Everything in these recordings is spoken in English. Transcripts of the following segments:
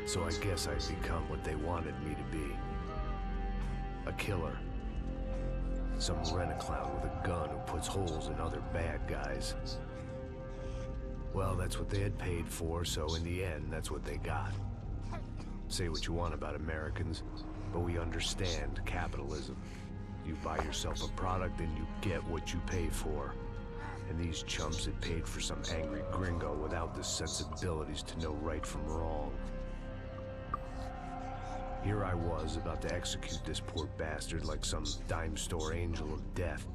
So I guess I'd become what they wanted me to be. A killer. Some rent-a-clown with a gun who puts holes in other bad guys. Well, that's what they had paid for, so in the end, that's what they got. Say what you want about Americans, but we understand capitalism. You buy yourself a product and you get what you pay for. And these chumps had paid for some angry gringo without the sensibilities to know right from wrong. Here I was, about to execute this poor bastard like some dime store angel of death.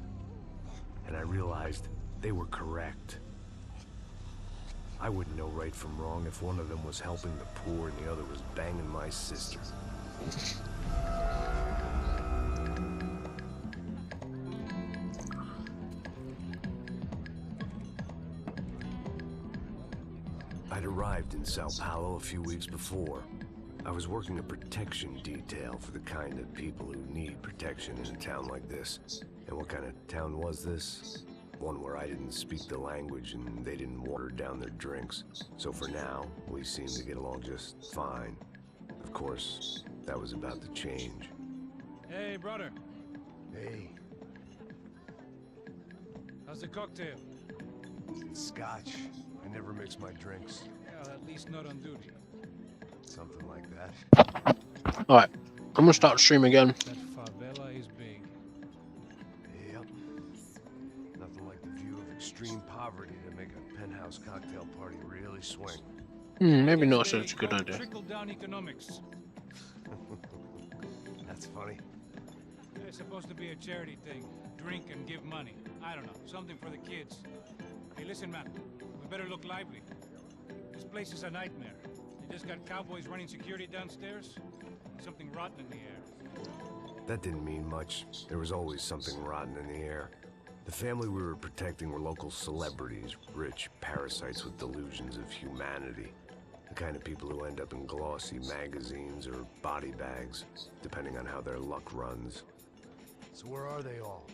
And I realized they were correct. I wouldn't know right from wrong if one of them was helping the poor and the other was banging my sister. I'd arrived in Sao Paulo a few weeks before. I was working a protection detail for the kind of people who need protection in a town like this. And what kind of town was this? One where I didn't speak the language and they didn't water down their drinks. So for now, we seemed to get along just fine. Of course, that was about to change. Hey, brother. Hey. How's the cocktail? It's scotch. I never mix my drinks. Yeah, at least not on duty. Something like that. Alright, I'm gonna start the stream again. That favela is big. Yep. Nothing like the view of extreme poverty to make a penthouse cocktail party really swing. Maybe not such a good Called idea. Trickle-down economics. That's funny. It's supposed to be a charity thing. Drink and give money. I don't know, something for the kids. Hey, listen, man. We better look lively. This place is a nightmare. They just got cowboys running security downstairs. Something rotten in the air. That didn't mean much. There was always something rotten in the air. The family we were protecting were local celebrities, rich parasites with delusions of humanity. The kind of people who end up in glossy magazines or body bags, depending on how their luck runs. So where are they all?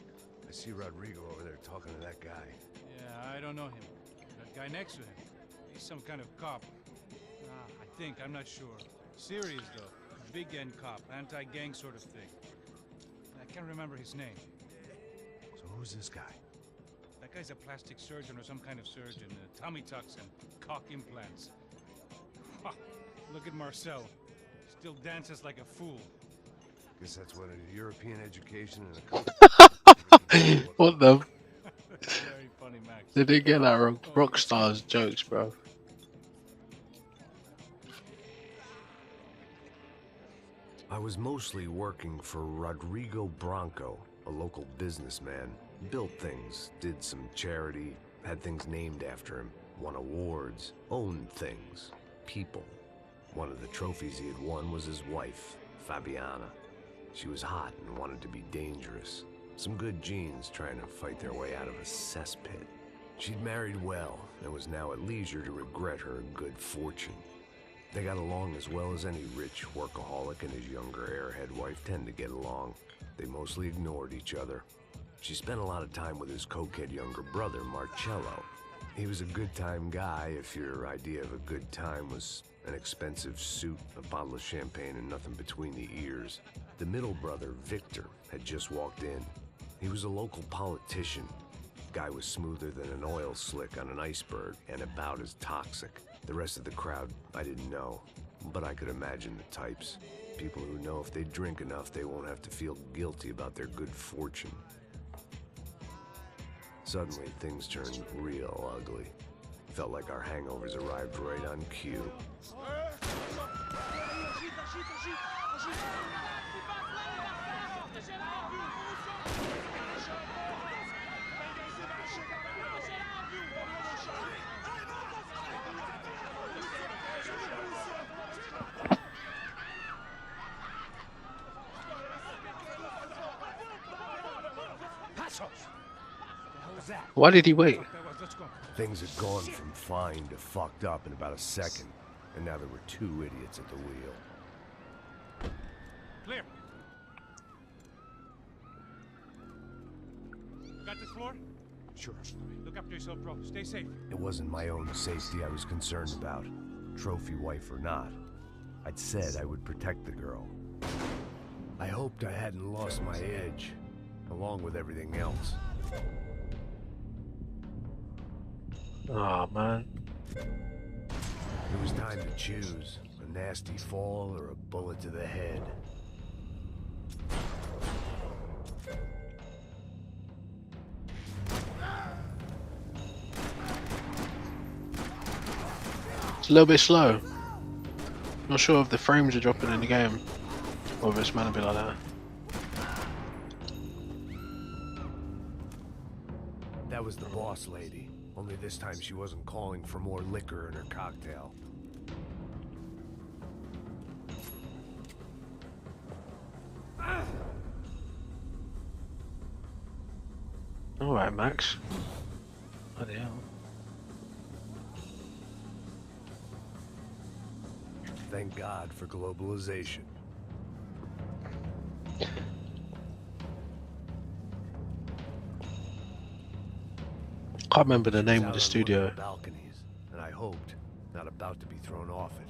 I see Rodrigo over there talking to that guy. Yeah, I don't know him. That guy next to him. He's some kind of cop. I think, I'm not sure. Serious though. Big end cop, anti-gang sort of thing. I can't remember his name. So who's this guy? That guy's a plastic surgeon or some kind of surgeon. Tummy tucks and cock implants. Look at Marcel. Still dances like a fool. Guess that's what a European education and a What the? Very funny, Max. They did get that wrong. Rockstar's jokes, bro. I was mostly working for Rodrigo Branco, a local businessman. Built things, did some charity, had things named after him, won awards, owned things, people. One of the trophies he had won was his wife, Fabiana. She was hot and wanted to be dangerous. Some good genes trying to fight their way out of a cesspit. She'd married well and was now at leisure to regret her good fortune. They got along as well as any rich workaholic and his younger airhead wife tend to get along. They mostly ignored each other. She spent a lot of time with his cokehead younger brother, Marcello. He was a good-time guy if your idea of a good time was an expensive suit, a bottle of champagne, and nothing between the ears. The middle brother, Victor, had just walked in. He was a local politician. Guy was smoother than an oil slick on an iceberg and about as toxic. The rest of the crowd, I didn't know, but I could imagine the types. People who know if they drink enough, they won't have to feel guilty about their good fortune. Suddenly, things turned real ugly. Felt like our hangovers arrived right on cue. Why did he wait? Things had gone from fine to fucked up in about a second, and now there were two idiots at the wheel. Clear. Got this floor? Sure. Look after yourself, bro. Stay safe. It wasn't my own safety I was concerned about, trophy wife or not. I'd said I would protect the girl. I hoped I hadn't lost my edge, along with everything else. Oh man. It was time to choose, a nasty fall or a bullet to the head. It's a little bit slow. Not sure if the frames are dropping in the game, or if it's meant to be like that. That was the boss lady. Only this time she wasn't calling for more liquor in her cocktail. Alright, Max. Bloody hell. Thank God for globalization. Can't remember the She was name out of the on studio. one of the balconies, and I hoped not about to be thrown off it.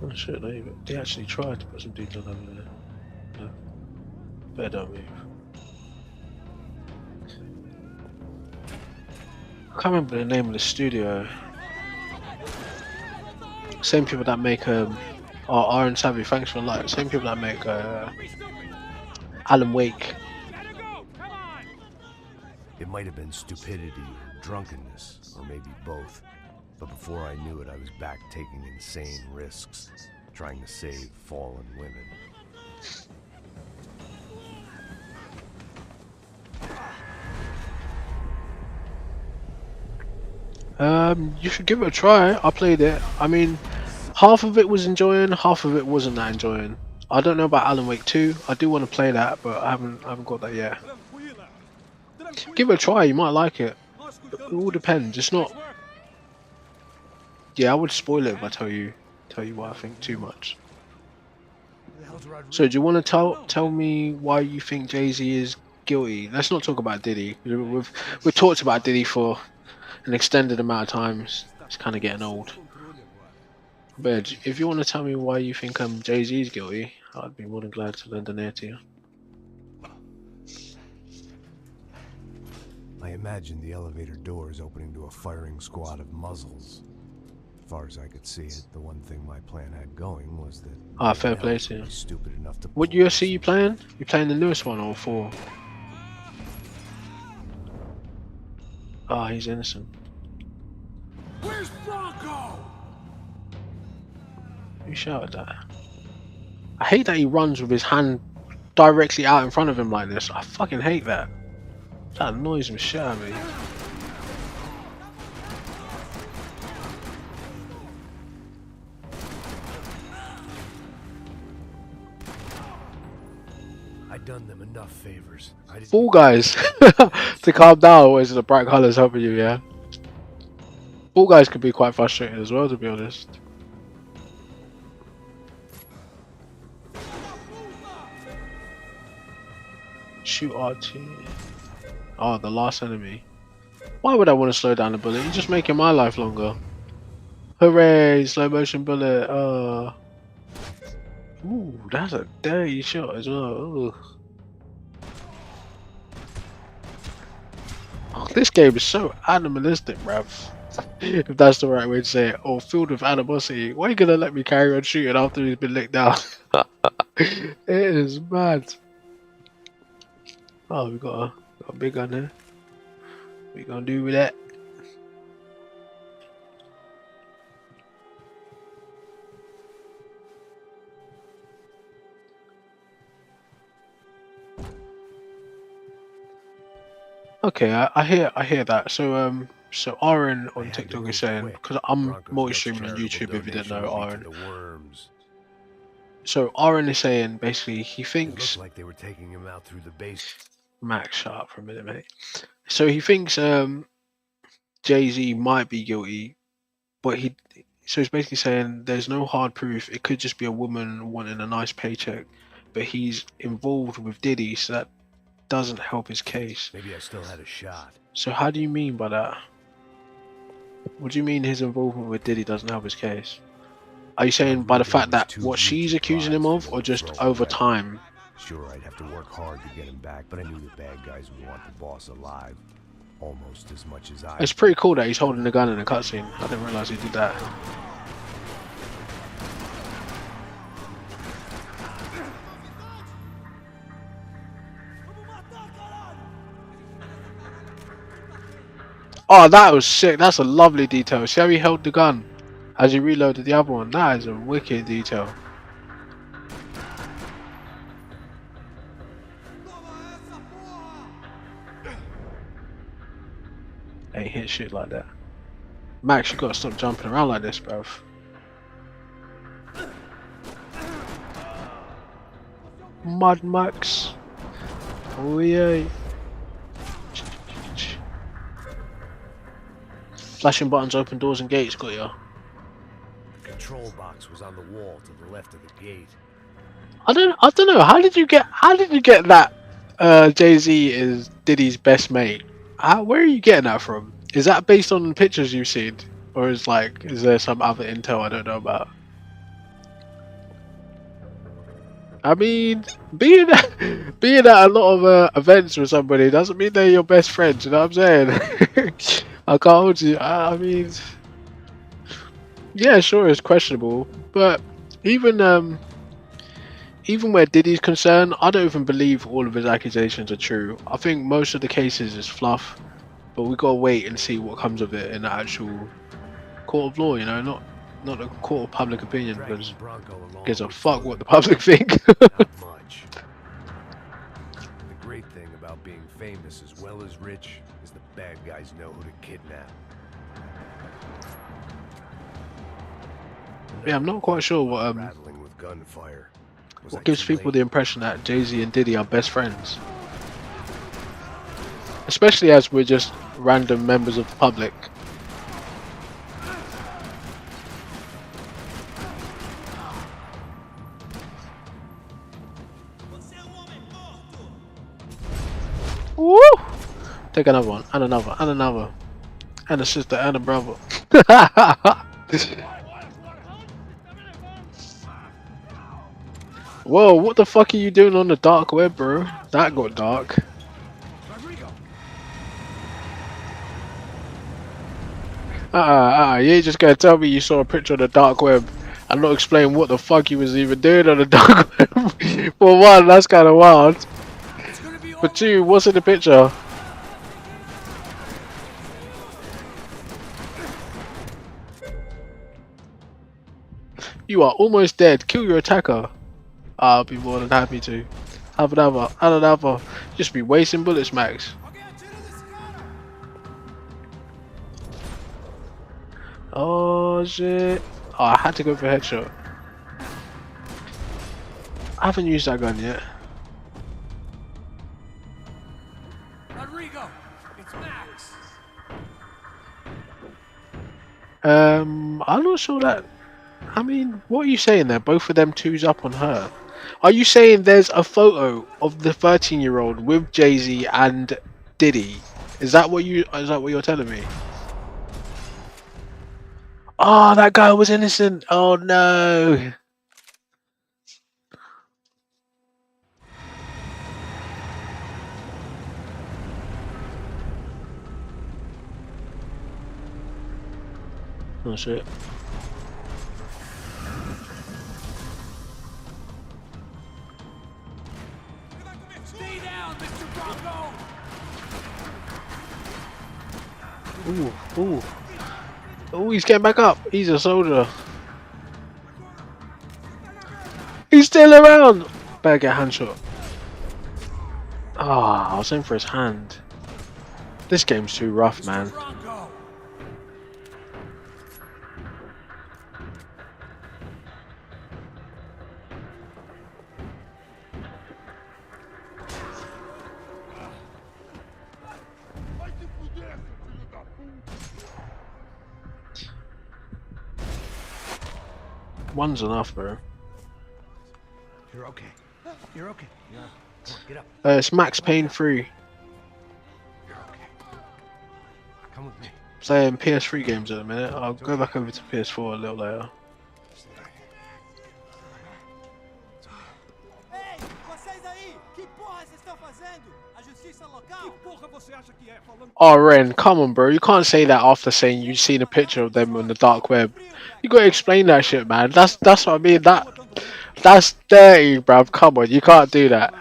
Oh shit, they actually tried to put some detail over there. No. Better don't move. I can't remember the name of the studio. Same people that make Aaron Savvy, thanks for the like. Same people that make Alan Wake. It might have been stupidity or drunkenness, or maybe both. But before I knew it, I was back taking insane risks, trying to save fallen women. You should give it a try. I played it. I mean, half of it was enjoying, half of it wasn't that enjoying. I don't know about Alan Wake 2. I do want to play that, but I haven't got that yet. Give it a try. You might like it. It all depends. It's not. Yeah, I would spoil it if I tell you what I think too much. So, do you want to tell me why you think Jay-Z is guilty? Let's not talk about Diddy. We've talked about Diddy for an extended amount of times. It's kind of getting old. But if you want to tell me why you think Jay-Z is guilty, I'd be more than glad to lend an ear to you. I imagined the elevator doors opening to a firing squad of muzzles. As far as I could see it, the one thing my plan had going was that Fair play to you. Stupid enough to What UFC you playing? You playing the newest one or 4? He's innocent. Where's Bronco? Who shouted that? I hate that he runs with his hand directly out in front of him like this. I fucking hate that. That annoys the shit out of me. I'd done them enough favors. Fall Guys to calm down. Always the bright colours helping you, yeah. Fall Guys could be quite frustrating as well, to be honest. H.U.N.T. Oh, the last enemy. Why would I want to slow down the bullet? You're just making my life longer. Hooray! Slow motion bullet. Ooh, that's a dirty shot as well. Ugh. Oh, this game is so animalistic, bruv. If that's the right way to say it. Or filled with animosity. Why are you gonna let me carry on shooting after he's been licked down? It is mad. Oh, we got a big gun there. What you gonna do with that? Okay, I hear that. So so Aaron on TikTok is saying, because I'm multi-streaming on YouTube if you didn't know, Aaron. So Aaron is saying basically he thinks like they were taking him out through the base. Max, shut up for a minute, mate. So he thinks Jay-Z might be guilty, but so he's basically saying there's no hard proof. It could just be a woman wanting a nice paycheck, but he's involved with Diddy, so that doesn't help his case. Maybe I still had a shot. So how do you mean by that? What do you mean his involvement with Diddy doesn't help his case? Are you saying by the Rodrigo fact was that too what weak she's to accusing prize him for of, them or to just throw over away. time? Sure, I'd have to work hard to get him back, but I knew the bad guys would want the boss alive almost as much as I It's did. pretty cool that he's holding the gun in the cutscene. I didn't realize he did that. Oh, that was sick. That's a lovely detail. See how he held the gun as he reloaded the other one? That is a wicked detail. Ain't hit shit like that. Max, you gotta stop jumping around like this, bruv. Mud Max. Oh yeah. Flashing buttons open doors and gates, got ya. The control box was on the wall to the left of the gate. I don't know. How did you get that? Jay-Z is Diddy's best mate. Where are you getting that from? Is that based on pictures you've seen, or is there some other intel I don't know about? I mean, being at a lot of events with somebody doesn't mean they're your best friends. You know what I'm saying? I can't hold you. I mean, yeah, sure, it's questionable, but even even where Diddy's concerned, I don't even believe all of his accusations are true. I think most of the cases is fluff, but we gotta wait and see what comes of it in the actual court of law. You know, not the court of public opinion, Dragging because Bronco along gives a would fuck slow what the them public down, think. not much. The great thing about being famous as well as rich is the bad guys know who to kidnap. Yeah, I'm not quite sure what Rattling with gunfire. Was I gives too people late? the impression that Jay-Z and Diddy are best friends, especially as we're just random members of the public. Woo! Take another one, and another, and another, and a sister, and a brother. Whoa, what the fuck are you doing on the dark web, bro? That got dark. You ain't just gonna tell me you saw a picture on the dark web and not explain what the fuck you was even doing on the dark web. For one, that's kind of wild. For two, what's in the picture? You are almost dead. Kill your attacker. I'll be more than happy to. Have another, and another. Just be wasting bullets, Max. Oh shit. Oh, I had to go for a headshot. I haven't used that gun yet. Rodrigo, it's Max. I'm not sure that. I mean, what are you saying there? Both of them two's up on her. Are you saying there's a photo of the 13-year-old with Jay-Z and Diddy? Is that what you're telling me? Oh, that guy was innocent. Oh no. Oh shit. Stay down, Mr. Bronco. Ooh, ooh. Oh, he's getting back up. He's a soldier. He's still around. Better get a hand shot. Ah, I was aiming for his hand. This game's too rough, man. Bronco. One's enough, bro. You're okay. You're okay. Yeah. Come on, get up. It's Max Payne 3. You're okay. Come with me. Playing PS3 games at the minute. I'll go back over to PS4 a little later. Stay Oh, Ren, come on, bro. You can't say that after saying you've seen a picture of them on the dark web. You gotta explain that shit, man. That's what I mean. That's dirty, bruv. Come on, you can't do that.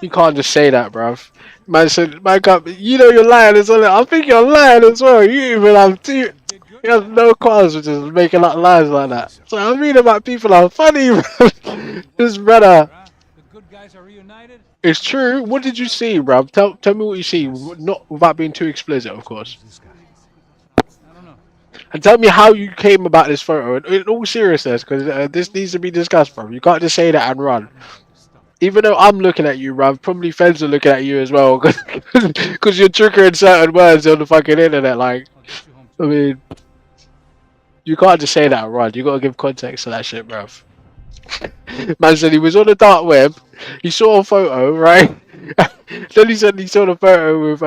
You can't just say that, bruv. Man said, "Man, you know you're lying as well." I think you're lying as well. You even have two. You have no cause for just making up lies like that. So I mean about people are funny, bruv. This brother. The good guys are reunited. It's true. What did you see, bruv? Tell me what you see. Not without being too explicit, of course. I don't know. And tell me how you came about this photo. In all seriousness, because this needs to be discussed, bruv. You can't just say that and run. Even though I'm looking at you, bruv, probably feds are looking at you as well, because you're triggering certain words on the fucking internet. Like, I mean, you can't just say that and run. You gotta give context to that shit, bruv. Man said he was on the dark web. He saw a photo, right? Then he said he saw the photo with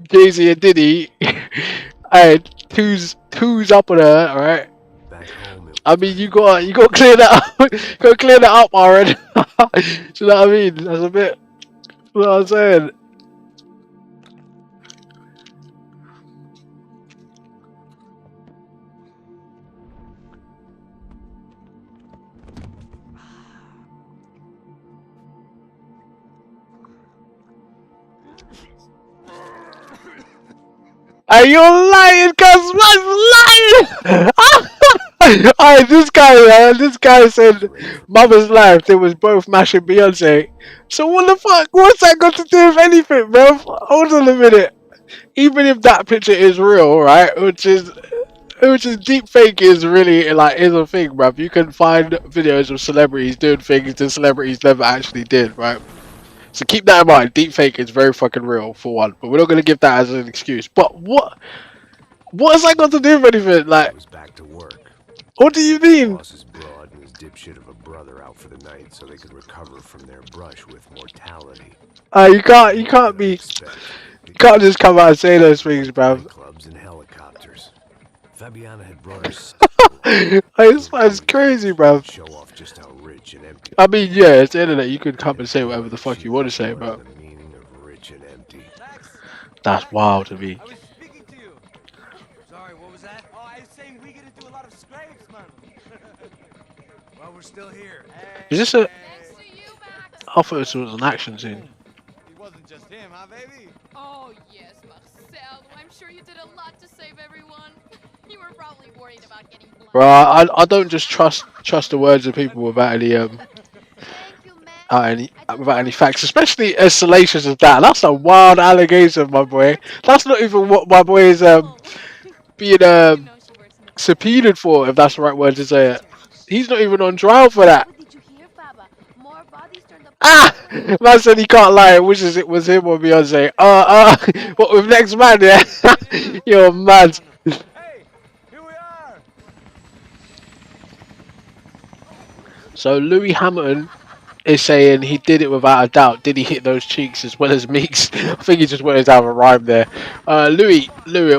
Jay-Z and Diddy. And two's up on her, right? Back home, it I mean, you got to clear that up. You got to clear that up, already. Do you know what I mean? That's a bit. You know what I'm saying? Are you lying? Cause man's lying. Alright, this guy said Mother's Life. They was both mashing Beyonce. So what the fuck? What's that got to do with anything, bro? Hold on a minute. Even if that picture is real, right? Which is deep fake is really like is a thing, bruv. You can find videos of celebrities doing things that celebrities never actually did, right? So keep that in mind. Deep fake is very fucking real for one, but we're not gonna give that as an excuse. But what has that got to do with anything? Like, was back to work. what do you mean? Boss's broad and his dipshit of a brother out for the night so they could recover from their brush with mortality. You can't be, you can't just come out and say those things, bruv. Clubs and helicopters. Fabiana had brought her This man's crazy, bruv. show off just how rich and empty. I mean, yeah, it's the internet. You can come and say whatever the fuck you want to say, but The meaning of rich and empty. that's wild to me. I was speaking to you. Sorry, what was that? Oh, I was saying we gotta do a lot of scrapes, man. Well, we're still here. Is this a? Thanks to you, Max. I thought this was an action scene. It wasn't just him, huh, baby? Oh, yes, Marcel. I'm sure you did a lot to save everyone. You were probably worried about getting blood. Bro, I don't just trust the words of people without any Thank you, Max. without any facts, especially as salacious as that. That's a wild allegation, my boy. That's not even what my boy is being You know she works in the subpoenaed for, if that's the right word to say it. He's not even on trial for that. What did you hear, Baba? More bodies turned up. Ah! Man said he can't lie, wishes it was him or Beyonce. What with next man, yeah? You're mad. Hey, here we are. So Louis Hamilton is saying he did it without a doubt. Did he hit those cheeks as well as Meeks? I think he just wanted to have a rhyme there. Louis,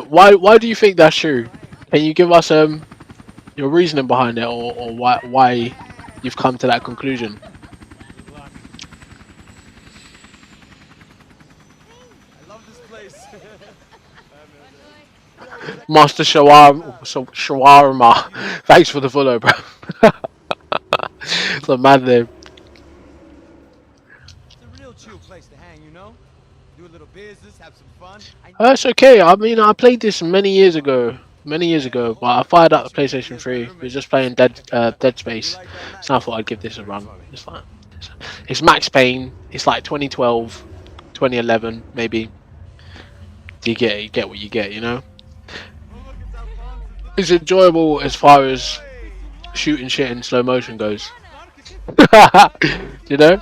why do you think that's true? Can you give us your reasoning behind it, or why you've come to that conclusion? Good luck. I love this place. Master Shawarma. Thanks for the follow, bro. It's a mad name. It's a real chill place to hang, you know? Do a little business, have some fun. It's okay. I mean, I played this many years ago. But I fired up the PlayStation 3. We were just playing Dead Space. So I thought I'd give this a run. It's fine. It's Max Payne. It's like 2012, 2011, maybe. You get what you get, you know? It's enjoyable as far as shooting shit in slow motion goes. You know?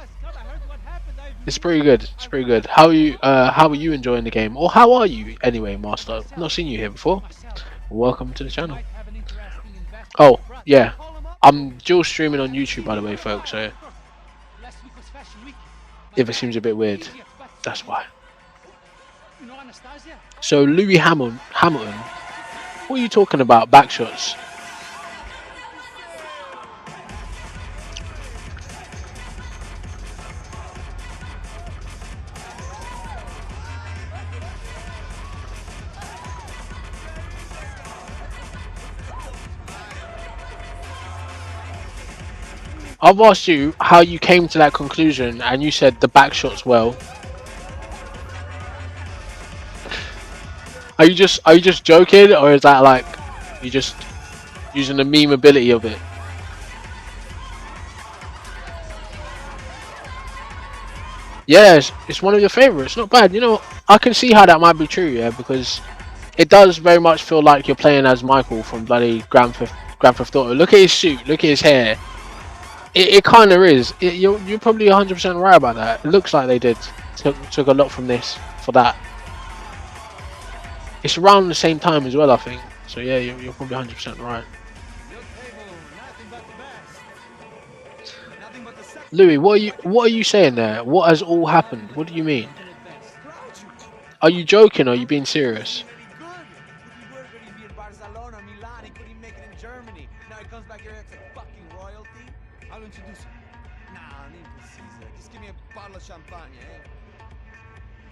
It's pretty good. It's pretty good. How are you enjoying the game? Or how are you anyway, Master? I've not seen you here before. Welcome to the channel. Oh, yeah. I'm dual streaming on YouTube, by the way, folks, so if it seems a bit weird, that's why. So Louis Hamilton What are you talking about? Back shots. I've asked you how you came to that conclusion, and you said the back shots. Well, are you just joking, or is that like you just using the meme ability of it? Yeah, it's one of your favorites. Not bad. You know, I can see how that might be true. Yeah, because it does very much feel like you're playing as Michael from bloody Grand Theft Auto. Look at his suit. Look at his hair. It kind of is. You're probably 100% right about that. It looks like they did took a lot from this for that. It's around the same time as well, I think. So yeah, you're probably 100% right. Louis, what are you saying there? What has all happened? What do you mean? Are you joking or are you being serious? Now he comes back here and acts like fucking royalty. I'll introduce you. Nah, need precisa. Just give me a bottle of champagne, eh?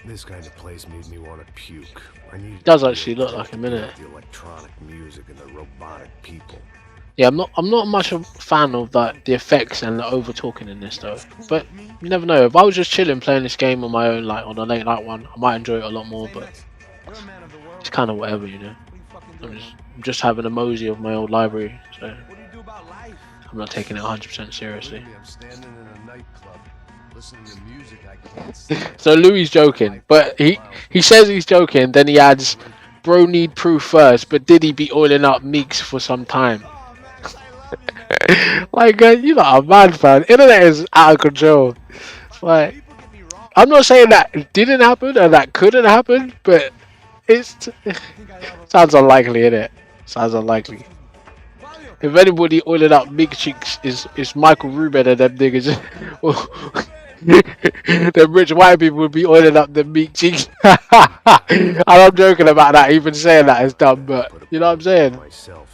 This kind of place made me want to puke. I need. It does actually look like a minute. The electronic music and the robotic people. Yeah, I'm not much of a fan of that the effects and the over talking in this though. But you never know. If I was just chilling playing this game on my own, like on a late night one, I might enjoy it a lot more. But You're a man of the world. it's kind of whatever, you know. What do you fucking do? I'm just having a mosey of my old library, so What do you do about life? I'm not taking it 100% seriously. Believe me, I'm standing in a nightclub, listening to music I can't stand. So Louis joking, but he says he's joking. Then he adds, "Bro need proof first, but did he be oiling up Meeks for some time?" Oh, Max, I love you, man. Like, you know, a mad fan. Internet is out of control. Like, People get me wrong. I'm not saying that it didn't happen or that couldn't happen, but it's I think I love sounds unlikely, innit? Sounds unlikely. Fabio. If anybody oiling up Meek cheeks is Michael Rubin and them niggas, them rich white people would be oiling up the Meek cheeks. And I'm joking about that. Even saying that is dumb, but you know what I'm saying. Myself.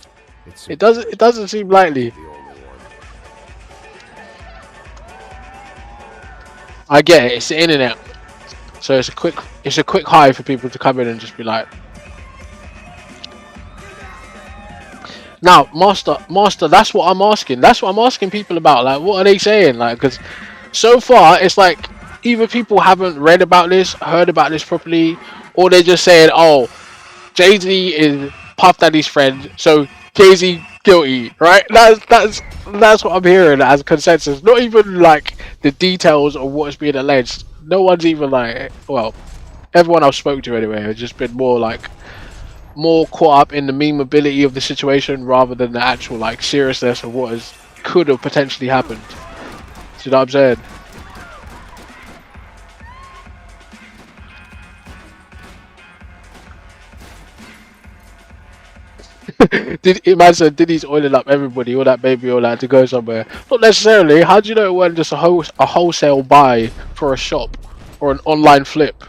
It doesn't seem likely. The only one. I get it. It's the internet, so it's a quick high for people to come in and just be like, now, master. That's what I'm asking. That's what I'm asking people about. Like, what are they saying? Like, because so far it's like either people haven't read about this, heard about this properly, or they're just saying, "Oh, Jay-Z is Puff Daddy's friend, so Jay-Z guilty." Right? That's what I'm hearing as consensus. Not even like the details of what's being alleged. No one's even like, well, everyone I've spoke to anyway has just been more caught up in the memeability of the situation rather than the actual like seriousness of what could have potentially happened. Do you know what I'm saying? Did he's oiling up everybody, all that baby, all that to go somewhere? Not necessarily. How do you know it wasn't just a wholesale buy for a shop or an online flip?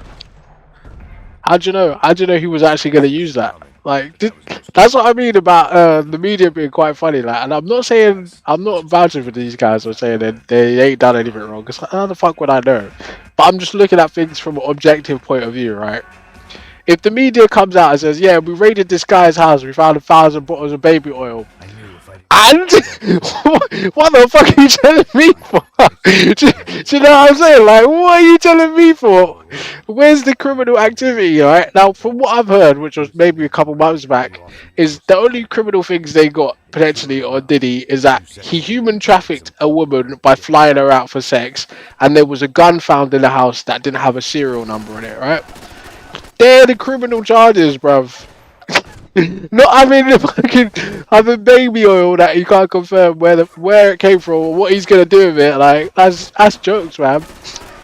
How do you know? How do you know he was actually going to use that? Like, that's what I mean about the media being quite funny. Like, and I'm not saying I'm not vouching for these guys or saying that they ain't done anything wrong. Cause how the fuck would I know? But I'm just looking at things from an objective point of view, right? If the media comes out and says, "Yeah, we raided this guy's house, we found 1,000 bottles of baby oil," I knew if I and what the fuck are you telling me for? do you know what I'm saying? Like, what are you telling me for? Where's the criminal activity, right? Now, from what I've heard, which was maybe a couple months back, is the only criminal things they got potentially on Diddy is that he human trafficked a woman by flying her out for sex, and there was a gun found in the house that didn't have a serial number in it, right? They're the criminal charges, bruv. Not having the fucking having baby oil that you can't confirm where it came from or what he's gonna do with it. Like that's jokes, man.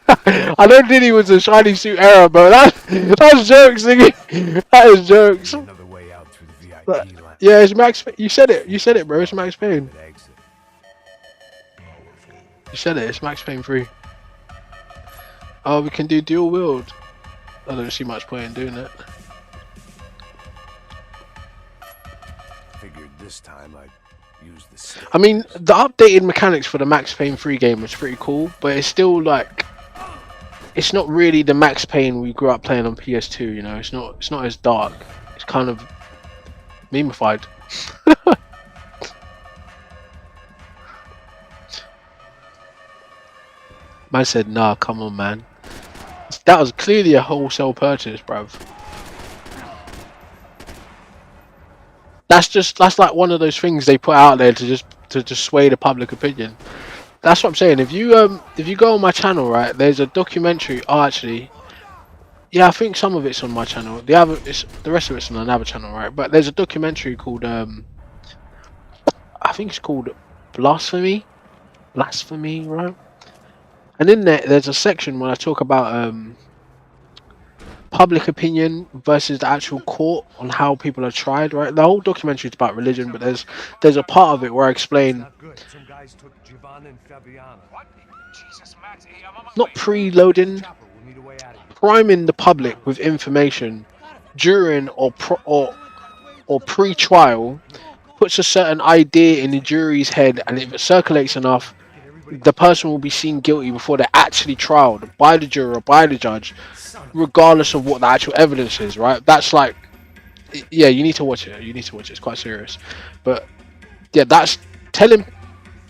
I know Diddy was a shiny suit era, but that's jokes, nigga. That is jokes. another way out through the VIP But, line. yeah, it's Max. You said it. You said it, bro. It's Max Payne. Exit. You said it. It's Max Payne 3. Oh, we can do dual wield. I don't see much point in doing that. this time I'd use the stick. I mean, the updated mechanics for the Max Payne 3 game was pretty cool, but it's still like, it's not really the Max Payne we grew up playing on PS2. You know, it's not as dark. It's kind of memeified. Man said, "Nah, come on, man. That was clearly a wholesale purchase, bruv." That's like one of those things they put out there to just sway the public opinion. That's what I'm saying. If you go on my channel, right, there's a documentary. Oh, actually, yeah, I think some of it's on my channel. The rest of it's on another channel, right? But there's a documentary called I think it's called Blasphemy, right? And in there's a section where I talk about public opinion versus the actual court on how people are tried, right? The whole documentary is about religion, but there's a part of it where I explain not preloading, priming the public with information during or pre-trial puts a certain idea in the jury's head, and if it circulates enough, the person will be seen guilty before they're actually trialed by the jury or by the judge, regardless of what the actual evidence is, right? That's like, yeah, you need to watch it. You need to watch it. It's quite serious. But yeah, that's telling.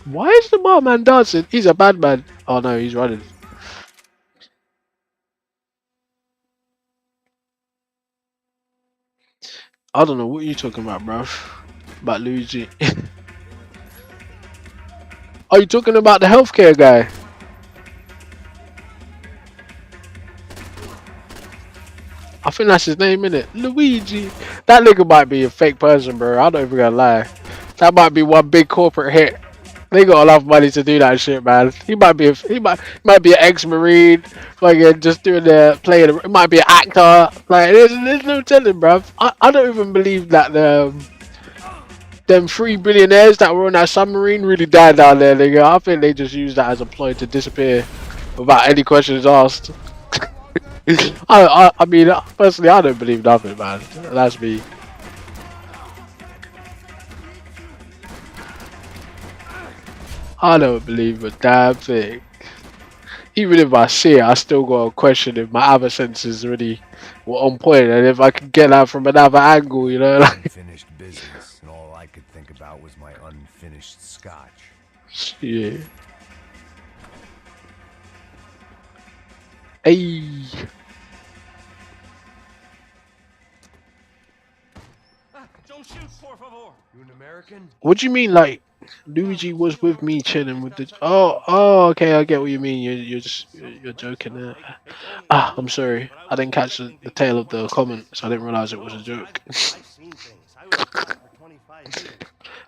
Why is the barman dancing? He's a bad man. Oh no, he's running. I don't know what you're talking about, bro. About Luigi. Are you talking about the healthcare guy? I think that's his name, innit? Luigi. That nigga might be a fake person, bro. I'm not even gonna lie. That might be one big corporate hit. They got enough money to do that shit, man. He might be an ex-marine, fucking just doing playing. It might be an actor. Like there's no telling, bro. I don't even believe that them 3 billionaires that were on that submarine really died down there, nigga. I think they just used that as a ploy to disappear without any questions asked. I mean, personally, I don't believe nothing, man. That's me. I don't believe a damn thing. Even if I see it, I still got to question if my other senses really were on point, and if I could get that from another angle, you know. Like, unfinished business, and all I could think about was my unfinished scotch. Yeah. Hey. Don't shoot, por favor. You an American? What do you mean, like Luigi was with me chilling with the? Oh, okay, I get what you mean. You're joking there. Ah, I'm sorry. I didn't catch the tail of the comment, so I didn't realize it was a joke.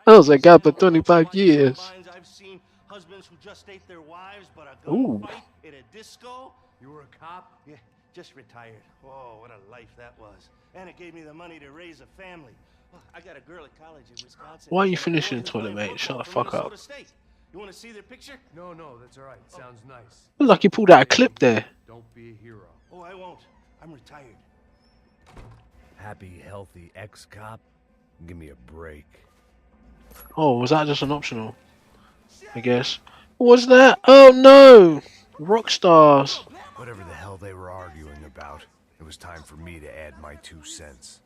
I was like, God, for 25 years. I've seen husbands who just ate their wives, but a Ooh. gunfight at a disco. You were a cop? Yeah, just retired. Whoa, what a life that was. And it gave me the money to raise a family. I got a girl at college in Wisconsin. Why are you finishing the toilet, mate? Shut the fuck up. You want to see their picture? No, that's all right. Sounds nice. Look like you pulled out a clip there. Don't be a hero. Oh, I won't. I'm retired. Happy, healthy ex-cop? Give me a break. Oh, was that just an optional? I guess. What was that? Oh no! Rock stars. Whatever the hell they were arguing about, it was time for me to add my 2 cents.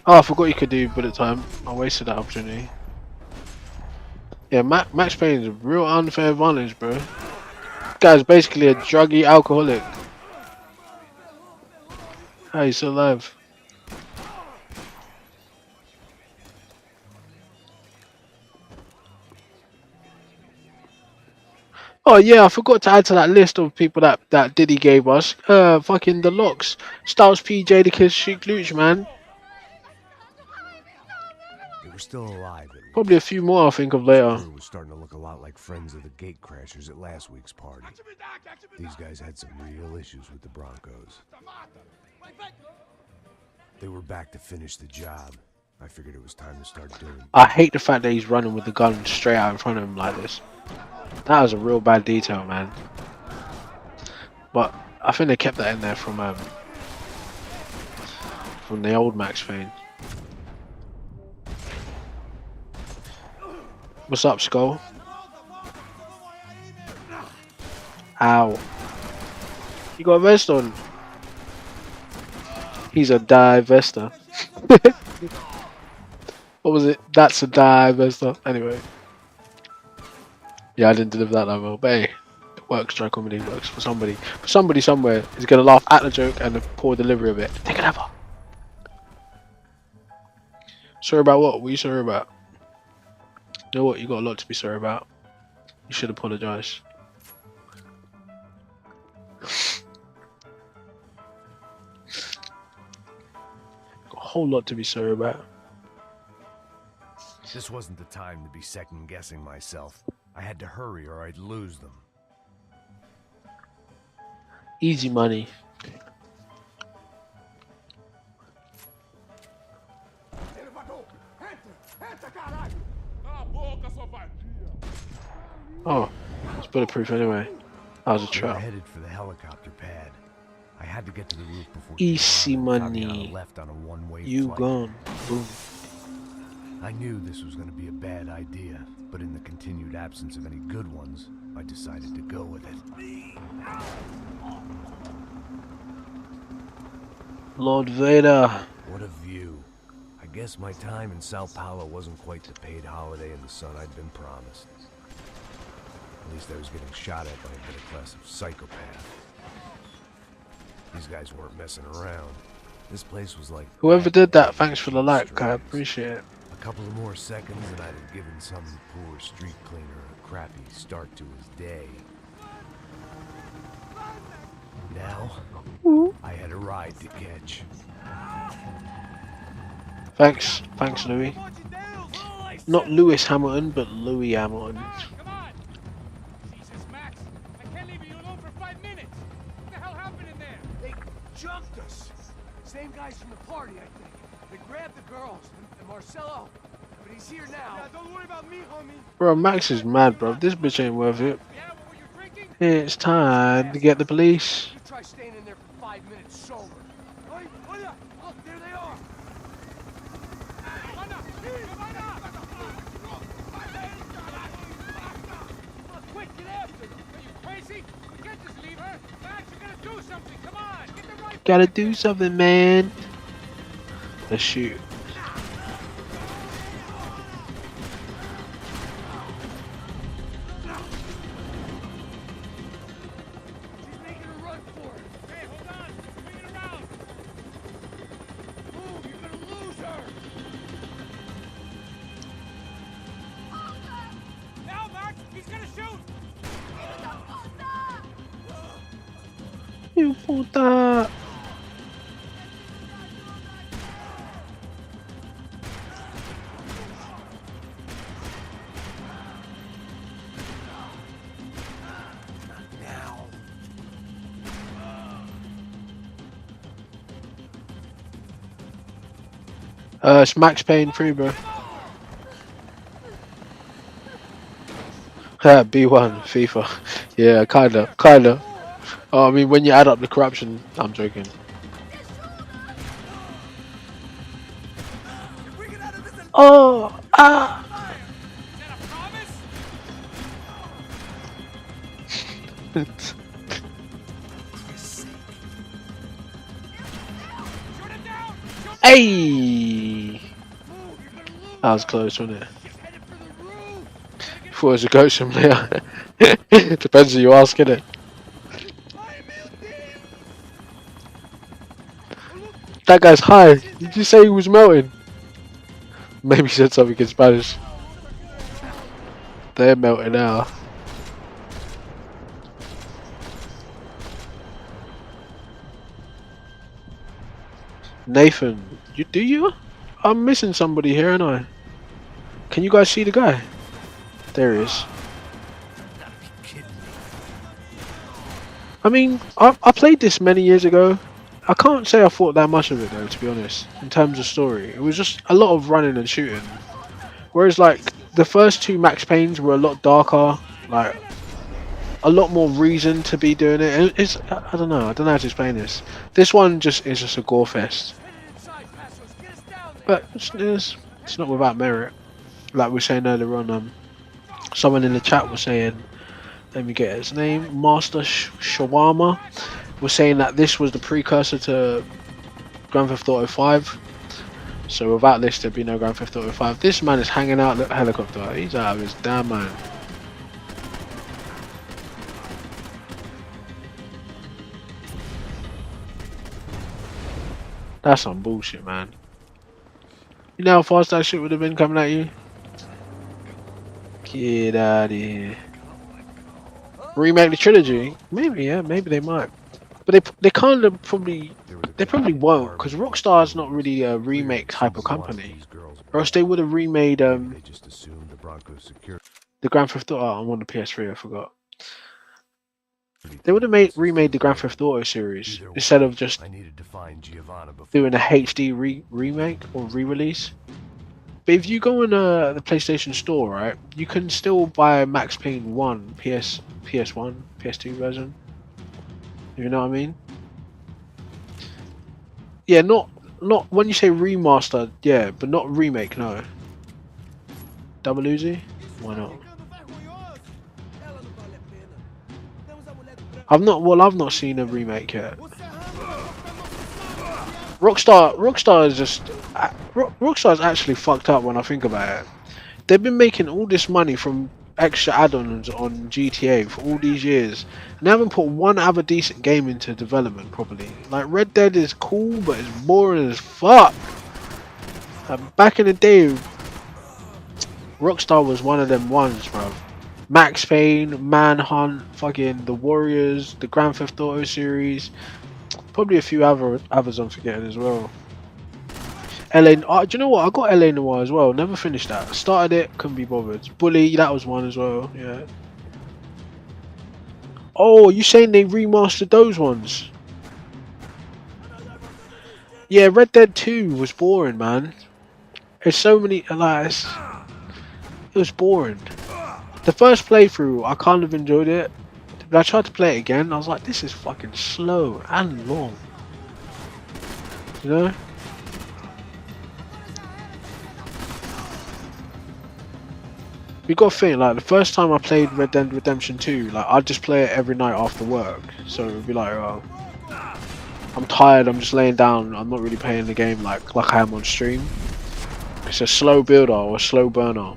Oh, I forgot you could do bullet time. I wasted that opportunity. Yeah, Max Payne is a real unfair advantage, bro. This guy's basically a druggy alcoholic. How he's still alive? Oh yeah, I forgot to add to that list of people that Diddy gave us. Fucking the Locks, Styles P, Jadakiss, Sheik Luch, man. They were still alive. Probably a few more I'll think of later. Crew was starting to look a lot like friends of the gate crashers at last week's party. These guys had some real issues with the Broncos. They were back to finish the job. I figured it was time to start doing. I hate the fact that he's running with the gun straight out in front of him like this. That was a real bad detail, man. But I think they kept that in there from from the old Max Payne. What's up, Skull? Ow. You got a vest on. He's a divester. What was it? That's a divester. Anyway. Yeah, I didn't deliver that that well. But hey, it works. Dry comedy works for somebody. For somebody somewhere is going to laugh at the joke and the poor delivery of it. They can have her. Sorry about what? What are you sorry about? You know what? You got a lot to be sorry about. You should apologise. Got a whole lot to be sorry about. This wasn't the time to be second-guessing myself. I had to hurry or I'd lose them. Easy money. Oh, it's bulletproof anyway. That was a We were trap. headed for the helicopter pad. I had to get to the roof before Easy money. Fabiano left on a one-way You flight. gone. Boom. I knew this was going to be a bad idea, but in the continued absence of any good ones, I decided to go with it. Lord Vader. What a view. I guess my time in Sao Paulo wasn't quite the paid holiday in the sun I'd been promised. At least I was getting shot at by a better class of psychopath. These guys weren't messing around. This place was like... Whoever did that, thanks for the like. I appreciate it. A couple of more seconds and I'd have given some poor street cleaner a crappy start to his day. Now, I had a ride to catch. Thanks. Thanks, Louis. Not Lewis Hamilton, but Louis Hamilton. Come on! Jesus, Max! I can't leave you alone for 5 minutes! What the hell happened in there? They jumped us. Same guys from the party, I think. They grabbed the girls and Marcelo, but he's here now. Yeah, don't worry about me, homie. Bro, Max is mad, bro. This bitch ain't worth it. Yeah, what were you drinking? It's time to get the police. You try staying in there for 5 minutes sober. Oi, hola! Look, there they are. Quick, get after them! Are you crazy? We can't just leave her! Max, you gotta do something! Come on! Get the right... Gotta do something, man. Let's shoot. She's making a run for it. Hey, hold on! Bring it around! Move, you're gonna lose her. Now, Max! He's gonna shoot! You puta. Now. It's Max Payne 3, bro. B1, FIFA. Yeah, kinda. Oh, I mean, when you add up the corruption, I'm joking. Oh, ah. Is that a promise? Shoot him down! Shoot Hey, that was close, wasn't it? She's headed for the roof. Thought it was a ghost simulator. Depends who you ask, innit? That guy's high. Did you say he was melting? Maybe he said something in Spanish. They're melting now. Nathan, you? I'm missing somebody here, aren't I? Can you guys see the guy? There he is. I mean, I played this many years ago. I can't say I thought that much of it though, to be honest, in terms of story. It was just a lot of running and shooting. Whereas like, the first two Max Paynes were a lot darker, like, a lot more reason to be doing it. It's, I don't know how to explain this. This one is just a gore fest. Headed inside But it's not without merit. Like we were saying earlier on, someone in the chat was saying, let me get his name, Master Shawarma, was saying that this was the precursor to Grand Theft Auto 5. So without this, there'd be no Grand Theft Auto 5. This man is hanging out the helicopter. He's out of his damn mind. That's some bullshit, man. You know how fast that shit would have been coming at you? Get out of here. Remake the trilogy? Maybe, yeah, maybe they might. But they kind of probably they probably won't, because Rockstar's not really a remake type of company. Or else they would have remade They just assumed the Bronco's security the Grand Theft Auto. I'm on the PS3. I forgot. They would have remade the Grand Theft Auto series Either instead of way, just I needed to find Giovanna before doing a HD remake or re-release. But if you go on the PlayStation Store, right, you can still buy Max Payne 1 PS1, PS2 version. You know what I mean? Yeah, not when you say remastered, yeah, but not remake, no. Double Uzi? Why not? I've not seen a remake yet. Rockstar is just Rockstar is actually fucked up when I think about it. They've been making all this money from extra add-ons on GTA for all these years, and they haven't put one other decent game into development properly. Like Red Dead is cool, but it's boring as fuck. Back in the day, Rockstar was one of them ones, bro. Max Payne, Manhunt, fucking The Warriors, the Grand Theft Auto series, probably a few others I'm forgetting as well. LA, do you know what? I got LA Noire as well. Never finished that. Started it, couldn't be bothered. Bully, that was one as well. Yeah. Oh, you saying they remastered those ones? Yeah, Red Dead 2 was boring, man. There's so many, like, it was boring. The first playthrough, I kind of enjoyed it. But I tried to play it again, I was like, this is fucking slow and long. You know? You got to think, like, the first time I played Red Dead Redemption 2, like, I'd just play it every night after work. So it would be like, oh, I'm tired, I'm just laying down, I'm not really playing the game like I am on stream. It's a slow builder or a slow burner.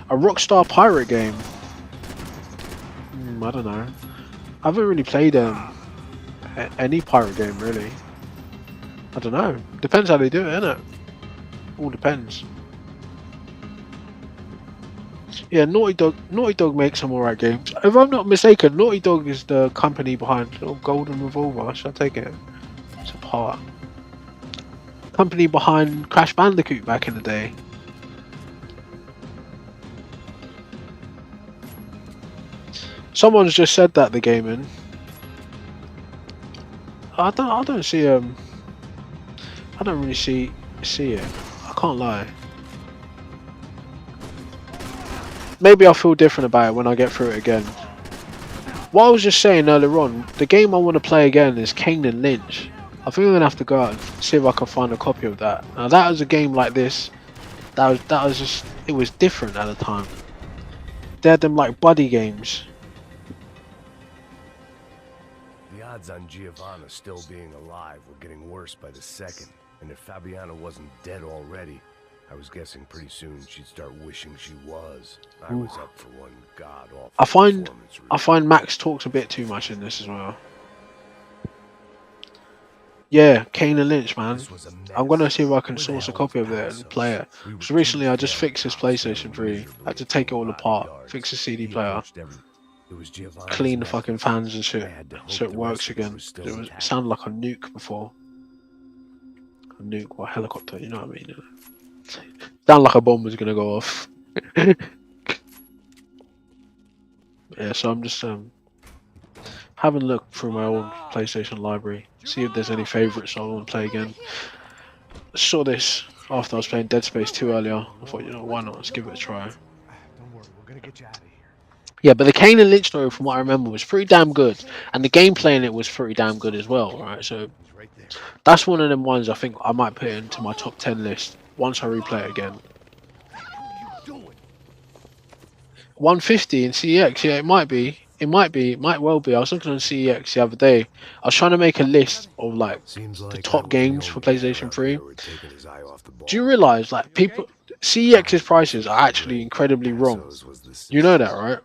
A Rockstar pirate game? I don't know. I haven't really played any pirate game, really. I don't know. Depends how they do it, innit? All depends. Yeah, Naughty Dog makes some alright games. If I'm not mistaken, Naughty Dog is the company behind Golden Revolver. Should I take it? It's a part. Company behind Crash Bandicoot back in the day. Someone's just said that the gaming. I don't see I don't really see it. I can't lie. Maybe I'll feel different about it when I get through it again. What I was just saying earlier on, the game I want to play again is Kane and Lynch. I think I'm gonna have to go out and see if I can find a copy of that. Now that was a game like this. That was just, it was different at the time. They had them like buddy games. The odds on Giovanna still being alive were getting worse by the second, and if Fabiana wasn't dead already, I was guessing pretty soon she'd start wishing she was. I was up for one god-awful I find Max talks a bit too much in this as well. Yeah, Kane and Lynch, man. I'm gonna see if I can source a copy of it and play it. Because recently I just fixed this PlayStation 3. I had to take it all apart, fix the CD player, clean the fucking fans and shit, so it works again. It sounded like a nuke before. A nuke or a helicopter, you know what I mean? Sounded like a bomb was gonna go off. Yeah, so I'm just having a look through my old PlayStation library, see if there's any favourites I want to play again. I saw this after I was playing Dead Space 2 earlier. I thought, you know, why not? Let's give it a try. Don't worry, we're gonna get you out of here. Yeah, but the Kane and Lynch story, from what I remember, was pretty damn good, and the gameplay in it was pretty damn good as well, right? So He's right there. that's one of them ones I think I might put into my top 10 list once I replay it again. What are you doing? 150 in CEX, yeah, it might be. It might be. It might well be. I was looking on CEX the other day. I was trying to make a list of like Seems the like I top was the games for only guy PlayStation around 3. here who had taken his eye off the Do you ball. realize like You okay? people CEX's prices are 150 actually gray incredibly wrong? pesos was the You know system. that, right?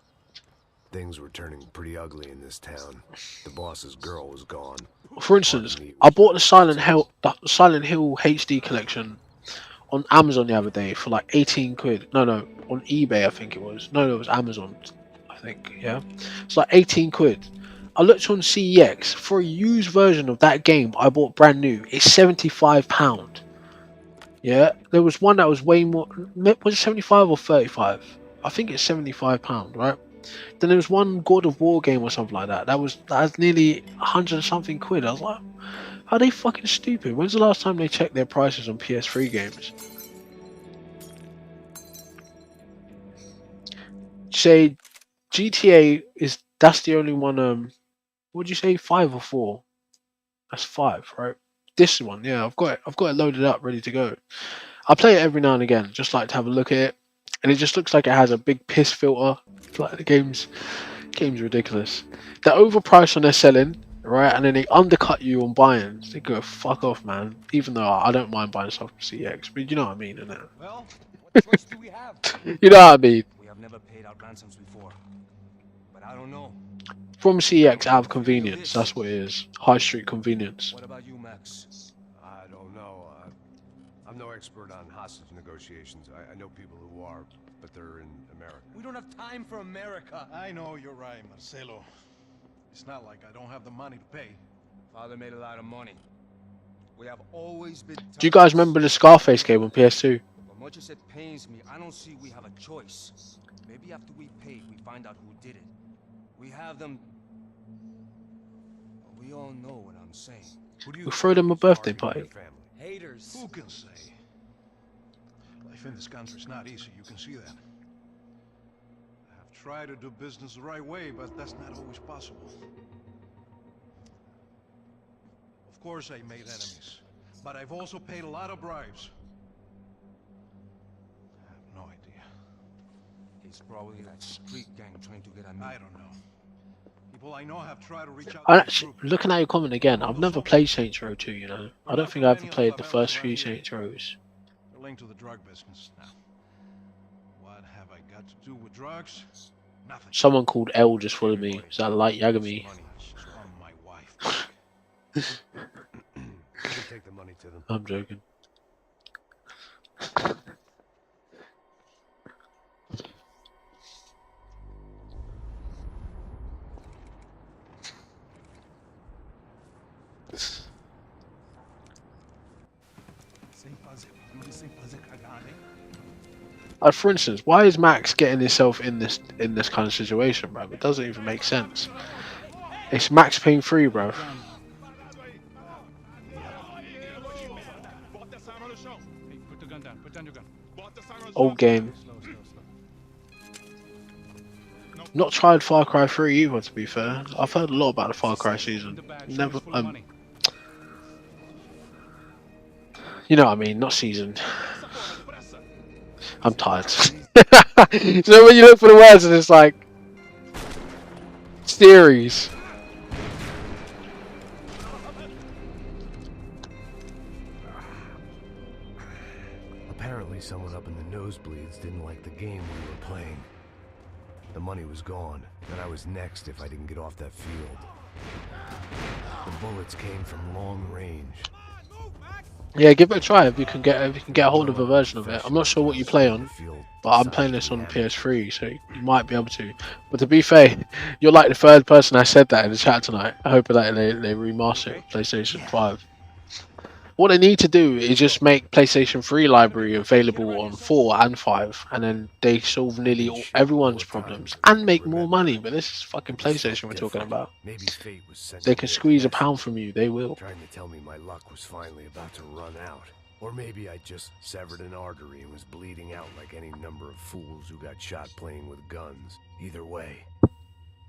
Things were turning pretty ugly in this town. The boss's girl was gone. For Part of instance, me I was bought ready to tell. The Silent Hill HD collection on Amazon the other day for like 18 quid. No, on eBay I think it was. No, it was Amazon. I think, yeah. It's like 18 quid. I looked on CEX for a used version of that game I bought brand new. It's £75. Yeah, there was one that was way more. Was it 75 or 35? I think it's £75, right? Then there was one God of War game or something like that. That's nearly 100 and something quid. I was like, are they fucking stupid? When's the last time they checked their prices on PS3 games? Say GTA is that's the only one. What'd you say? 5 or 4? That's 5, right? This one, yeah, I've got it loaded up, ready to go. I play it every now and again, just like to have a look at it, and it just looks like it has a big piss filter. Like the game's ridiculous. They're overpriced when they're selling, right? And then they undercut you on buying. They go fuck off, man. Even though I don't mind buying stuff from CX, but you know what I mean, innit? Well, what choice do we have? You know what I mean. We have never paid out ransoms before. But I don't know. From CX out of convenience, that's what it is. High street convenience. What about you, Max? I don't know. I'm no expert on hostage negotiations. I know people who are, but they're in America. We don't have time for America. I know you're right, Marcelo. It's not like I don't have the money to pay. Father made a lot of money. We have always been. Do you guys remember the Scarface game on PS2? But much as it pains me, I don't see we have a choice. Maybe after we pay, we find out who did it. We have them. We all know what I'm saying. Who do you We'll throw them a think is birthday targeting party. your family? Haters. Who can say? Life in this country is not easy, you can see that. I've tried to do business the right way, but that's not always possible. Of course I made enemies, but I've also paid a lot of bribes. I have no idea. It's probably that street gang trying to get at me. I don't know. People I know have tried to reach out I to the actually, group. looking at your comment again, I've never played Saints Row 2, you know. I don't think I ever played the first few Saints Rows. They're linked to the drug business now. What have I got to do with drugs? Nothing. Someone called L just followed me. Is that like Yagami? Money from my wife. You can take the money to them. I'm joking. For instance, why is Max getting himself in this kind of situation, bro? It doesn't even make sense. It's Max paying free, bro. Hey, put the gun down. Put down your gun. Old game. Slow. Not tried Far Cry 3 either, to be fair. I've heard a lot about the Far Cry season. Never. You know what I mean? Not season. I'm tired. So when you look for the words, and it's like series. Apparently someone up in the nosebleeds didn't like the game we were playing. The money was gone, and I was next if I didn't get off that field. The bullets came from long range. Yeah, give it a try if you can get a hold of a version of it. I'm not sure what you play on, but I'm playing this on PS3, so you might be able to. But to be fair, you're like the third person I said that in the chat tonight. I hope that they remaster it for PlayStation 5. What they need to do is just make PlayStation 3 library available on 4 and 5, and then they solve nearly everyone's problems and make more money. But this is fucking PlayStation we're talking about. Maybe fate was sending They can me a squeeze a message, pound from you. They will. trying to tell me my luck was finally about to run out. Or maybe I just severed an artery and was bleeding out like any number of fools who got shot playing with guns. Either way,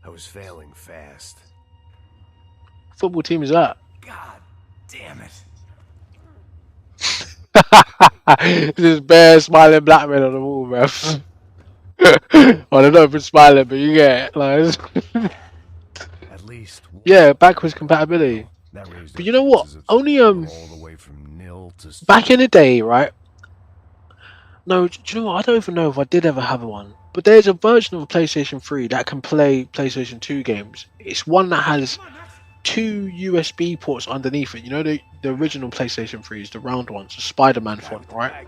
I was failing fast. Football team is that? God damn it. This is bare smiling black men on the wall, bro. Well, they're not even smiling, but you get it. Like, At least yeah, backwards compatibility. that raised But our you know what? chances of Only all the way from nil to back in the day, right? No, do you know what? I don't even know if I did ever have one. But there's a version of a PlayStation 3 that can play PlayStation 2 games. It's one that has 2 USB ports underneath it. You know the original PlayStation 3s, the round ones, the Spider-Man font, right?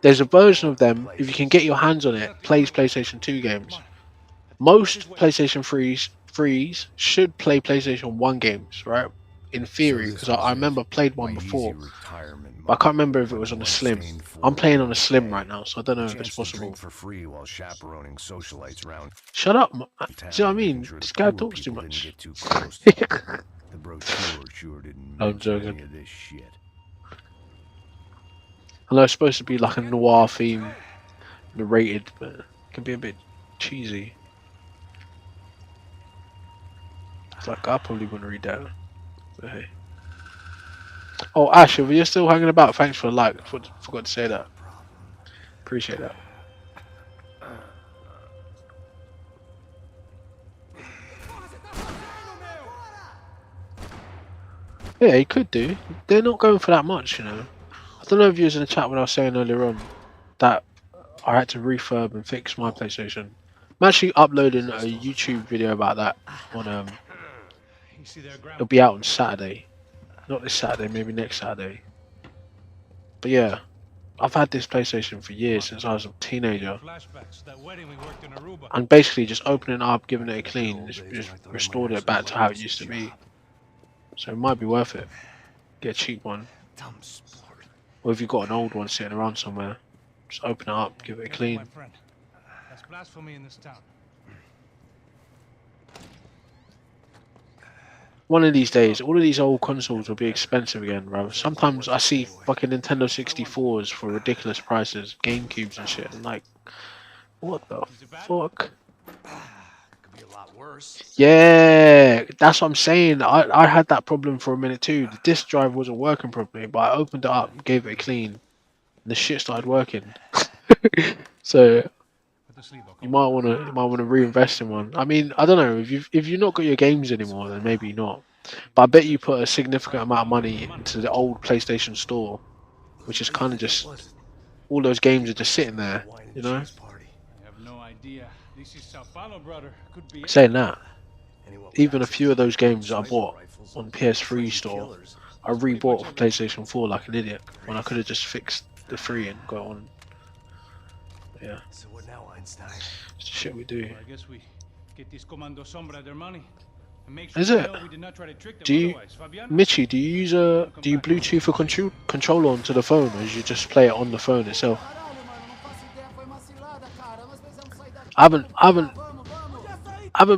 There's a version of them, if you can get your hands on it, plays PlayStation 2 games. Most PlayStation 3s should play PlayStation 1 games, right? In theory, because I remember I played one before. But I can't remember if it was on a Slim. I'm playing on a Slim right now, so I don't know if it's possible. For free while chaperoning socialites round. Shut up, see what I mean? This guy talks too much. The brochure sure didn't I'm mention joking. any of this shit. I know it's supposed to be like a noir theme, narrated, but it can be a bit cheesy. It's like I probably wouldn't read that. But hey. Oh, Ash, if you're still hanging about, thanks for the like. Forgot to say that. Appreciate that. Yeah, he could do. They're not going for that much, you know. I don't know if you was in the chat when I was saying earlier on that I had to refurb and fix my PlayStation. I'm actually uploading a YouTube video about that on it'll be out on Saturday. Not this Saturday, maybe next Saturday. But yeah, I've had this PlayStation for years, since I was a teenager. And basically just opening it up, giving it a clean, just restored it back to how it used to be. So it might be worth it. Get a cheap one. Or if you've got an old one sitting around somewhere, just open it up, give it a clean. That's blasphemy in this town. One of these days, all of these old consoles will be expensive again, bro. Sometimes I see fucking Nintendo 64s for ridiculous prices, GameCubes and shit. I'm like, what the fuck? Could be a lot worse. Yeah, that's what I'm saying. I had that problem for a minute too. The disk drive wasn't working properly, but I opened it up, gave it a clean, and the shit started working. So you might wanna reinvest in one. I mean, I don't know, if you've not got your games anymore, then maybe not. But I bet you put a significant amount of money into the old PlayStation Store, which is kind of just all those games are just sitting there, you know. I have no idea. This is Sao Paulo, brother. Could be Saying that, even a few of those games that I bought on PS3 store, I rebought for PlayStation 4 like an idiot when I could have just fixed the 3 and got on. Yeah. So what now, Einstein? It's the shit we do. I guess we get these Commando Sombra their money. And make sure Is they it? know we did not try to trick them Do you, otherwise. Fabiano? Mitchie? Do you use do you Bluetooth a controller onto the phone, or do you just play it on the phone itself? I haven't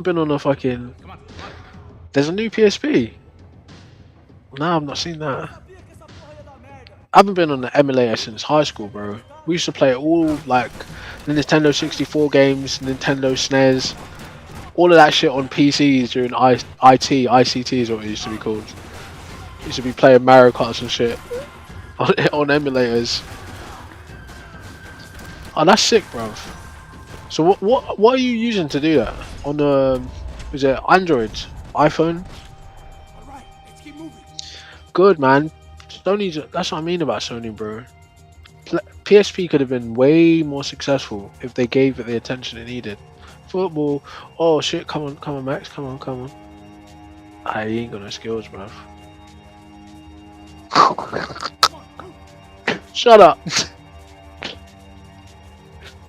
been on a fucking. There's a new PSP. No, I've not seen that. I haven't been on the emulator since high school, bro. We used to play all like the Nintendo 64 games, Nintendo SNES, all of that shit on PCs during ICT is what it used to be called. Used to be playing Mario Kart and shit on emulators. Oh, that's sick, bro. So what are you using to do that on is it Android, iPhone? Alright, let's keep moving. Good, man. Sony's, that's what I mean about Sony, bro. PSP could have been way more successful if they gave it the attention it needed. Football, oh shit, come on Max, come on. I ain't got no skills, bro. Shut up.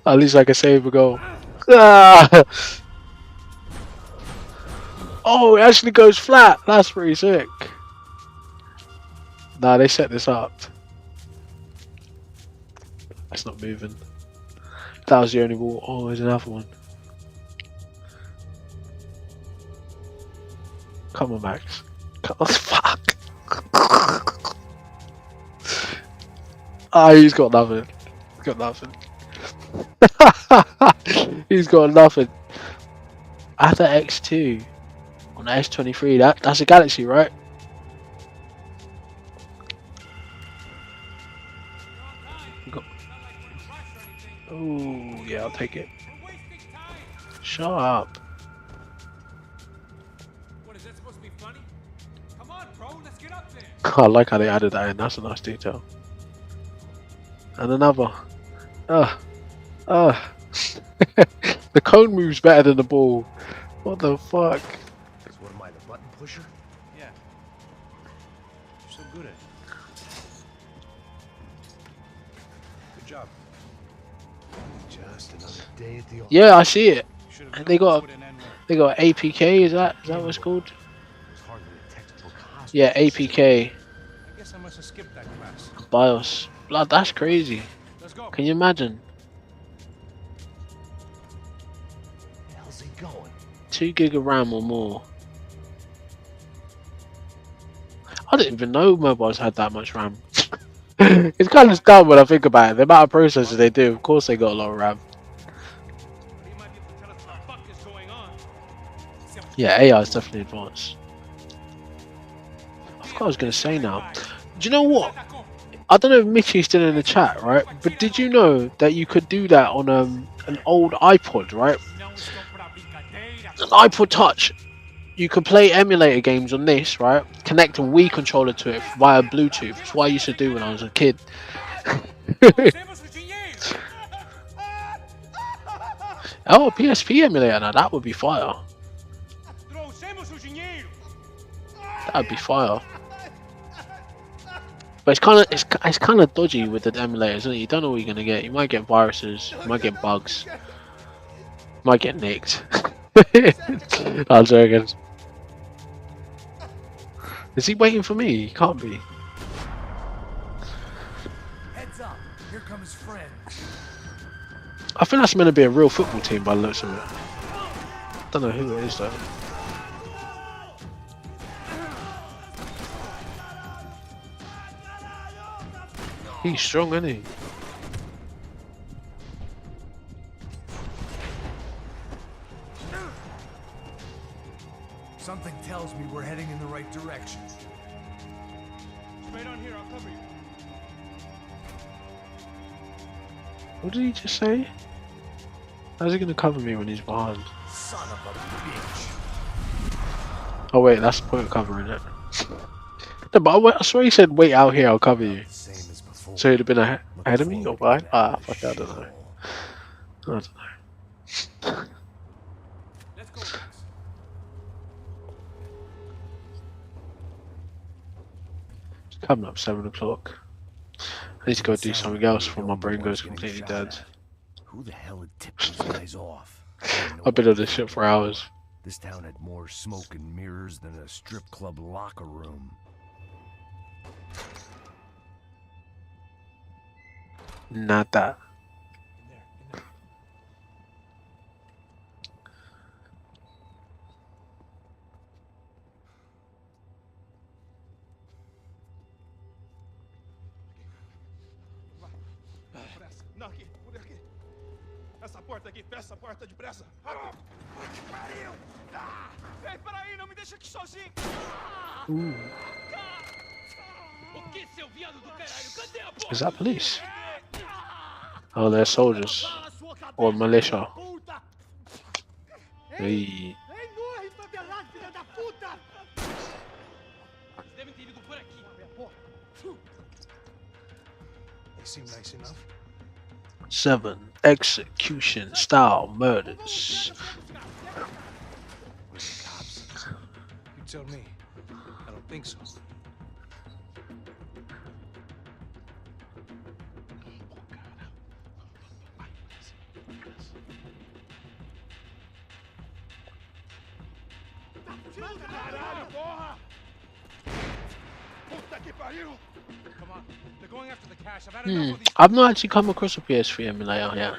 At least I can save a goal. Ah! Oh, it actually goes flat. That's pretty sick. Nah, they set this up. That's not moving. That was the only ball. Oh, there's another one. Come on, Max. Come on, fuck. He's got nothing. He's got nothing. He's got nothing. I had the X2 on the S23. That's a Galaxy, right? Oh yeah, I'll take it. Shut up. What is that supposed to be funny? Come on, bro, let's get up there. I like how they added that in. That's a nice detail. And another. The cone moves better than the ball. What the fuck? So what am I, the button pusher? Yeah. You're so good at it. Good job. Just another day at the office. Yeah, I see it. Should've And known this would end well. they got APK. Is that what it's called? It's hardly a textbook hospital. Yeah, APK. I guess I must have skipped that class. BIOS. Blood, that's crazy. Let's go. Can you imagine? Where the hell's he going? 2 gig of RAM or more. I didn't even know mobiles had that much RAM. It's kind of dumb when I think about it. The amount of processors they do, of course they got a lot of RAM. He might be able to tell us what the fuck is going on. Yeah, AI is definitely advanced. I forgot what I was going to say now. Do you know what? I don't know if Mitchie's still in the chat, right? But did you know that you could do that on an old iPod, right? An iPod Touch. You could play emulator games on this, right? Connect a Wii controller to it via Bluetooth. That's what I used to do when I was a kid. Oh, PSP emulator now, that would be fire. That would be fire. But it's kind of dodgy with the emulators, isn't it? You don't know what you're gonna get. You might get viruses, you might get bugs, you might get nicked. I'm joking. Is he waiting for me? He can't be. Heads up, here come his friend. I think that's meant to be a real football team by the looks of it. Don't know who it is though. He's strong, isn't he? Something tells me we're heading in the right direction. Straight on here, I'll cover you. What did he just say? How's he gonna cover me when he's behind? Son of a bitch. Oh wait, that's the point of covering it. No, but I swear he said, "Wait out here, I'll cover you." Same as before. So he'd have been ahead of me or behind? Ah, fuck, I don't know. I don't know. Let's go, Max. It's coming up 7 o'clock. I need to go do something else before my brain goes completely dead. Who the hell had tipped these guys off? I've been on this shit for hours. This town had more smoke and mirrors than a strip club locker room. Nada. Não, aqui, por aqui. Essa porta aqui, fecha essa porta depressa. Que pariu! Ei, peraí, não me deixa aqui sozinho. O que, seu viado do caralho? Cadê a porta? Is that police? Oh, they're soldiers. Or militia. Hey. morre, favelado, filha da puta! Eles devem ter ido por aqui. They seem nice enough. 7 execution style murders. Cops. You tell me. I don't think so. Caralho, porra! Puta que pariu! Come on. They're going after the cash. I've had enough of these. I've not actually come across a PS3 emulator yet.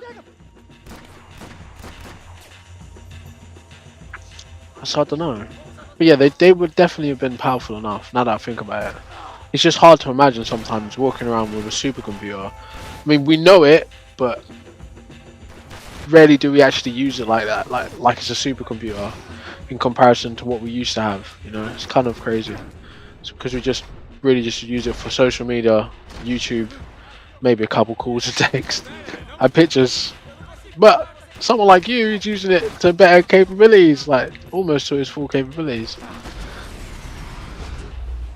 So I don't know. But yeah, they would definitely have been powerful enough, now that I think about it. It's just hard to imagine sometimes walking around with a supercomputer. I mean, we know it, but rarely do we actually use it like that, like it's a supercomputer in comparison to what we used to have. You know, it's kind of crazy. It's because we just really just use it for social media, YouTube, maybe a couple calls and text and pictures. But someone like you is using it to better capabilities, like almost to its full capabilities.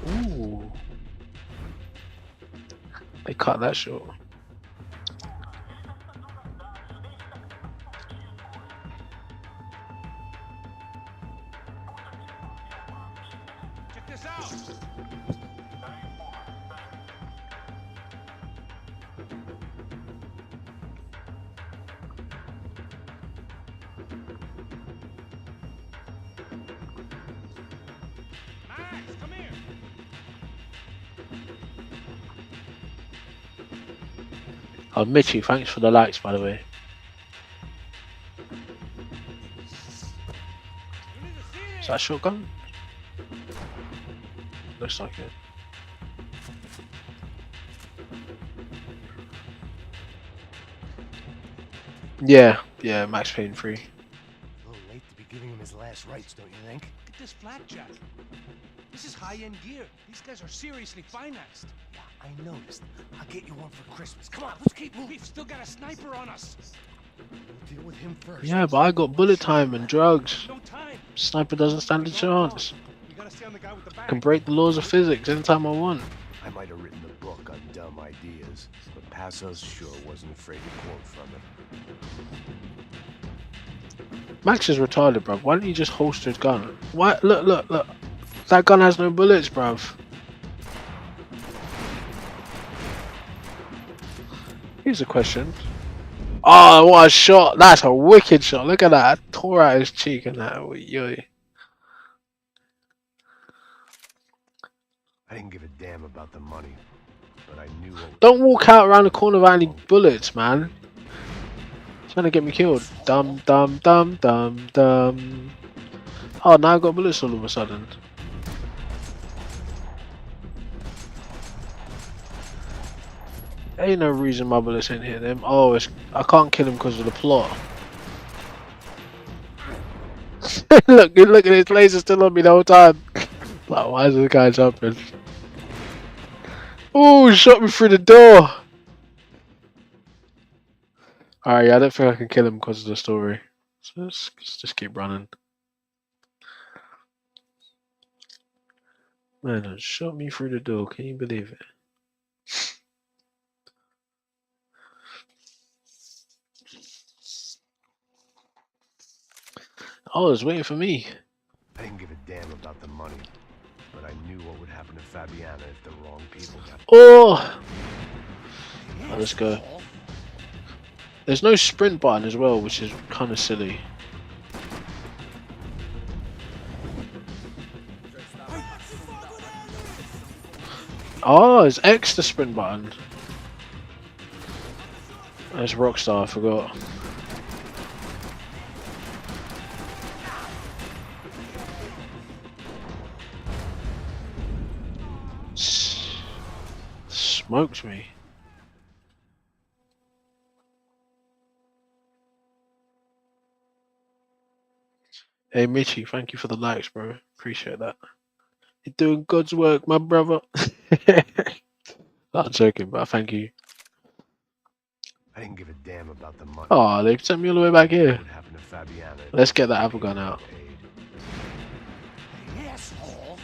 Ooh, they cut that short. Check this out. Max, come here. Oh, Mitchy, thanks for the likes, by the way. You need to see Is this. that a shotgun? Looks like it. Yeah, Max Payne 3. A little late to be giving him his last rites, don't you think? Look at this flapjack. This is high-end gear. These guys are seriously financed. Yeah, I noticed. I'll get you one for Christmas. Come on, let's keep moving. We've still got a sniper on us. We'll deal with him first. Yeah, but I got bullet time and drugs. No time. Sniper doesn't stand a chance. We gotta stay on the guy with the bag. Can break the laws of physics anytime I want. I might have written a book on dumb ideas, but Passos sure wasn't afraid to quote from it. Max is retarded, bruv. Why don't you just holster his gun? Why? Look. That gun has no bullets, bruv. Here's a question. Oh, what a shot! That's a wicked shot. Look at that. I tore out his cheek and that. Yo. I didn't give a damn about the money, but I knew what... Don't walk out around the corner without any bullets, man. Trying to get me killed. Dum. Oh, now I got bullets all of a sudden. Ain't no reason my bullets ain't hit him. Oh, I can't kill him because of the plot. look at his laser still on me the whole time. Like, why is this guy jumping? Oh, shot me through the door. Alright, yeah, I don't think I can kill him because of the story. So let's just keep running. Man, it shot me through the door. Can you believe it? Oh, it's waiting for me. I didn't give a damn about the money, but I knew what would happen to Fabiana if the wrong people got... Oh, let's go. There's no sprint button as well, which is kind of silly. Oh, it's X the sprint button. That's Rockstar, I forgot. Smoked me. Hey Mitchy, thank you for the likes, bro. Appreciate that. You're doing God's work, my brother. Not joking, but thank you. I didn't give a damn about the money. Oh, they sent me all the way back here. What would happen to Fabiana if Let's get that apple gun out. Asshole.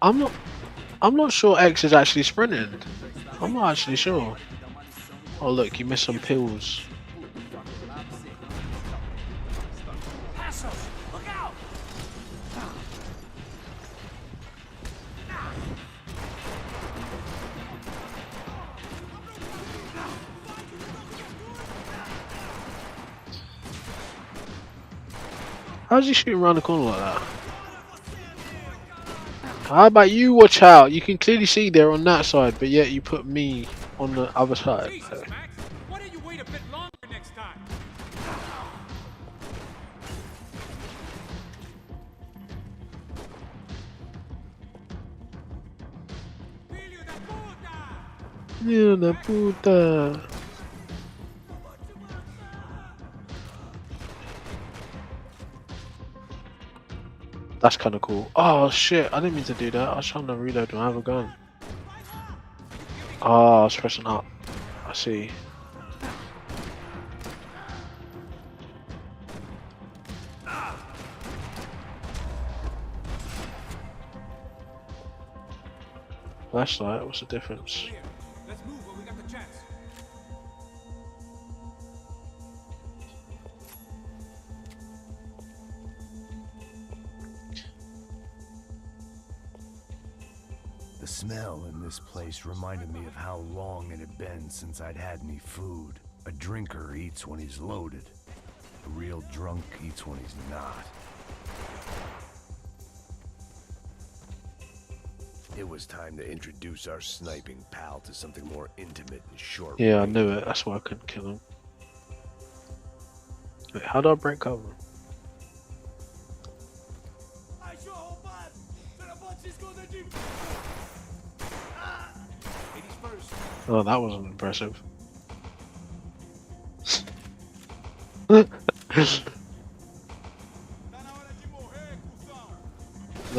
I'm not sure X is actually sprinting. I'm not actually sure. Oh look, you missed some pills. Passos, look out! How's he shooting around the corner like that? How about you watch out? You can clearly see they're on that side, but yet you put me on the other side. Jesus, Max. Why don't you wait a bit longer next time? Hijo de puta. That's kind of cool. Oh shit, I didn't mean to do that. I was trying to reload when I have a gun. Oh, I was pressing up. I see. Flashlight, what's the difference? Clear. Let's move while we got the chance. The smell in this place reminded me of how long it had been since I'd had any food. A drinker eats when he's loaded. A real drunk eats when he's not. It was time to introduce our sniping pal to something more intimate and short. Yeah, I knew it. That's why I couldn't kill him. Wait, how do I break cover? Oh, that wasn't impressive. Let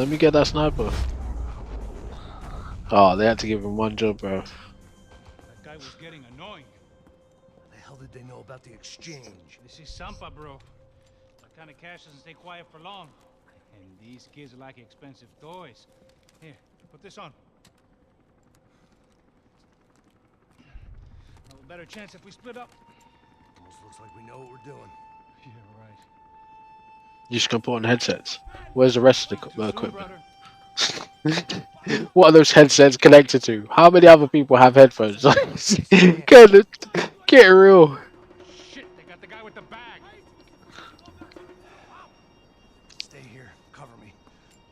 me get that sniper. Oh, they had to give him one job, bro. That guy was getting annoying. How the hell did they know about the exchange? This is Sampa, bro. That kind of cash doesn't stay quiet for long. And these kids like expensive toys. Here, put this on. Have a better chance if we split up. Almost looks like we know what we're doing. Yeah, right. You just gonna put on headsets. Where's the rest of the Too soon, equipment? brother. What are those headsets connected to? How many other people have headphones? Get real. Shit, they got the guy with the bag. Stay here. Cover me.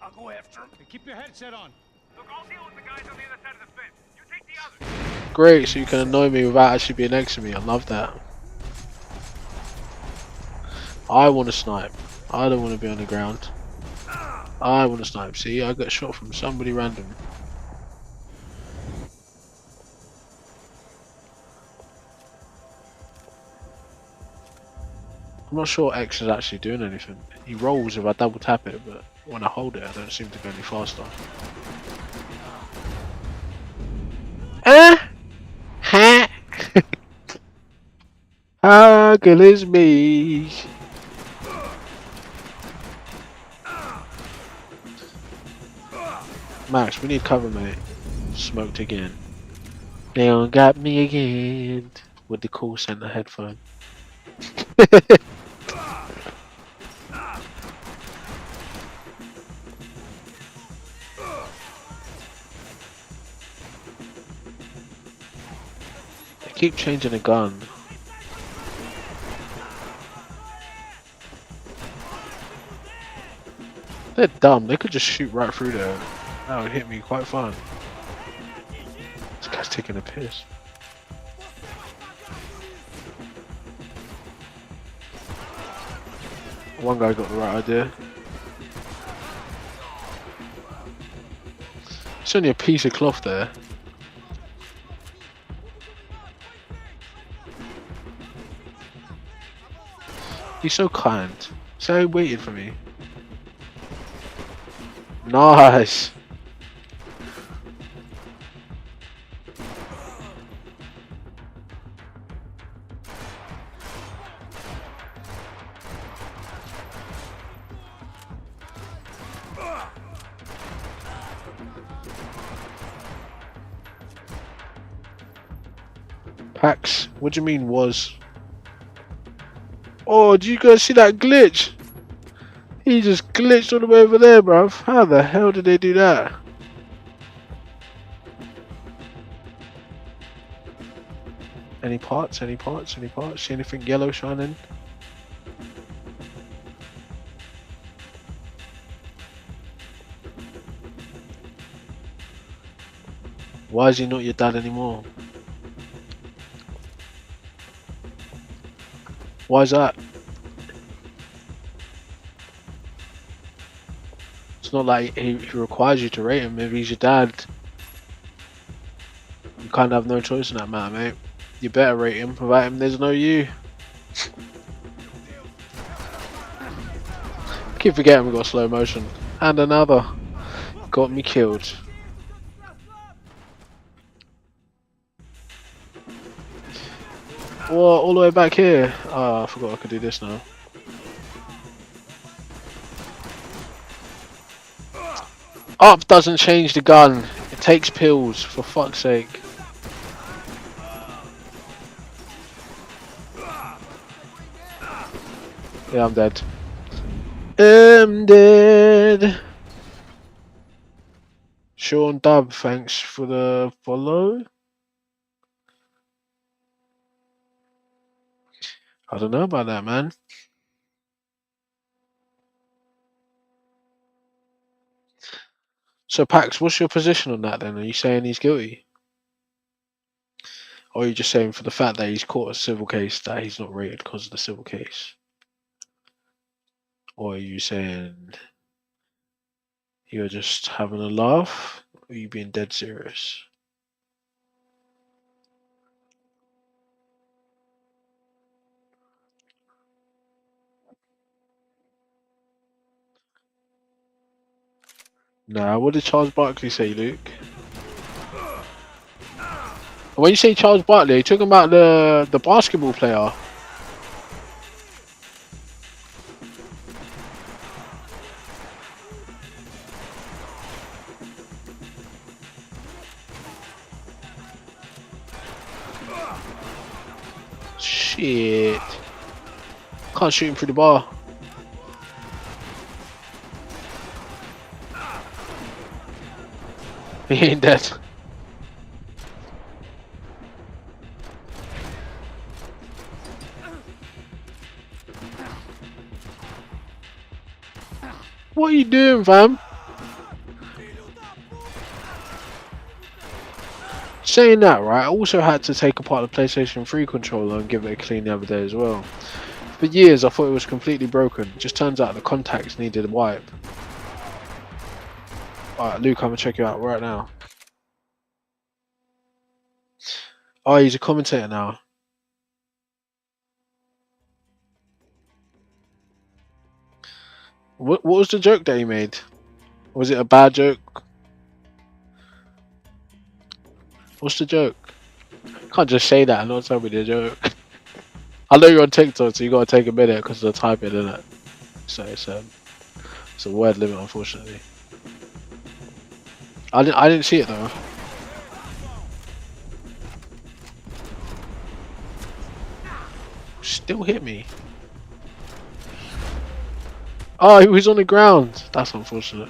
I'll go after him. Hey, keep your headset on. Look, I'll deal with the guys on the other side of the fence. You take the others. Great, so you can annoy me without actually being next to me. I love that. I want to snipe. I don't want to be on the ground. I want to snipe. See, I got shot from somebody random. I'm not sure X is actually doing anything. He rolls if I double tap it, but when I hold it, I don't seem to go any faster. Ha! How good is me? Max, we need cover, mate. Smoked again. They all got me again. With the call center headphone. They keep changing the gun. They're dumb. They could just shoot right through there. That would hit me quite fun. This guy's taking a piss. One guy got the right idea. It's only a piece of cloth there. He's so kind. So he waited for me. Nice. Pax, what do you mean was? Oh, do you guys see that glitch? He just glitched all the way over there, bruv. How the hell did they do that? Any parts? Any parts? Any parts? See anything yellow shining? Why is he not your dad anymore? Why is that? It's not like he requires you to rate him. Maybe he's your dad. You kind of have no choice in that matter, mate. You better rate him. Without him, there's no you. Keep forgetting we got slow motion. And another. Got me killed. What? All the way back here? Oh, I forgot I could do this now. Up doesn't change the gun. It takes pills, for fuck's sake. Yeah, I'm dead. I'm dead. Sean Dub, thanks for the follow. I don't know about that, man. So, Pax, what's your position on that then? Are you saying he's guilty? Or are you just saying for the fact that he's caught a civil case that he's not rated because of the civil case? Or are you saying you're just having a laugh? Or are you being dead serious? Nah, what did Charles Barkley say, Luke? When you say Charles Barkley, are you talking about the basketball player? Shit. Can't shoot him through the bar. He ain't dead. What are you doing, fam? Saying that, right, I also had to take apart the PlayStation 3 controller and give it a clean the other day as well. For years I thought it was completely broken. It just turns out the contacts needed a wipe. Alright, Luke, I'm gonna check you out right now. Oh, he's a commentator now. What was the joke that he made? Was it a bad joke? What's the joke? Can't just say that and not tell me the joke. I know you're on TikTok, so you gotta take a minute because of the typing, innit? So it's a word limit, unfortunately. I didn't see it though. Still hit me. Oh, he was on the ground. That's unfortunate.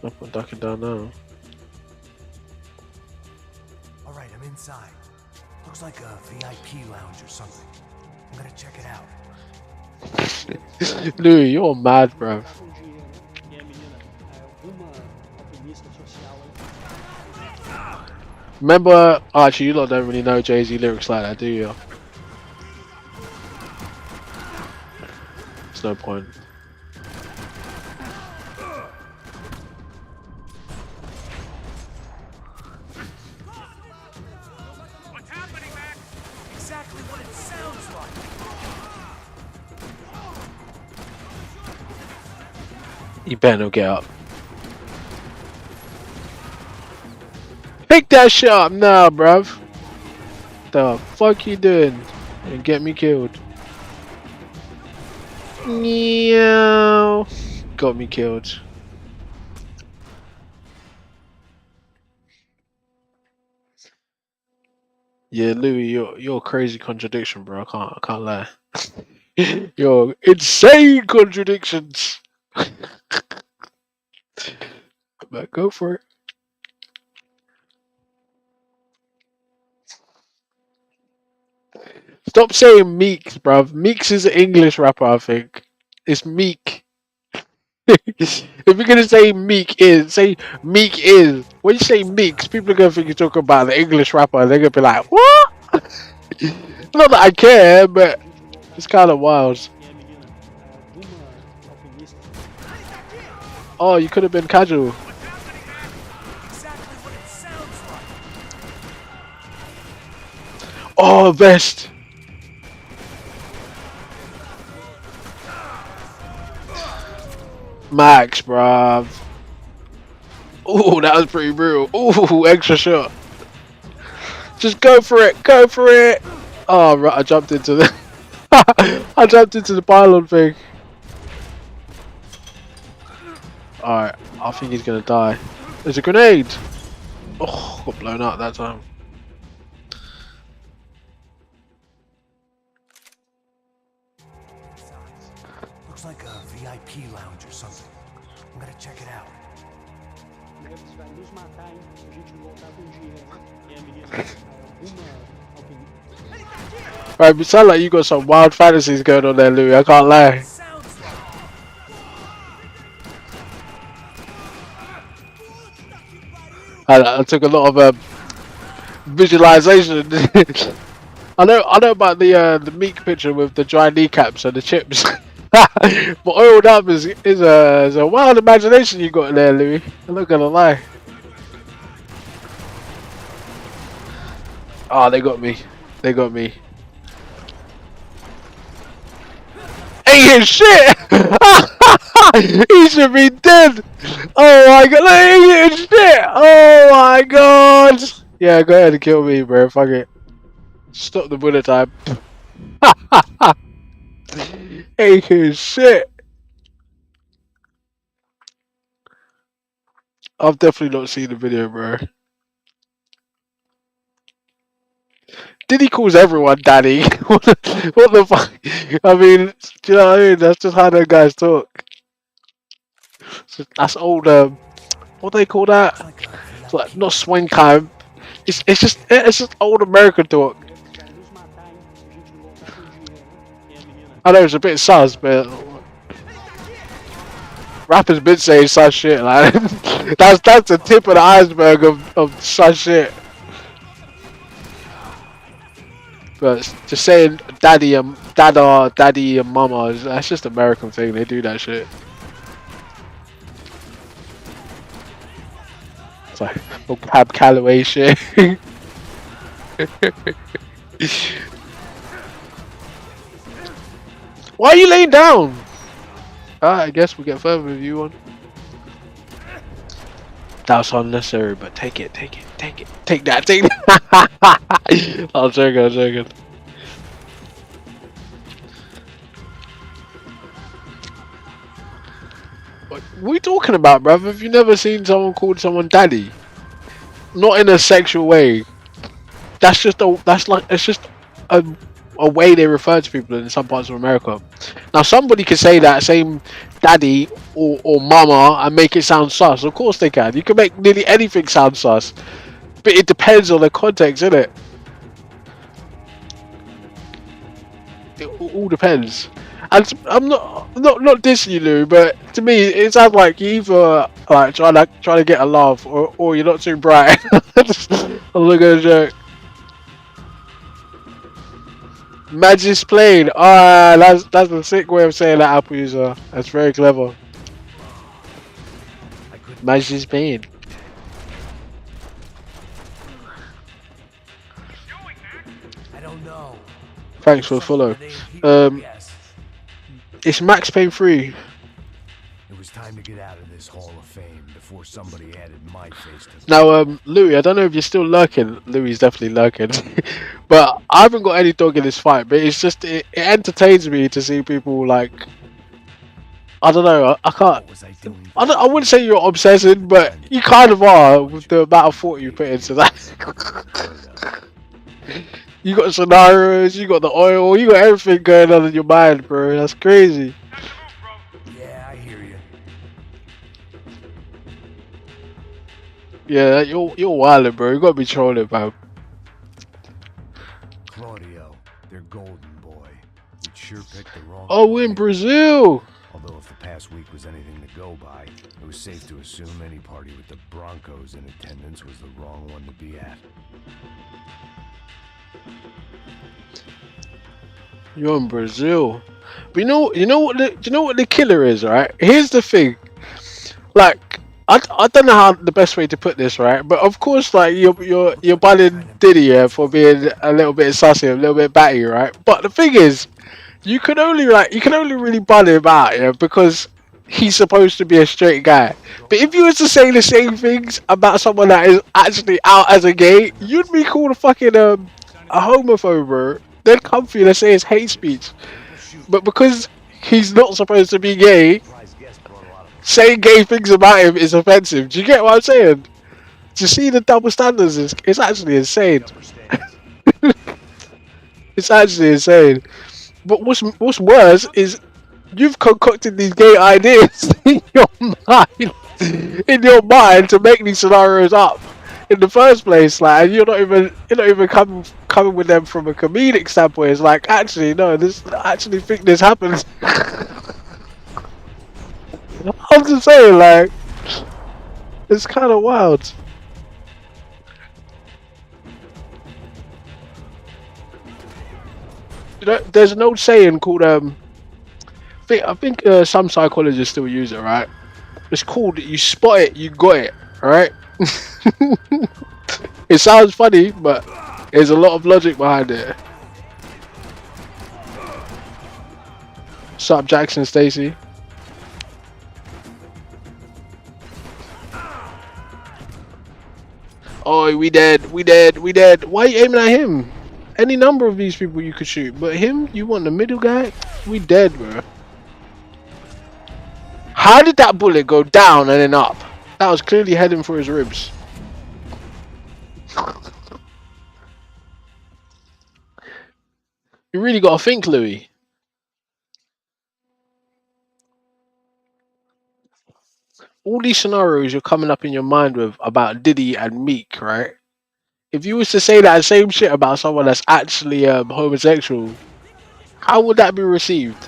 I'm ducking down now. Alright, I'm inside. Looks like a VIP lounge or something. I'm gonna check it out. Louis, you're mad, bruv. Remember, actually, you lot don't really know Jay-Z lyrics like that, do you? There's no point. What's happening, Mac? Exactly what it sounds like. You better not get up. Pick that shit up now, bruv. The fuck you doing? And get me killed. Meow. Got me killed. Yeah, Louis, you're a crazy contradiction, bro. I can't lie. You're insane contradictions. But go for it. Stop saying Meeks, bruv. Meeks is an English rapper, I think. It's Meek. If you're gonna say Meek is, say Meek is. When you say Meeks, people are gonna think you're talking about the English rapper. They're gonna be like, what? Not that I care, but it's kind of wild. Oh, you could have been casual. Exactly what it sounds like. Oh, vest. Max, bruv. Ooh, that was pretty brutal. Ooh, extra shot. Just go for it. Go for it. Oh, right. I jumped into the... I jumped into the pylon thing. Alright. I think he's going to die. There's a grenade. Oh, got blown out that time. Looks like a VIP lounge or something. I'm gonna check it out. Right, it sounds like you got some wild fantasies going on there, Louis. I can't lie. Sounds like. I took a lot of visualization. I know about the meat picture with the dry kneecaps and the chips. But oiled up is a wild imagination you got in there, Louis. I'm not gonna lie. Oh, they got me. They got me. Hey, shit! He should be dead. Oh my god, look, shit! Oh my god! Yeah, go ahead and kill me, bro. Fuck it. Stop the bullet time. Hey, shit! I've definitely not seen the video, bro. Diddy calls everyone daddy. What the fuck? I mean, do you know what I mean? That's just how those guys talk. That's old. What do they call that? It's like not swing time. It's just old American talk. I know it's a bit sus, but rappers been saying sus shit. Like that's the tip of the iceberg of sus shit. But just saying daddy and dada, daddy and mama, that's just American thing. They do that shit. It's like Cab Calloway shit. Why are you laying down? I guess we get further with you on. That was unnecessary, but take it. Take that. I'm joking. What are you talking about, bruv? Have you never seen someone called someone daddy? Not in a sexual way. It's just a way they refer to people in some parts of America. Now somebody can say that same daddy or mama and make it sound sus. Of course they can. You can make nearly anything sound sus. But it depends on the context, innit? It all depends. And I'm not dissing you, Lou, but to me it sounds like you either like trying to get a laugh or you're not too bright. I'm not gonna joke. Magic's plane. Ah, that's a sick way of saying that, Apple user. That's very clever. Magic's plane. I don't know. Thanks for the follow. It's Max Payne 3. It was time to get out of this Hall of Fame before somebody added my face to it. Now, Louis, I don't know if you're still lurking. Louis is definitely lurking. But I haven't got any dog in this fight. But it's just, it entertains me to see people like... I don't know, I can't... I wouldn't say you're obsessing, but you kind of are with the amount of thought you put into that. You got scenarios, you got the oil, you got everything going on in your mind, bro. That's crazy. Yeah, I hear you. Yeah, you're wildin', bro. You gotta be trolling, man. Claudio, their golden boy. We'd sure picked the wrong Oh, we're in Brazil. Although if the past week was anything to go by, it was safe to assume any party with the Broncos in attendance was the wrong one to be at. You're in Brazil. But you know what the killer is, right? Here's the thing. Like, I don't know how the best way to put this, right? But of course, like you're banning Diddy, yeah, for being a little bit sassy, a little bit batty, right? But the thing is, you can only really ban him out, yeah, because he's supposed to be a straight guy. But if you was to say the same things about someone that is actually out as a gay, you'd be called a fucking a homophobe, bro. They'd come for you and say it's hate speech. But because he's not supposed to be gay, saying gay things about him is offensive. Do you get what I'm saying? To see the double standards is it's actually insane. It's actually insane. But what's worse is you've concocted these gay ideas in your mind to make these scenarios up in the first place. Like, and you're not even coming with them from a comedic standpoint. It's like, actually, no, this I actually think this happens. I'm just saying, like, it's kind of wild. You know, there's an old saying called I think some psychologists still use it, right? It's called "you spot it, you got it," right? It sounds funny, but there's a lot of logic behind it. What's up, Jackson Stacy? Oh, we dead, we dead, we dead. Why are you aiming at him? Any number of these people you could shoot, but him, you want the middle guy? We dead, bro. How did that bullet go down and then up? That was clearly heading for his ribs. You really gotta think, Louis. All these scenarios you're coming up in your mind with about Diddy and Meek, right? If you was to say that same shit about someone that's actually homosexual, how would that be received?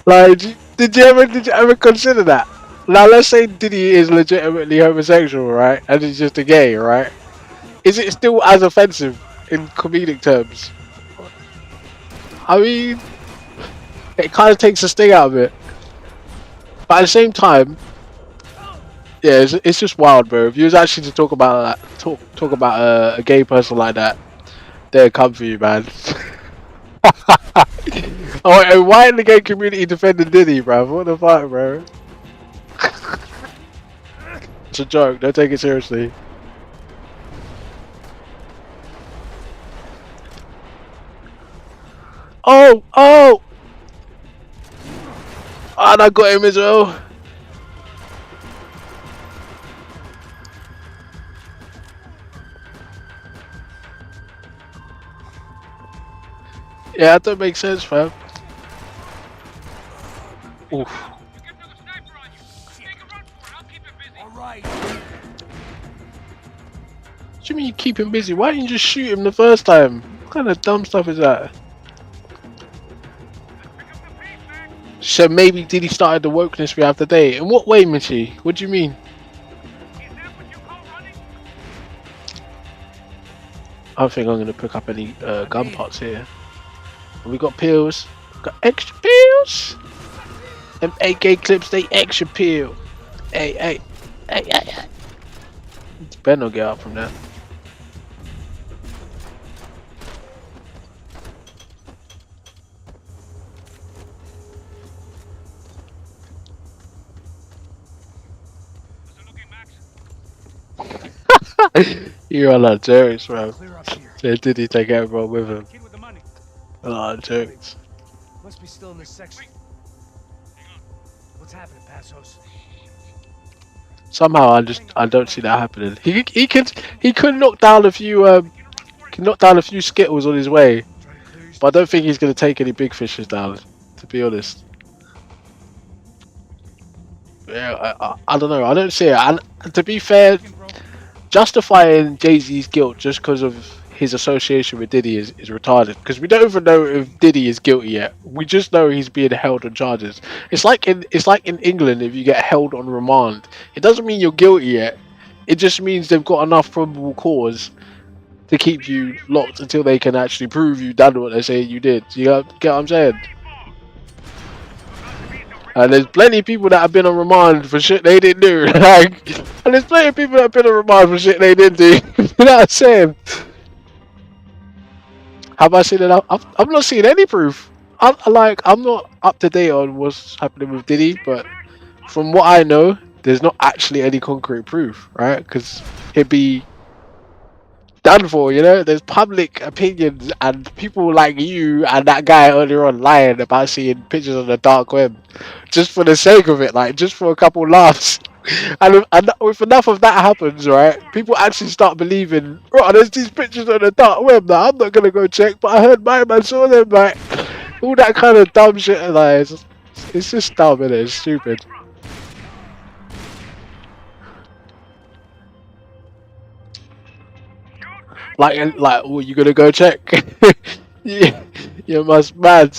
Like, did you ever consider that? Now, let's say Diddy is legitimately homosexual, right? And he's just a gay, right? Is it still as offensive in comedic terms? I mean, it kind of takes the sting out of it. But at the same time, yeah, it's just wild, bro. If you was actually to talk about that, talk about a gay person like that, they'd come for you, man. Oh, and why in the gay community defending Diddy, bro? What the fuck, bro? It's a joke. Don't take it seriously. Oh, oh! And I got him as well. Yeah, that don't make sense, fam. Oof. Alright. What do you mean you keep him busy? Why didn't you just shoot him the first time? What kind of dumb stuff is that? So maybe Diddy started the wokeness we have today. In what way, Mitchie? What do you mean? I don't think I'm gonna pick up any gun pots here. We got pills. Got extra pills. Them AK clips, they extra pill. Hey, hey, hey, hey, hey. Better not get up from there. You're on that jokes, bro. Did he take everyone with him? A lot of jokes. Must be still in this section. What's happening, Passos? Somehow I don't see that happening. He could knock down a few skittles on his way, but I don't think he's gonna take any big fishes down. To be honest. Yeah, I don't know. I don't see it. And to be fair, justifying Jay-Z's guilt just because of his association with Diddy is retarded. Because we don't even know if Diddy is guilty yet. We just know he's being held on charges. It's like in England, if you get held on remand, it doesn't mean you're guilty yet. It just means they've got enough probable cause to keep you locked until they can actually prove you done what they say you did. You get what I'm saying? And there's plenty of people that have been on remand for shit they didn't do. Like, and there's plenty of people that have been on remand for shit they didn't do. You know what I'm saying? Have I seen it? I've not seen any proof. I'm not up to date on what's happening with Diddy, but from what I know, there's not actually any concrete proof, right? Because it'd be done for, you know. There's public opinions and people like you and that guy earlier on lying about seeing pictures on the dark web, just for the sake of it, like just for a couple laughs. And if enough of that happens, right, people actually start believing, right, there's these pictures on the dark web that I'm not gonna go check, but I heard my man saw them, like all that kind of dumb shit. Like it's just dumb, innit? It's stupid. Like, oh, you gonna go check? Yeah, you must mad.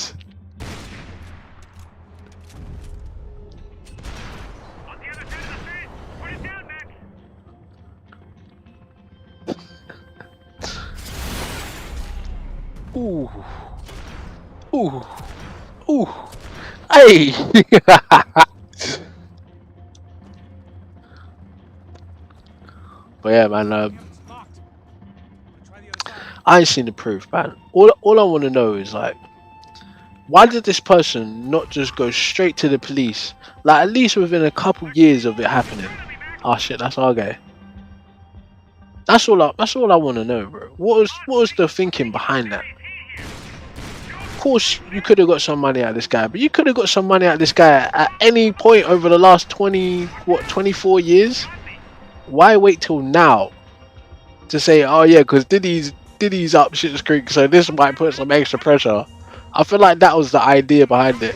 Ooh, ooh, ooh, hey. But yeah, man. I ain't seen the proof, man. All I want to know is like, why did this person not just go straight to the police? Like at least within a couple years of it happening. Oh shit, that's our guy. That's all I want to know, bro. What was the thinking behind that? Of course, you could have got some money out of this guy, but you could have got some money out of this guy at any point over the last 24 years. Why wait till now to say, oh yeah, because Diddy's up shit's creek, so this might put some extra pressure. I feel like that was the idea behind it.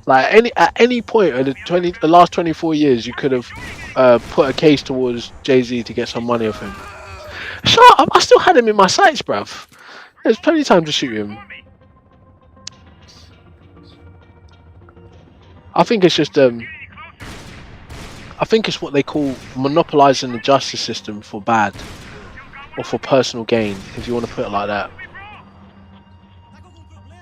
Like at any point in the last 24 years, you could have put a case towards Jay-Z to get some money off him. Shut up! I still had him in my sights, bruv. There's plenty of time to shoot him. I think it's just I think it's what they call monopolizing the justice system for bad or for personal gain, if you want to put it like that.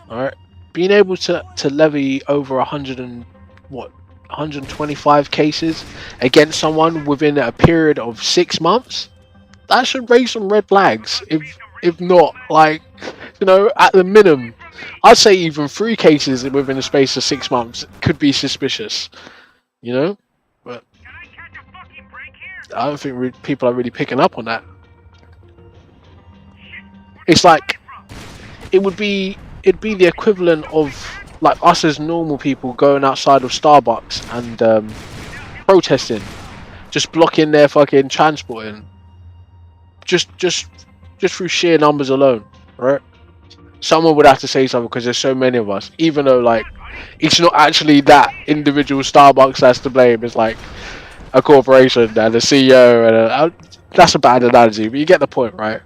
All right, being able to levy over 125 cases against someone within a period of 6 months, that should raise some red flags. If not, like, you know, at the minimum, I'd say even 3 cases within the space of 6 months could be suspicious. You know, but I don't think people are really picking up on that. It's like it'd be the equivalent of like us as normal people going outside of Starbucks and protesting, just blocking their fucking transporting, just through sheer numbers alone, right? Someone would have to say something because there's so many of us, even though like it's not actually that individual Starbucks that's to blame. It's like a corporation and a CEO and that's a bad analogy, but you get the point, right?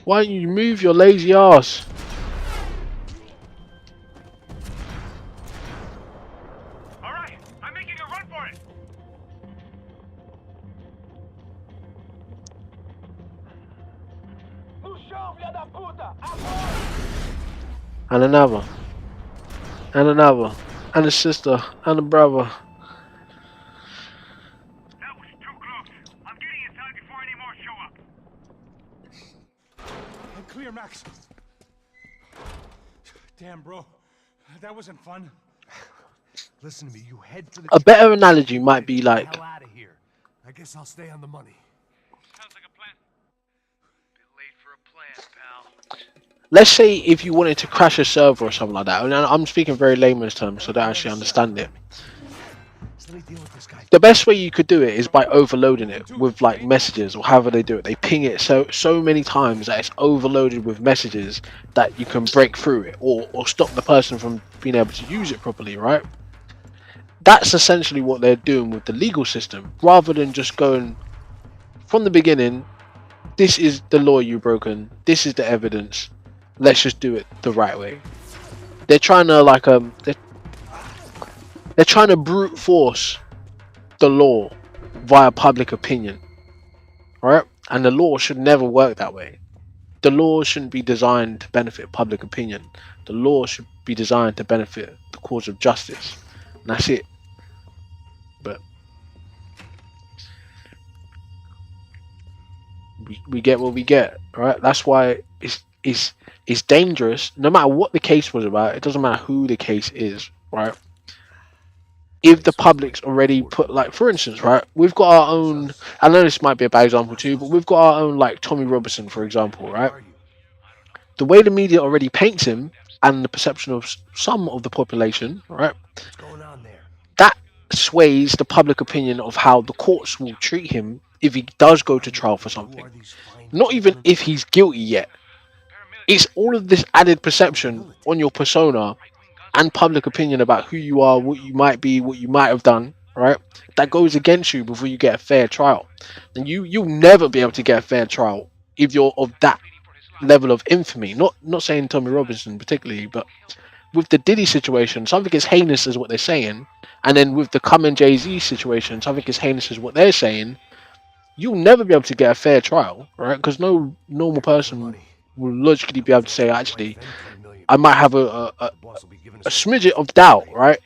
Why don't you move your lazy ass? Alright, I'm making a run for it! And another. And another. And a sister. And a brother. That was too close. I'm getting inside before any more show up. I'm clear, Max. Damn, bro. That wasn't fun. Listen to me, you head for the... A better analogy might be like... Hell out of here. I guess I'll stay on the money. Sounds like a plan. Bit late for a plan, pal. Let's say if you wanted to crash a server or something like that. And I'm speaking very layman's terms, so I don't actually understand it. The best way you could do it is by overloading it with like messages or however they do it. They ping it so many times that it's overloaded with messages that you can break through it or stop the person from being able to use it properly, right? That's essentially what they're doing with the legal system, rather than just going from the beginning, this is the law you've broken, this is the evidence, let's just do it the right way. They're trying to like they're trying to brute force the law via public opinion, right? And the law should never work that way. The law shouldn't be designed to benefit public opinion. The law should be designed to benefit the cause of justice. And that's it. But we get what we get, right? That's why it's dangerous. No matter what the case was about, it doesn't matter who the case is, right? If the public's already put, like, for instance, right, we've got our own. I know this might be a bad example too, but we've got our own, like Tommy Robinson, for example, right? The way the media already paints him and the perception of some of the population, right? What's going on there? That sways the public opinion of how the courts will treat him if he does go to trial for something. Not even if he's guilty yet. It's all of this added perception on your persona and public opinion about who you are, what you might be, what you might have done, right? That goes against you before you get a fair trial. And you'll never be able to get a fair trial if you're of that level of infamy. Not saying Tommy Robinson particularly, but with the Diddy situation, something as heinous as what they're saying, and then with the Cum and Jay-Z situation, something as heinous as what they're saying, you'll never be able to get a fair trial, right? Because no normal person will logically be able to say, actually, I might have a smidget of doubt, right,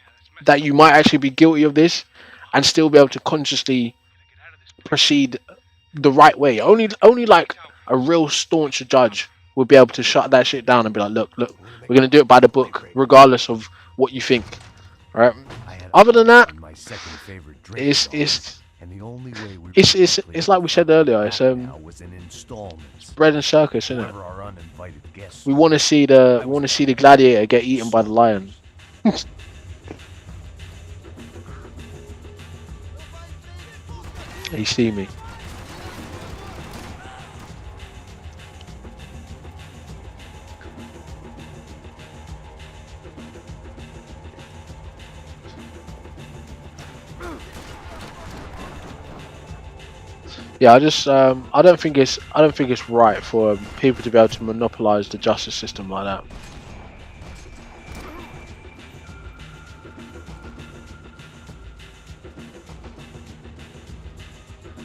that you might actually be guilty of this, and still be able to consciously proceed the right way. Only like a real staunch judge would be able to shut that shit down and be like, look, we're gonna do it by the book, regardless of what you think, right? Other than that, it's like we said earlier. It's bread and circus, isn't it? We want to see the gladiator get eaten by the lion. You see me. Yeah, I don't think it's right for people to be able to monopolize the justice system like that.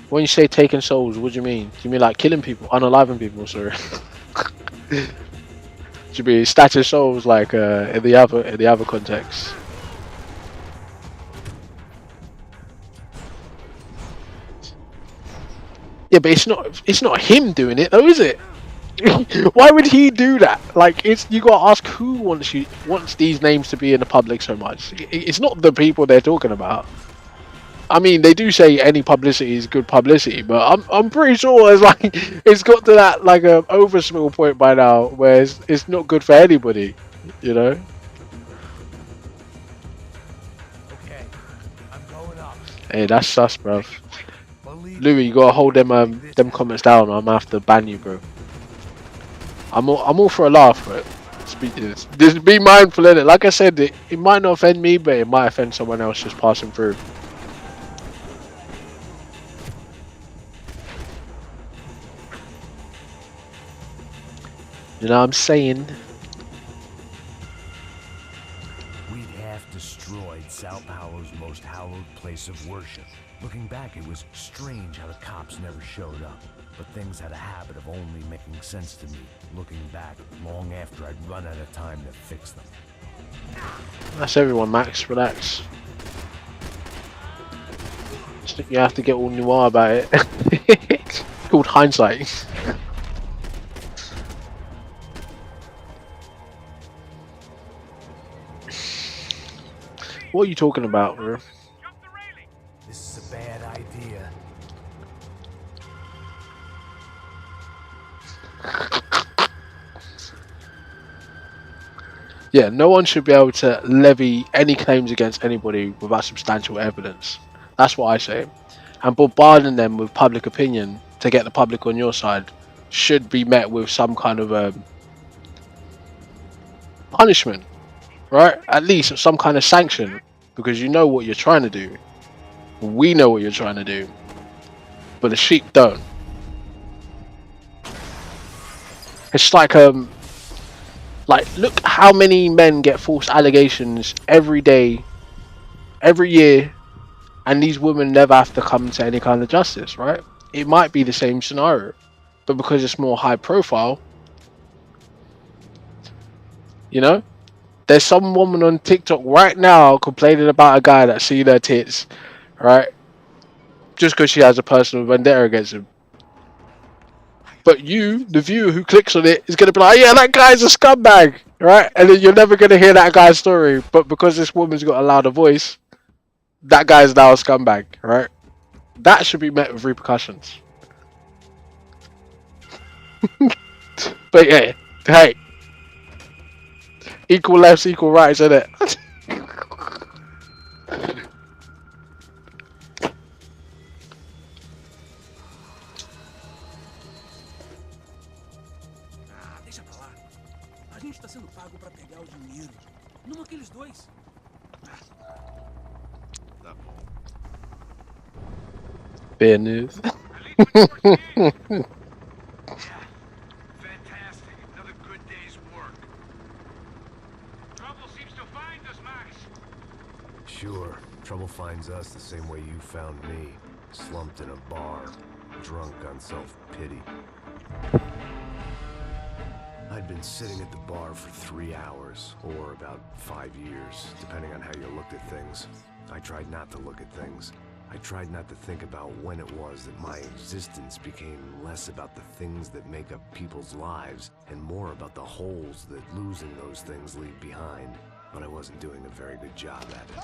When you say taking souls, what do you mean? Do you mean like killing people, unaliving people? Sorry. Do you mean status souls like in the other context? Yeah, but it's not him doing it though, is it? Why would he do that? Like, you gotta ask who wants these names to be in the public so much. It's not the people they're talking about. I mean, they do say any publicity is good publicity, but I'm pretty sure it's got to that like a overspill point by now where it's not good for anybody, you know. Okay, I'm going up. Hey, that's sus, bruv. Louis, you gotta hold them comments down, or I'm gonna have to ban you, bro. I'm all for a laugh, but just be mindful in it. Like I said, it might not offend me, but it might offend someone else just passing through. You know what I'm saying? We'd half destroyed Sao Paulo's most hallowed place of worship. Looking back, it was strange how the cops never showed up. But things had a habit of only making sense to me, looking back long after I'd run out of time to fix them. That's everyone, Max. Relax. Just think you have to get all noir about it. It's called hindsight. What are you talking about, bro? This is a bad idea. Yeah, no one should be able to levy any claims against anybody without substantial evidence. That's what I say. And bombarding them with public opinion to get the public on your side should be met with some kind of punishment, right? At least some kind of sanction, because you know what you're trying to do. We know what you're trying to do, but the sheep don't. It's like look how many men get false allegations every day, every year, and these women never have to come to any kind of justice, right? It might be the same scenario, but because it's more high profile, you know, there's some woman on TikTok right now complaining about a guy that's seen her tits, right? Just because she has a personal vendetta against him. But you, the viewer who clicks on it, is going to be like, yeah, that guy's a scumbag, right? And then you're never going to hear that guy's story. But because this woman's got a louder voice, that guy's now a scumbag, right? That should be met with repercussions. But yeah, hey, equal lefts, equal rights, isn't it? Ah, deixa pra lá. A gente tá sendo pago pra pegar o dinheiro. Não aqueles dois. Tá bom. Beer news. Fantastic. Another good day's work. Trouble seems to find us, Max. Sure, trouble finds us the same way you found me. Slumped in a bar, drunk on self-pity. I'd been sitting at the bar for 3 hours, or about 5 years, depending on how you looked at things. I tried not to look at things. I tried not to think about when it was that my existence became less about the things that make up people's lives, and more about the holes that losing those things leave behind. But I wasn't doing a very good job at it.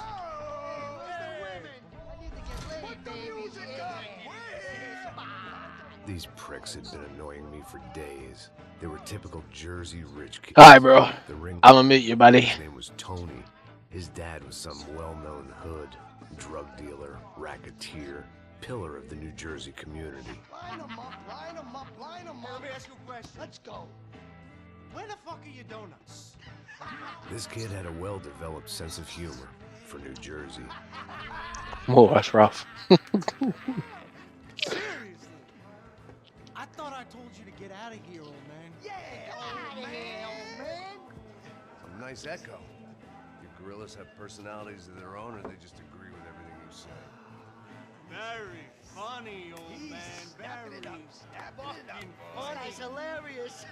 These pricks had been annoying me for days. They were typical Jersey rich kids. Hi, bro. The ring I'm gonna meet you, buddy. his name was Tony. His dad was some well-known hood, drug dealer, racketeer, pillar of the New Jersey community. Line them up, line them up, line them up. Let me ask you a question. Let's go. Where the fuck are your donuts? This kid had a well-developed sense of humor for New Jersey. Oh, that's rough. Seriously? I thought I told you to get out of here, old man. Yeah, old man, old man. A nice echo. Your gorillas have personalities of their own, or they just agree with everything you say? Very funny, old man. Very fucking funny. That's hilarious.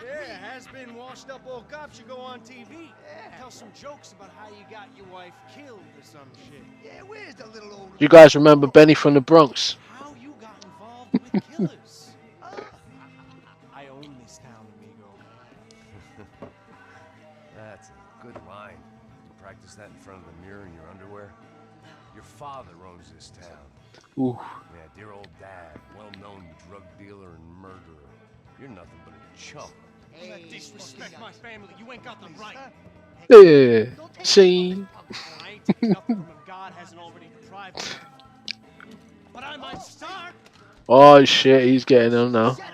Yeah, has-been washed-up old cop should go on TV. Tell some jokes about how you got your wife killed or some shit. Yeah, where's the little old... You guys remember Benny from the Bronx? How you got involved with killers. I own this town, amigo. That's a good line. You practice that in front of the mirror in your underwear? Your father owns this town. Ooh. Yeah, dear old dad, well-known drug dealer and murderer. You're nothing but a chump. You that disrespect my family. You ain't got the right. Yeah. See? I ain't taking nothing from him God hasn't already deprived me. But I might start. Oh shit, he's getting on now. Say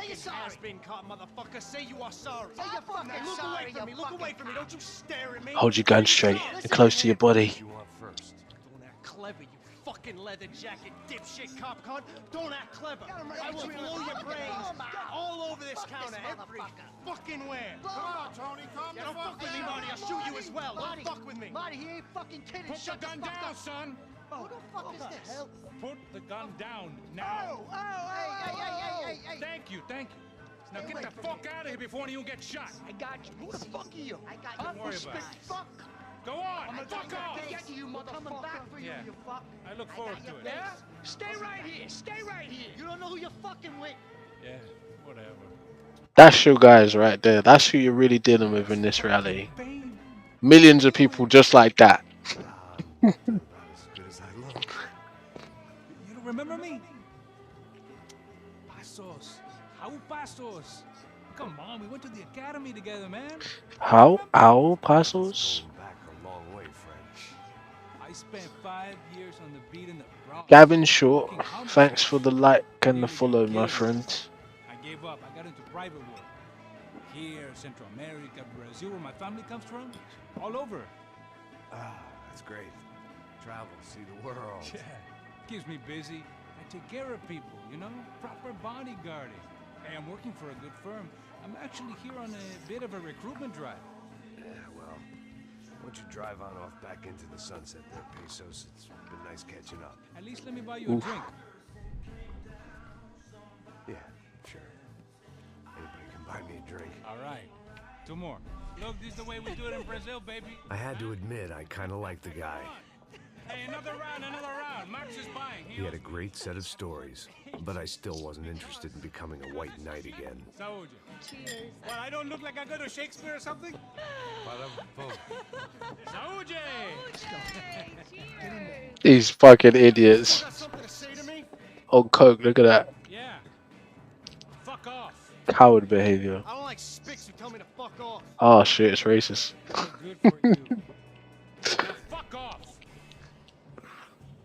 you're sorry. Has-been caught, motherfucker. Say you are sorry. Say you're fucking Look sorry, away from me. you Look fucking away from me. Don't you stare at me. Hold your gun straight and close to your body. What you want first? Don't act clever, you fucking leather jacket dipshit cop cunt. Don't act clever. I will blow your brains all over this counter every fucking where. Come on, Tony, calm Don't fuck with me, Marty. I'll shoot you as well. Don't fuck with me. Marty, he ain't fucking kidding. Put the gun down, son! Who the fuck is this? Put the gun down now! Hey. Thank you, thank you. Now Stay get away the from fuck out of here before any of you get shot. I got you. Who the fuck are you? I got you. Don't worry about it. Fuck. Go on, I'm fuck off! get you, motherfucker. Coming back for you, Yeah. you fuck. I look forward to it. Yeah? Stay right here. Stay right here. You don't know who you're fucking with. Yeah, whatever. That's your guys right there. That's who you're really dealing with in this reality. Millions of people just like that. As good as I look. You don't remember me? Pasos. How Pasos? Come on, we went to the academy together, man. How? Owl Pasos? Going back a long way, French. I spent 5 years on the beat in the Bronx. Gavin Short, thanks for the like and the follow, my friend. I gave up. I got into private work. Here, Central America, Brazil, where my family comes from. All over. Ah, that's great. Travel, see the world. Yeah, keeps me busy. I take care of people, you know? Proper bodyguarding. Hey, I'm working for a good firm. I'm actually here on a bit of a recruitment drive. Yeah, well, don't you drive on off back into the sunset there, Pesos? It's been nice catching up. At least let me buy you a drink. Yeah, sure. Anybody can buy me a drink. All right. 2 more. Look, this is the way we do it in Brazil, baby. I had to admit, I kind of liked the guy. Hey, another round, another round. Max is buying. He had a great set of stories, but I still wasn't interested in becoming a white knight again. Saúde. Cheers. What, I don't look like I go to Shakespeare or something? Saúde! These fucking idiots. Got something to say to me? On coke, look at that. Yeah. Fuck off. Coward behavior. I don't like spics who tell me to fuck off. Oh shit, it's racist. Good for you. Now fuck off.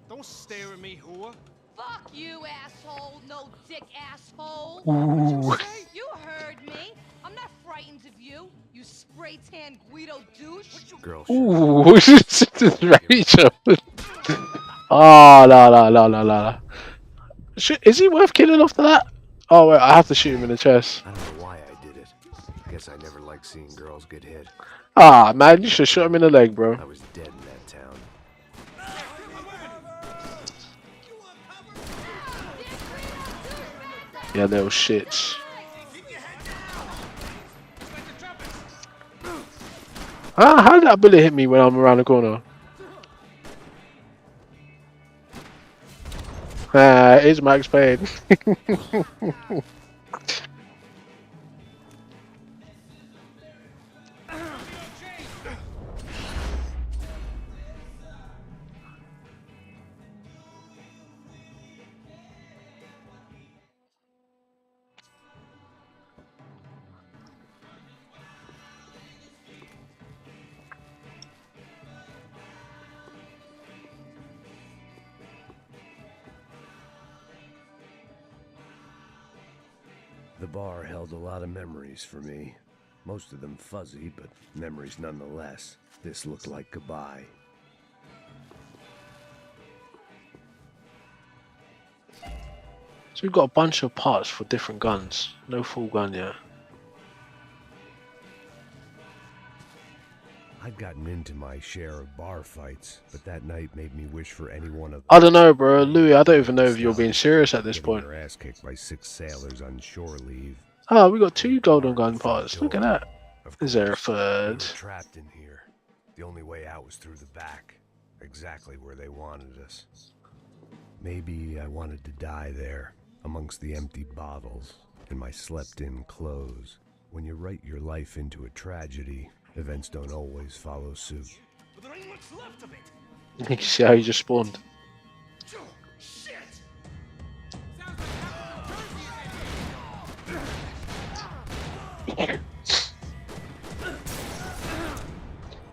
Don't stare at me, whore. Fuck you, asshole. No dick, asshole. Ooh. You heard me. I'm not frightened of you. You spray tan Guido douche. Girl, Ooh, this is Rachel. Oh, no. Shit, is he worth killing after that? Oh, wait, I have to shoot him in the chest. I don't know why I did it. I guess I never liked seeing girls get hit. Ah, man, you should shoot him in the leg, bro. I was dead in that town. Yeah, little shits. Ah, how did that bullet hit me when I'm around the corner? Ah, it's Max Payne. The bar held a lot of memories for me. Most of them fuzzy, but memories nonetheless. This looked like goodbye. So we've got a bunch of parts for different guns. No full gun yet. I'd gotten into my share of bar fights, but that night made me wish for any one of them. I don't know, bro. Louis, I don't even know if you're being serious at this point. Their ass kicked by 6 sailors on shore leave. Oh, we got 2 golden gun parts. Look at that. Is there a third? We were trapped in here. The only way out was through the back. Exactly where they wanted us. Maybe I wanted to die there, amongst the empty bottles, in my slept-in clothes. When you write your life into a tragedy, events don't always follow suit. But there ain't much left of it. You can see how you just spawned. Shit!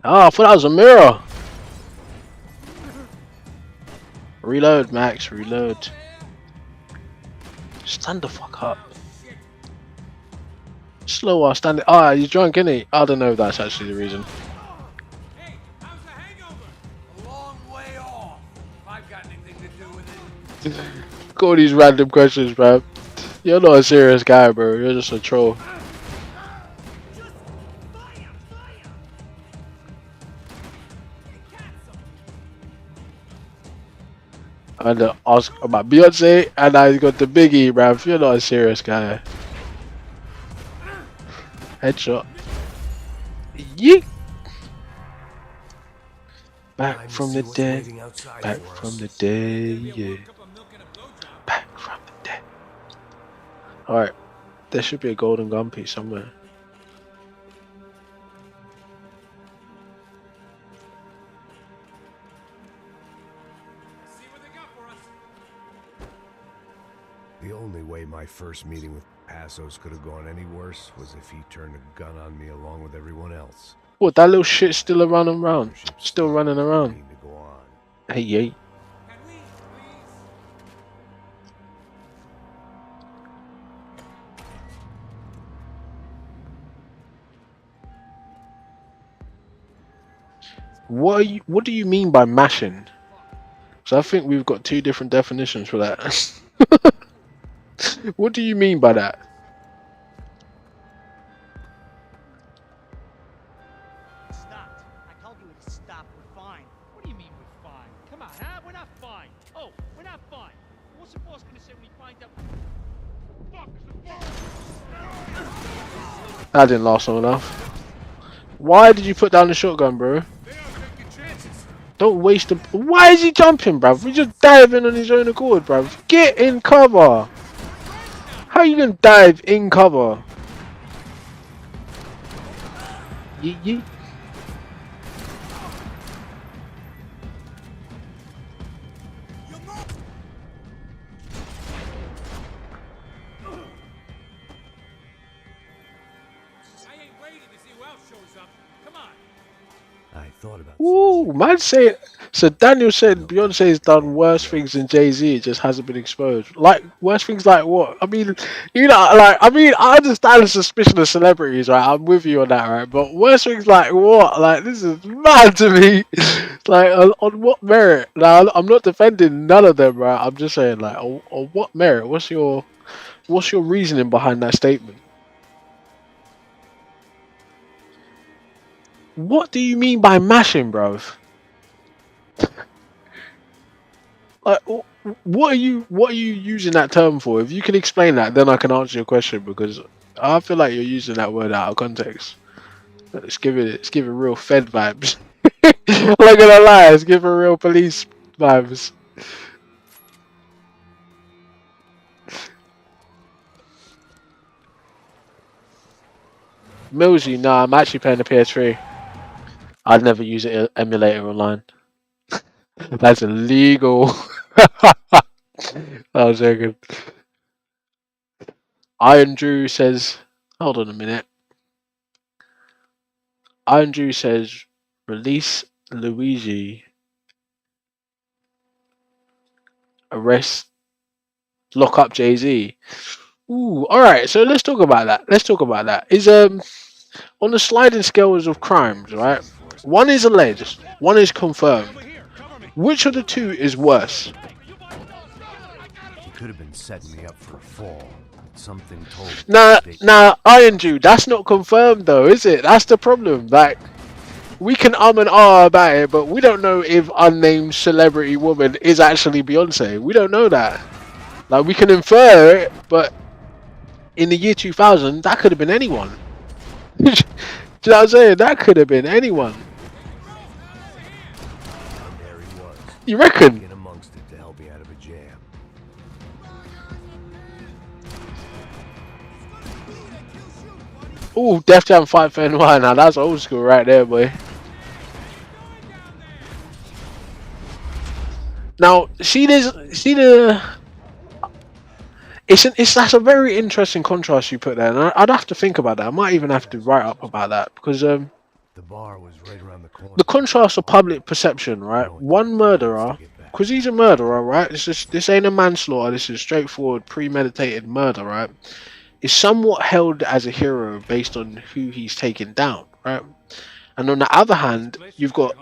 Oh, I thought that was a mirror. Reload, Max. Reload. Stand the fuck up. Slow while standing. Ah, he's drunk, isn't he? I don't know if that's actually the reason. Hey, how's the hangover? A long way off. If I've got anything to do with it. Got all these random questions, bro. You're not a serious guy, bro. You're just a troll. And ask about Beyonce, and I got the biggie, bruv. You're not a serious guy. Headshot. Yeet. Back from the dead. Back from the dead. Yeah. Back from the dead. Alright. There should be a golden gun piece somewhere. The only way my first meeting with Passos could have gone any worse was if he turned a gun on me along with everyone else. What, that little shit's still running around? Still running around. Need to go on. Hey, yay. What do you mean by mashing? So I think we've got 2 different definitions for that. What do you mean by that? Stopped. I told told you to stop. We're fine. What do you mean we're fine? Come on, huh? We're not fine. Oh, we're not fine. What's the boss gonna say when he finds out? That didn't last long enough. Why did you put down the shotgun, bro? Don't waste the. Why is he jumping, bruv? We just dive in on his own accord, bruv. Get in cover. How you gonna dive in cover? Yeet yeet. I ain't waiting to see who else shows up. Come on. I thought about Ooh, man say. So Daniel said Beyonce's done worse things than Jay-Z. It just hasn't been exposed. Like worse things like what? I mean, you know, like I understand the suspicion of celebrities, right? I'm with you on that, right? But worse things like what? Like this is mad to me. Like on what merit? Now I'm not defending none of them, right? I'm just saying, like, on what merit? What's your reasoning behind that statement? What do you mean by mashing, bruv? Like, what are you using that term for? If you can explain that, then I can answer your question because I feel like you're using that word out of context. It's giving real Fed vibes. I'm not gonna lie, it's giving real police vibes. Millsy, no, I'm actually playing the PS3. I'd never use an emulator online. That's illegal. I was joking. Iron Drew says, hold on a minute. Iron Drew says, release Luigi, arrest, lock up Jay-Z. Ooh, all right. So let's talk about that. Is on the sliding scales of crimes, right? One is alleged, one is confirmed. Which of the two is worse? He could have been setting me up for a fall. Something told me. Now, Iron Jew, that's not confirmed though, is it? That's the problem. Like, we can and ah about it, but we don't know if unnamed celebrity woman is actually Beyonce. We don't know that. Like, we can infer it, but in the year 2000, that could have been anyone. Do you know what I'm saying? That could have been anyone. And there he was. You reckon? In amongst it to help me out of a jam. Ooh, Def Jam 5 1. Now that's old school right there, boy. Now, that's a very interesting contrast you put there, and I'd have to think about that. I might even have to write up about that because the bar was right around the corner. The contrast of public perception, right? One murderer, because he's a murderer, right? This ain't a manslaughter. This is straightforward, premeditated murder, right? Is somewhat held as a hero based on who he's taken down, right? And on the other hand, you've got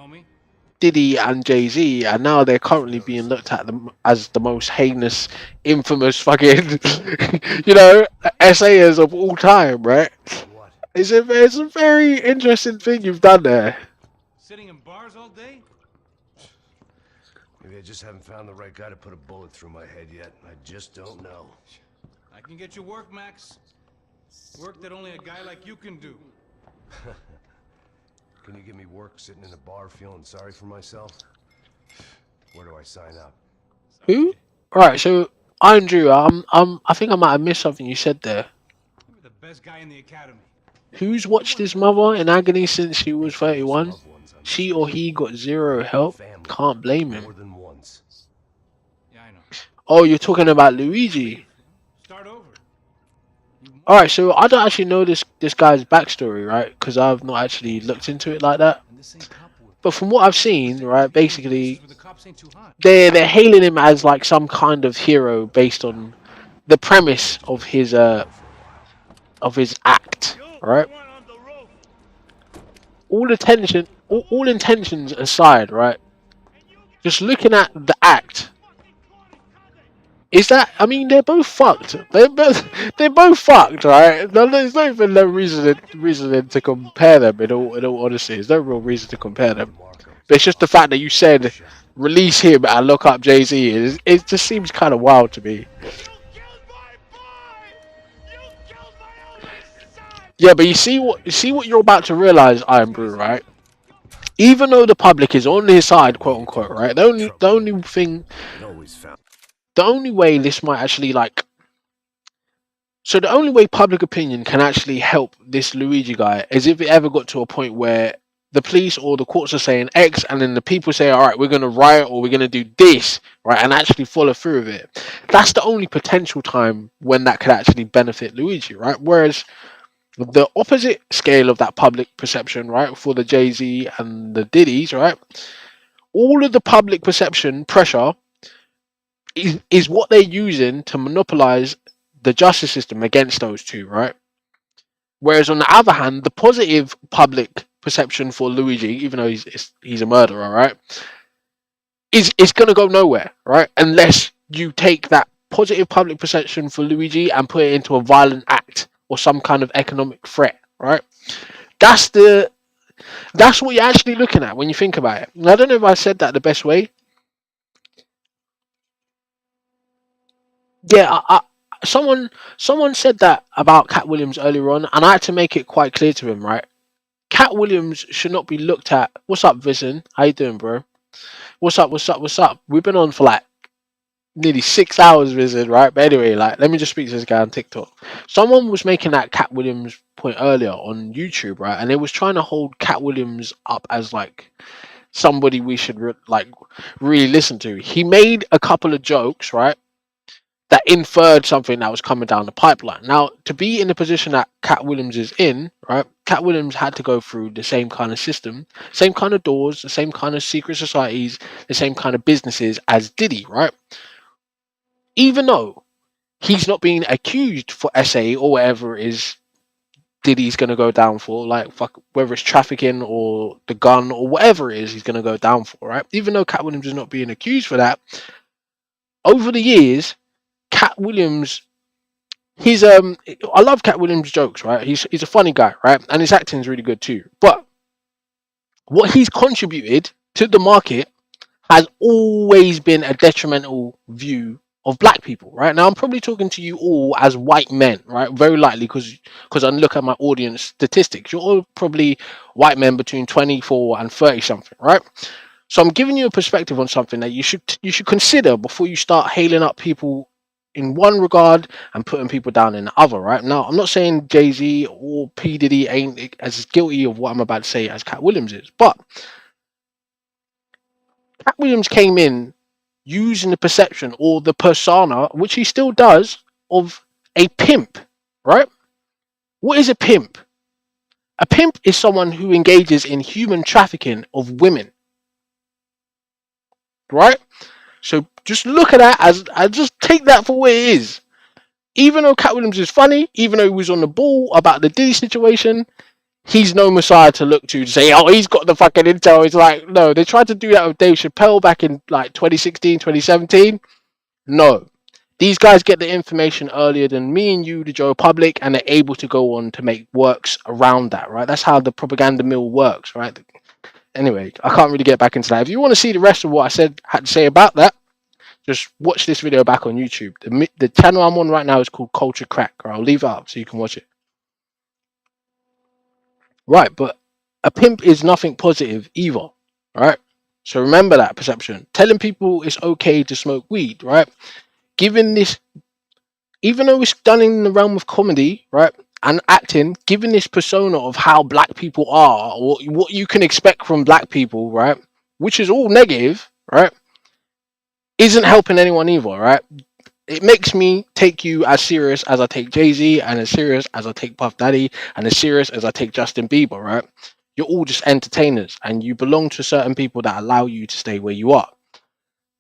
Diddy and Jay-Z, and now they're currently being looked at as the most heinous, infamous fucking, essayers of all time, right? It's a very interesting thing you've done there. Sitting in bars all day? Maybe I just haven't found the right guy to put a bullet through my head yet. I just don't know. I can get you work, Max. Work that only a guy like you can do. Can you give me work sitting in a bar feeling sorry for myself? Where do I sign up? Who? Alright, so Andrew, I think I might have missed something you said there. You were the best guy in the academy. Who's watched his mother in agony since she was 31? She or he got zero help? Can't blame him. Yeah, I know. Oh, you're talking about Luigi. Start over. Alright, so I don't actually know this guy's backstory, right? Because I've not actually looked into it like that. But from what I've seen, right, basically, they're hailing him as like some kind of hero based on the premise of his act, right? All intentions aside, right? Just looking at the act, Is that? I mean, they're both fucked. They're both fucked, right? No, there's not even no reason to compare them. In all honesty, there's no real reason to compare them. But it's just the fact that you said release him and look up Jay Z. It just seems kind of wild to me. Yeah, but you see what you're about to realize, Iron Brew, right? Even though the public is on his side, quote unquote, right? The only way this might actually like, so the only way public opinion can actually help this Luigi guy is if it ever got to a point where the police or the courts are saying X, and then the people say, all right, we're going to riot or we're going to do this, right, and actually follow through with it. That's the only potential time when that could actually benefit Luigi, right? Whereas the opposite scale of that public perception, right, for the Jay Z and the Diddy's, right, all of the public perception pressure is what they're using to monopolize the justice system against those two, right? Whereas on the other hand, the positive public perception for Luigi, even though he's a murderer, right, is going to go nowhere, right? Unless you take that positive public perception for Luigi and put it into a violent act or some kind of economic threat, right? That's the that's what you're actually looking at when you think about it. And I don't know if I said that the best way. Yeah, someone said that about Cat Williams earlier on, and I had to make it quite clear to him, right? Cat Williams should not be looked at. What's up, Vision? How you doing, bro? What's up? What's up? What's up? We've been on for like nearly 6 hours, Vision, right? But anyway, like, let me just speak to this guy on TikTok. Someone was making that Cat Williams point earlier on YouTube, right? And they was trying to hold Cat Williams up as like somebody we should really listen to. He made a couple of jokes, right, that inferred something that was coming down the pipeline. Now, to be in the position that Cat Williams is in, right, Cat Williams had to go through the same kind of system, same kind of doors, the same kind of secret societies, the same kind of businesses as Diddy, right? Even though he's not being accused for SA or whatever it is Diddy's going to go down for, like, fuck, whether it's trafficking or the gun or whatever it is he's going to go down for, right? Even though Cat Williams is not being accused for that, over the years, Cat Williams, I love Cat Williams' jokes, right? He's a funny guy, right? And his acting is really good too. But what he's contributed to the market has always been a detrimental view of black people, right? Now I'm probably talking to you all as white men, right? Very likely because I look at my audience statistics. You're all probably white men between 24 and 30 something, right? So I'm giving you a perspective on something that you should consider before you start hailing up people in one regard and putting people down in the other, right? Now, I'm not saying Jay-Z or P. Diddy ain't as guilty of what I'm about to say as Cat Williams is, but Cat Williams came in using the perception or the persona, which he still does, of a pimp, right? What is a pimp? A pimp is someone who engages in human trafficking of women, right? So just look at that as I just take that for what it is. Even though Cat Williams is funny, even though he was on the ball about the Diddy situation, he's no messiah to look to say, oh, he's got the fucking intel. It's like, no, they tried to do that with Dave Chappelle back in like 2016, 2017. No. These guys get the information earlier than me and you, the Joe public, and they're able to go on to make works around that, right? That's how the propaganda mill works, right? Anyway, I can't really get back into that. If you want to see the rest of what had to say about that, just watch this video back on YouTube. The channel I'm on right now is called Culture Crack. Right? I'll leave it up so you can watch it. Right, but a pimp is nothing positive either, right? So remember that perception. Telling people it's okay to smoke weed, right? Given this, even though it's done in the realm of comedy, right, and acting, given this persona of how black people are, or what you can expect from black people, right, which is all negative, right, isn't helping anyone either, right? It makes me take you as serious as I take Jay-Z, and as serious as I take Puff Daddy, and as serious as I take Justin Bieber, right? You're all just entertainers, and you belong to certain people that allow you to stay where you are.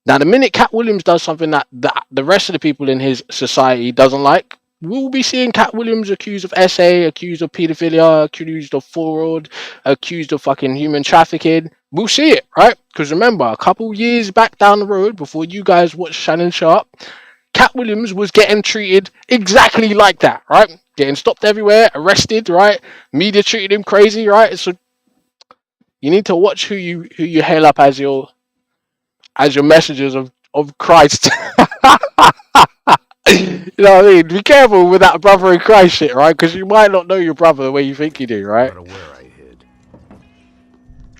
Now, the minute Cat Williams does something that the rest of the people in his society doesn't like, we'll be seeing Cat Williams accused of SA, accused of paedophilia, accused of fraud, accused of fucking human trafficking. We'll see it, right? Because remember, a couple years back down the road, before you guys watched Shannon Sharp, Cat Williams was getting treated exactly like that, right? Getting stopped everywhere, arrested, right? Media treated him crazy, right? So you need to watch who you hail up as your messengers of Christ. You know what I mean? Be careful with that brother in Christ shit, right? Because you might not know your brother the way you think you do, No right? matter where I hid.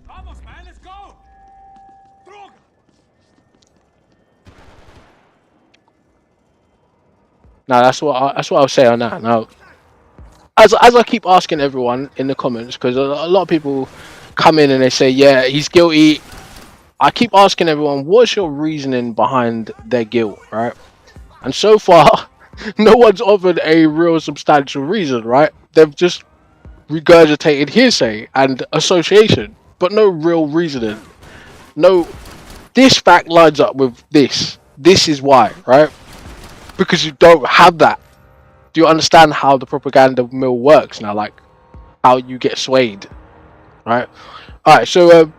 Vamos, man, let's go! Droga! Now that's what I'll say on that. Now, as I keep asking everyone in the comments, because a lot of people come in and they say, yeah, he's guilty. I keep asking everyone, what's your reasoning behind their guilt, right? And so far, no one's offered a real substantial reason, right? They've just regurgitated hearsay and association, but no real reasoning. No, this fact lines up with this. This is why, right? Because you don't have that. Do you understand how the propaganda mill works now? Like how you get swayed, right? All right, so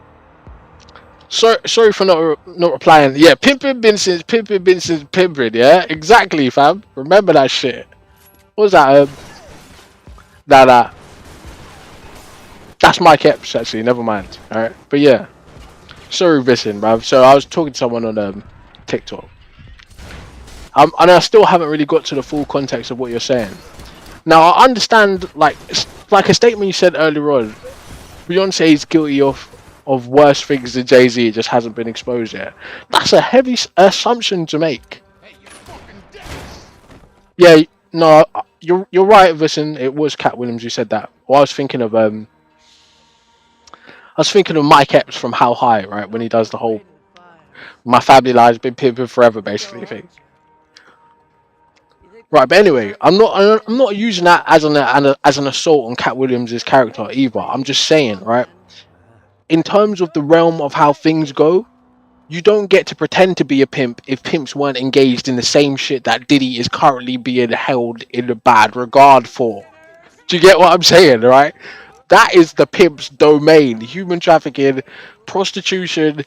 sorry for not replying. Yeah, pimping Vincent's pimping. Yeah, exactly, fam. Remember that shit. What was that? That's my caps actually. Never mind. All right, but yeah, sorry, Vincent, bruv. So I was talking to someone on TikTok. And I still haven't really got to the full context of what you're saying. Now I understand, like a statement you said earlier on. Beyonce is guilty of worse things than Jay-Z. It just hasn't been exposed yet. That's a heavy assumption to make. Yeah, no, you're right, Listen, it was Cat Williams who said that. Well, I was thinking of Mike Epps from How High, right? When he does the whole "My family lies been pimping forever" basically thing. Right, but anyway, I'm not using that as an assault on Cat Williams' character either. I'm just saying, right? In terms of the realm of how things go, you don't get to pretend to be a pimp if pimps weren't engaged in the same shit that Diddy is currently being held in a bad regard for. Do you get what I'm saying, right? That is the pimp's domain. Human trafficking, prostitution,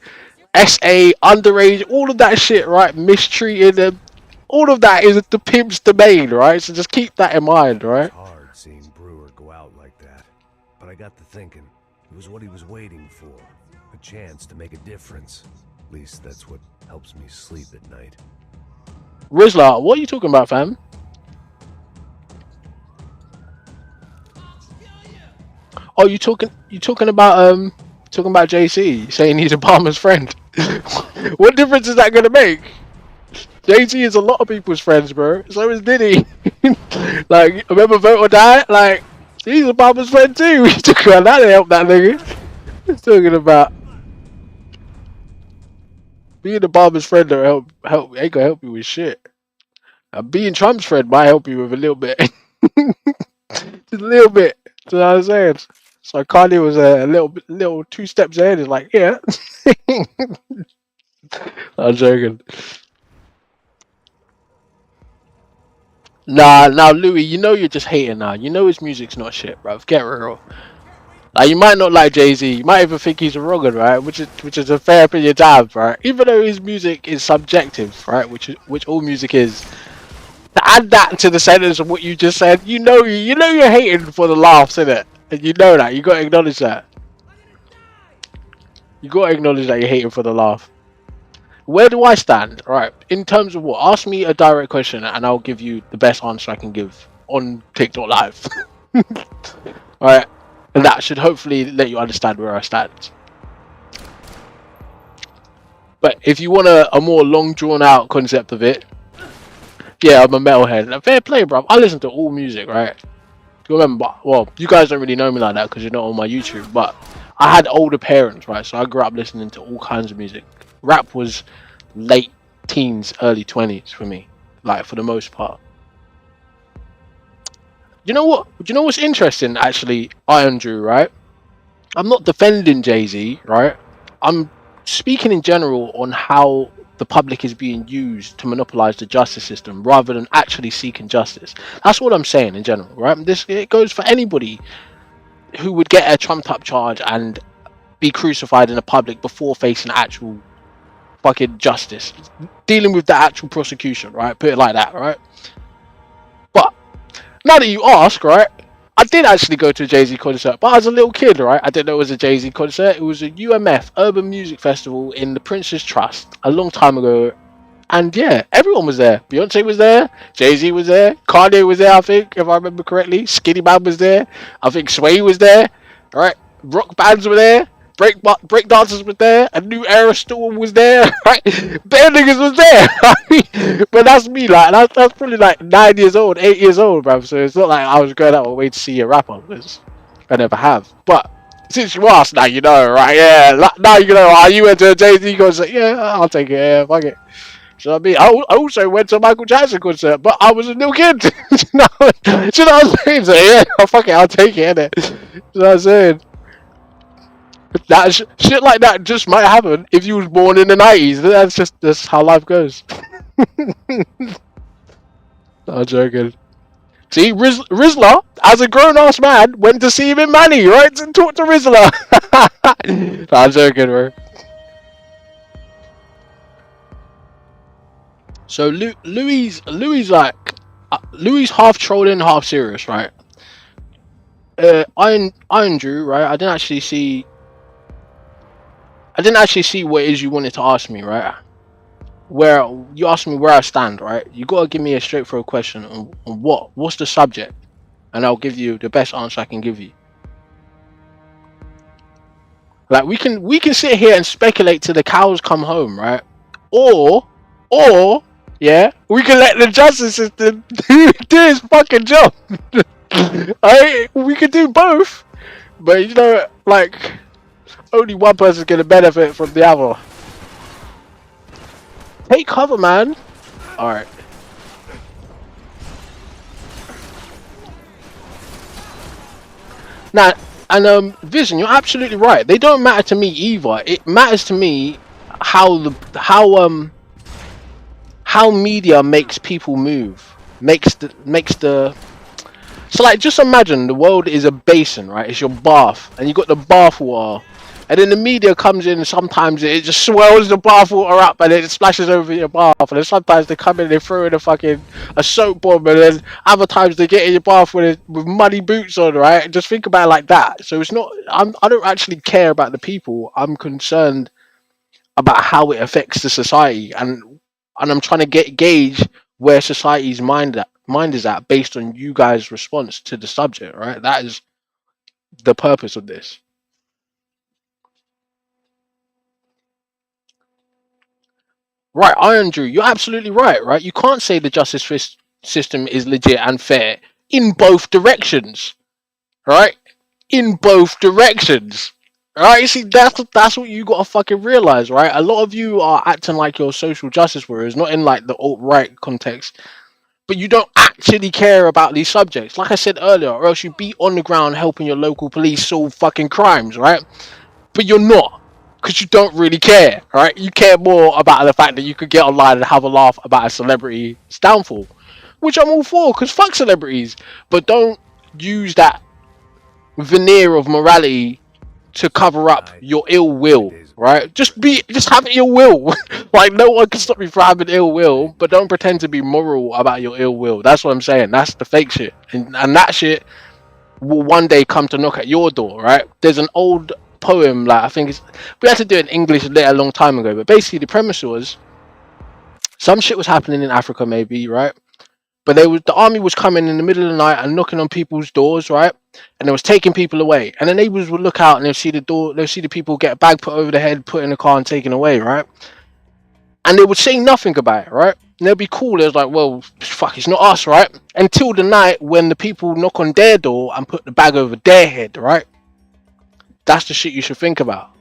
SA, underage, all of that shit, right? Mistreating them. All of that is the pimp's domain, right? So just keep that in mind, right? It's hard seeing Brewer go out like that. But I got to thinking, it was what he was waiting for. A chance to make a difference. At least that's what helps me sleep at night. Rizla, what are you talking about, fam? Oh, you talking about JC saying he's Obama's friend. What difference is that gonna make? JC is a lot of people's friends, bro. So is Diddy. Like, remember Vote or Die? Like, he's Obama's friend too. He's talking about that to help that nigga. He's talking about being Obama's friend to help ain't gonna help you with shit. Being Trump's friend might help you with a little bit. Just a little bit. Do you know what I'm saying? So Kanye was a little 2 steps ahead. He's like, yeah. I'm joking. Nah, now Louis, you know you're just hating now. You know his music's not shit, bro. Get real. Like, you might not like Jay-Z. You might even think he's a wrong'un, right? Which is a fair opinion to have, right? Even though his music is subjective, right? Which all music is. To add that to the sentence of what you just said, you know you're hating for the laughs, innit? And you know that. You gotta acknowledge that. You gotta acknowledge that you're hating for the laugh. Where do I stand? Right, in terms of what? Ask me a direct question and I'll give you the best answer I can give on TikTok Live. Alright, and that should hopefully let you understand where I stand. But if you want a more long drawn out concept of it, yeah, I'm a metalhead. Fair play, bro. I listen to all music, right? You remember, well, you guys don't really know me like that because you're not on my YouTube, but I had older parents, right? So I grew up listening to all kinds of music. Rap was late teens, early 20s for me, like, for the most part. You know what? Do you know what's interesting, actually, Iron Drew, right? I'm not defending Jay-Z, right? I'm speaking in general on how the public is being used to monopolize the justice system rather than actually seeking justice. That's what I'm saying in general, right? It goes for anybody who would get a trumped up charge and be crucified in the public before facing actual fucking justice, dealing with the actual prosecution, right? Put it like that, right? But now that you ask, right, I did actually go to a Jay-Z concert, but I was a little kid, right? I didn't know it was a Jay-Z concert. It was a UMF, Urban Music Festival in the Prince's Trust a long time ago. And yeah, everyone was there. Beyonce was there, Jay-Z was there, Kanye was there, I think, if I remember correctly. Skinny Man was there. I think Sway was there. Right? Rock bands were there. Break dancers were there. A New Era Storm was there. Right? Bare niggas was there. But that's me, like, that's probably like 9 years old, 8 years old, bro. So it's not like I was going out of my way to see a rapper. I never have. But since you asked, now you know, right? Yeah, now you know. You went to a Jay-Z concert. Yeah, I'll take it. Yeah, fuck it. So I mean, I also went to a Michael Jackson concert, but I was a little kid. Do you know what I'm saying? So yeah, fuck it, I'll take it, innit? You know what I'm saying? That shit like that just might happen if you was born in the 90s. That's how life goes. I'm joking. See, Rizla, as a grown-ass man, went to see him in Manny, right? And talk to Rizla. I'm joking, bro. So Louis like Louis half trolling, half serious, right? Iron Drew, right? I didn't actually see what it is you wanted to ask me, right? Where you asked me where I stand, right? You gotta give me a straightforward question on what's the subject, and I'll give you the best answer I can give you. Like we can sit here and speculate till the cows come home, right? Or yeah, we can let the justice system do his fucking job. We could do both, but you know, like, only one person's gonna benefit from the other. Take cover, man. All right. Now, and Vision, you're absolutely right. They don't matter to me either. It matters to me how media makes people move, makes the. So like, just imagine the world is a basin, right? It's your bath, and you got the bath water, and then the media comes in. And sometimes it just swells the bath water up, and it splashes over your bath. And then sometimes they come in, they throw in a soap bomb, and then other times they get in your bath with muddy boots on, right? Just think about it like that. So it's not. I don't actually care about the people. I'm concerned about how it affects the society, and I'm trying to gauge where society's mind is at based on you guys' response to the subject, right? That is the purpose of this. Right, Iron Drew, you're absolutely right? You can't say the justice system is legit and fair in both directions, right? In both directions. Right, you see, that's what you gotta fucking realize, right? A lot of you are acting like you're social justice warriors, not in like the alt-right context, but you don't actually care about these subjects. Like I said earlier, or else you'd be on the ground helping your local police solve fucking crimes, right? But you're not, because you don't really care, right? You care more about the fact that you could get online and have a laugh about a celebrity's downfall, which I'm all for, because fuck celebrities. But don't use that veneer of morality to cover up your ill will, right? Just have ill will. Like, no one can stop you from having ill will, but don't pretend to be moral about your ill will. That's what I'm saying. That's the fake shit, and that shit will one day come to knock at your door, right? There's an old poem, like, I think we had to do it in English a long time ago, but basically the premise was some shit was happening in Africa, maybe, right? But the army was coming in the middle of the night and knocking on people's doors, right? And they was taking people away. And the neighbors would look out and they'll see the people get a bag put over the head, put in the car and taken away, right? And they would say nothing about it, right? And they'll be cool. It was like, well, fuck, it's not us, right? Until the night when the people knock on their door and put the bag over their head, right? That's the shit you should think about.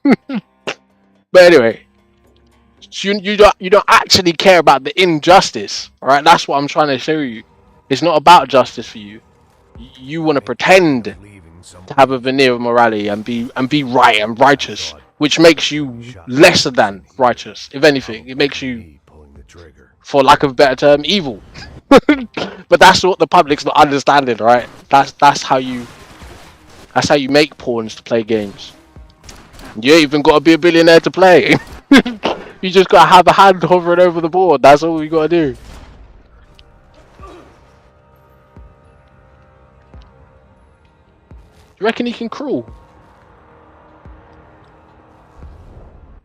But anyway. So you don't actually care about the injustice, right? That's what I'm trying to show you. It's not about justice for you. You want to pretend to have a veneer of morality and be right and righteous, which makes you lesser than righteous. If anything, it makes you, for lack of a better term, evil. But that's what the public's not understanding, right? That's how you make pawns to play games. You ain't even got to be a billionaire to play. You just got to have a hand hovering over the board. That's all you got to do. You reckon he can crawl?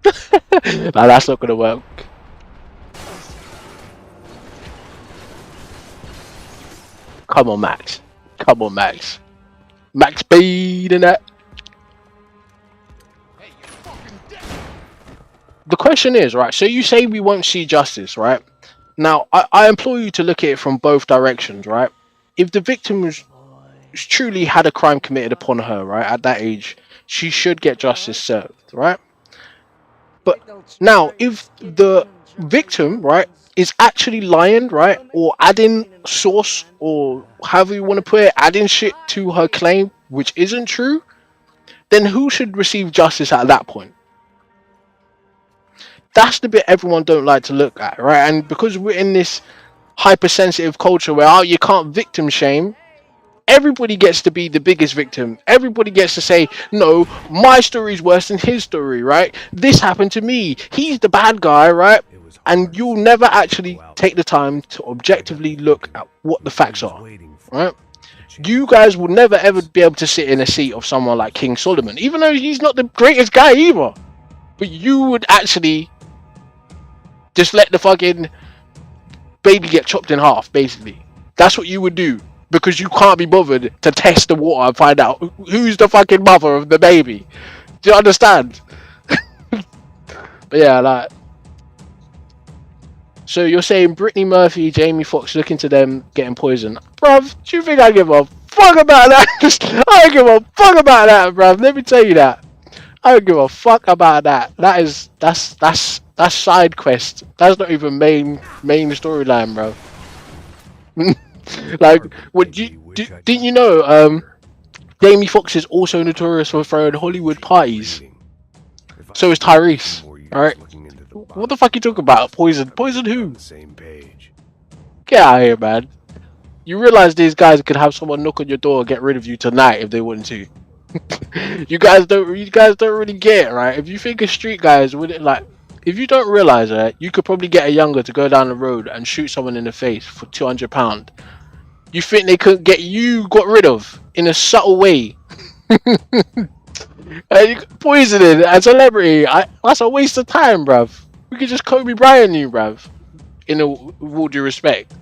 Nah, that's not gonna work. Come on, Max. Come on, Max. Max speed and that. The question is, right? So you say we won't see justice, right? Now, I implore you to look at it from both directions, right? If the victim was truly had a crime committed upon her, right, at that age, she should get justice served, right? But now, if the victim, right, is actually lying, right, or adding source, or however you want to put it, adding shit to her claim, which isn't true, then who should receive justice at that point? That's the bit everyone don't like to look at, right? And because we're in this hypersensitive culture where, oh, you can't victim shame, everybody gets to be the biggest victim. Everybody gets to say, no, my story's worse than his story, right? This happened to me. He's the bad guy, right? And you'll never actually take the time to objectively look at what the facts are, right? You guys will never ever be able to sit in a seat of someone like King Solomon, even though he's not the greatest guy either. But you would actually just let the fucking baby get chopped in half, basically. That's what you would do. Because you can't be bothered to test the water and find out who's the fucking mother of the baby. Do you understand? But yeah, like... So you're saying Brittany Murphy, Jamie Foxx, look into them getting poisoned. Bruv, do you think I give a fuck about that? I don't give a fuck about that, bruv. Let me tell you that. I don't give a fuck about that. That's side quest. That's not even main storyline, bro. Like, what didn't you know? Jamie Foxx is also notorious for throwing Hollywood parties. So is Tyrese. All right. What the fuck you talking about? Poison? Poison who? Get out of here, man. You realize these guys could have someone knock on your door and get rid of you tonight if they wanted to. You guys don't really get it, right? If you think of street guys, would it like? If you don't realize that, you could probably get a younger to go down the road and shoot someone in the face for £200. You think they could get you got rid of in a subtle way? Poisoning a celebrity, that's a waste of time, bruv. We could just Kobe Bryant you, bruv. With all due respect.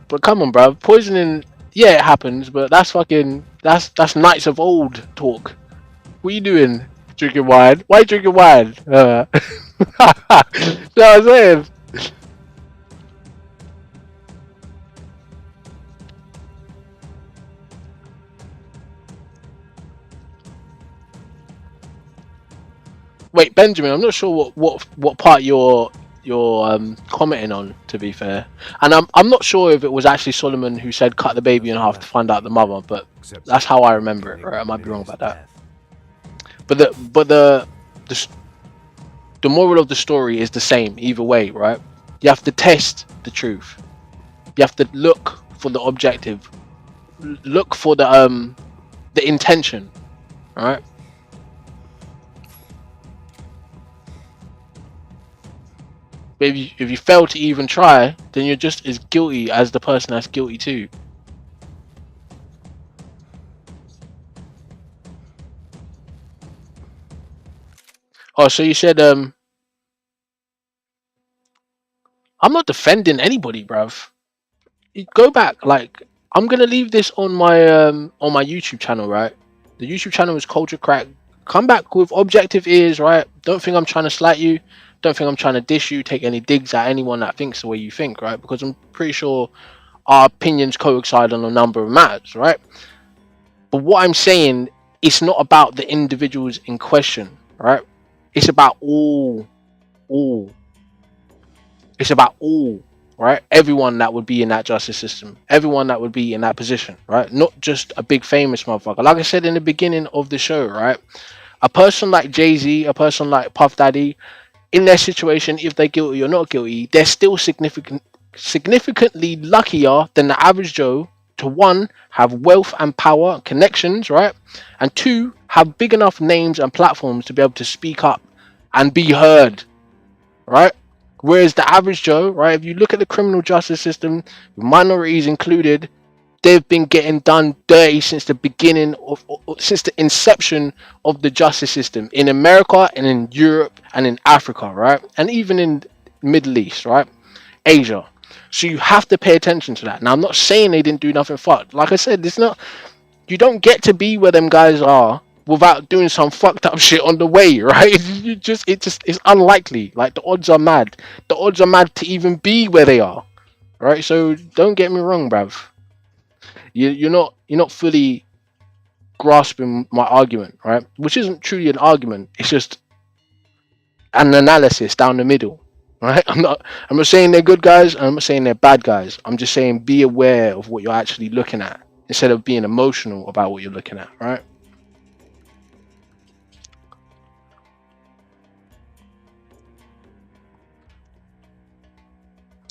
But come on, bruv. Poisoning, yeah, it happens, but that's Knights of Old talk. What are you doing? Drinking wine? Why are you drinking wine? You know what I'm saying? Wait, Benjamin, I'm not sure what part you're commenting on, to be fair. And I'm not sure if it was actually Solomon who said cut the baby in half to find out the mother, but that's how I remember it, right? I might be wrong about that. But the moral of the story is the same either way, right? You have to test the truth. You have to look for the objective. Look for the intention, right? But if you fail to even try, then you're just as guilty as the person that's guilty too. Oh, so you said I'm not defending anybody, bruv. You go back, like I'm gonna leave this on my YouTube channel, right? The YouTube channel is Culture Crack. Come back with objective ears, right? Don't think I'm trying to slight you. Don't think I'm trying to dish you. Take any digs at anyone that thinks the way you think, right? Because I'm pretty sure our opinions coincide on a number of matters, right? But what I'm saying, it's not about the individuals in question, right? It's about all. It's about all, right? Everyone that would be in that justice system, everyone that would be in that position, right? Not just a big famous motherfucker. Like I said in the beginning of the show, right? A person like Jay-Z, a person like Puff Daddy, in their situation, if they're guilty or not guilty, they're still significantly luckier than the average Joe to one, have wealth and power, connections, right? And two, have big enough names and platforms to be able to speak up and be heard, right? Whereas the average Joe, right, if you look at the criminal justice system, minorities included, they've been getting done dirty since the beginning of, since the inception of the justice system in America and in Europe and in Africa, right? And even in Middle East, right? Asia. So you have to pay attention to that. Now, I'm not saying they didn't do nothing fucked. Like I said, it's not, you don't get to be where them guys are without doing some fucked up shit on the way, right? It's unlikely. Like, the odds are mad. The odds are mad to even be where they are, right? So don't get me wrong, bruv. You're not fully grasping my argument, right? Which isn't truly an argument. It's just an analysis down the middle, right? I'm not saying they're good guys, and I'm not saying they're bad guys. I'm just saying be aware of what you're actually looking at instead of being emotional about what you're looking at, right?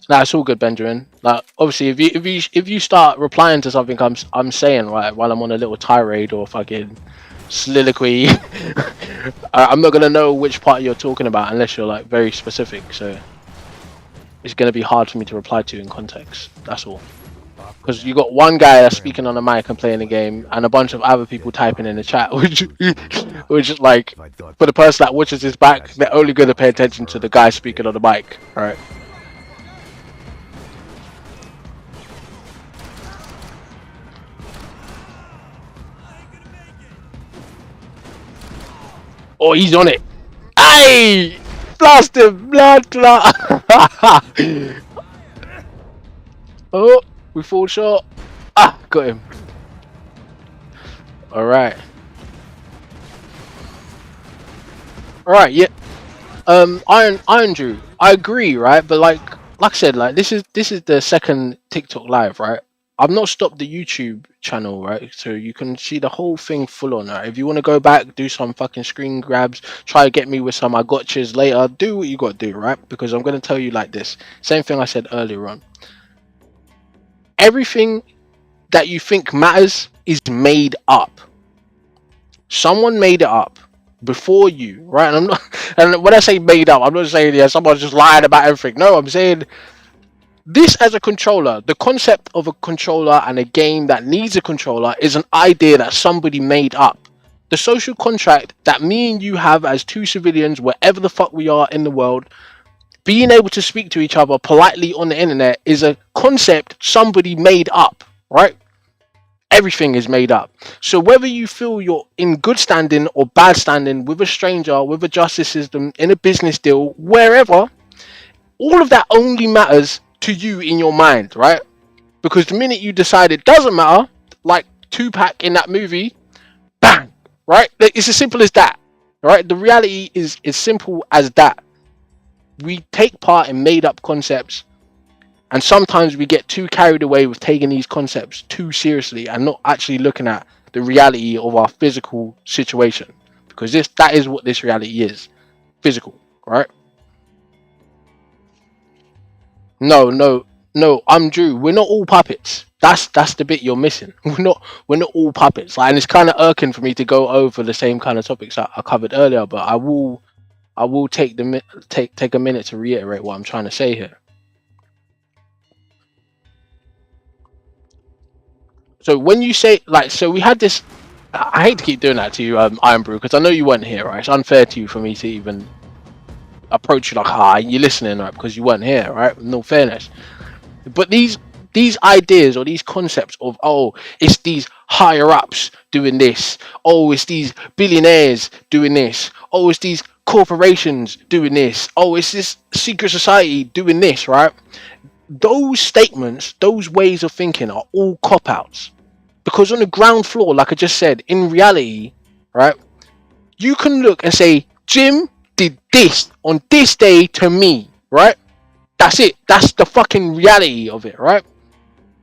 Nah, it's all good, Benjamin. Like, obviously, if you start replying to something I'm saying, right, while I'm on a little tirade or fucking soliloquy, I'm not gonna know which part you're talking about unless you're like very specific. So it's gonna be hard for me to reply to in context. That's all. Because you got one guy that's speaking on the mic and playing the game, and a bunch of other people typing in the chat, which is like, for the person that watches this back, they're only gonna pay attention to the guy speaking on the mic, right? Oh, he's on it. Aye! Blast him! Blood clot! Oh, we fall short. Ah, got him. Alright. Alright, yeah. Iron Drew, I agree, right? But like I said, like this is the second TikTok live, right? I've not stopped the YouTube channel, right? So you can see the whole thing full on, right? If you want to go back, do some fucking screen grabs, try to get me with some I gotchas later, do what you got to do, right? Because I'm going to tell you like this. Same thing I said earlier on. Everything that you think matters is made up. Someone made it up before you, right? And I'm not, and when I say made up, I'm not saying yeah, someone's just lying about everything. No, I'm saying this as a controller, the concept of a controller and a game that needs a controller is an idea that somebody made up. The social contract that me and you have as two civilians, wherever the fuck we are in the world, being able to speak to each other politely on the internet is a concept somebody made up, right? Everything is made up. So whether you feel you're in good standing or bad standing with a stranger, with a justice system, in a business deal, wherever, all of that only matters to you in your mind, right? Because the minute you decide it doesn't matter, like Tupac in that movie, bang, right? It's as simple as that, right? The reality is as simple as that. We take part in made up concepts, and sometimes we get too carried away with taking these concepts too seriously and not actually looking at the reality of our physical situation, because that is what this reality is, physical, right? No, I'm Drew. We're not all puppets. That's the bit you're missing. We're not all puppets. Like, and it's kind of irking for me to go over the same kind of topics that I covered earlier, but I will take a minute to reiterate what I'm trying to say here. So when you say, like, so we had this, I hate to keep doing that to you, Iron Brew, because I know you weren't here, right? It's unfair to you for me to even approach you like, you're listening, right? Because you weren't here, right? No fairness. But these ideas or these concepts of, oh, it's these higher ups doing this, oh, it's these billionaires doing this, oh, it's these corporations doing this, oh, it's this secret society doing this, right? Those statements, those ways of thinking are all cop-outs. Because on the ground floor, like I just said, in reality, right, you can look and say, Jim did this on this day to me, right? That's it. That's the fucking reality of it, right?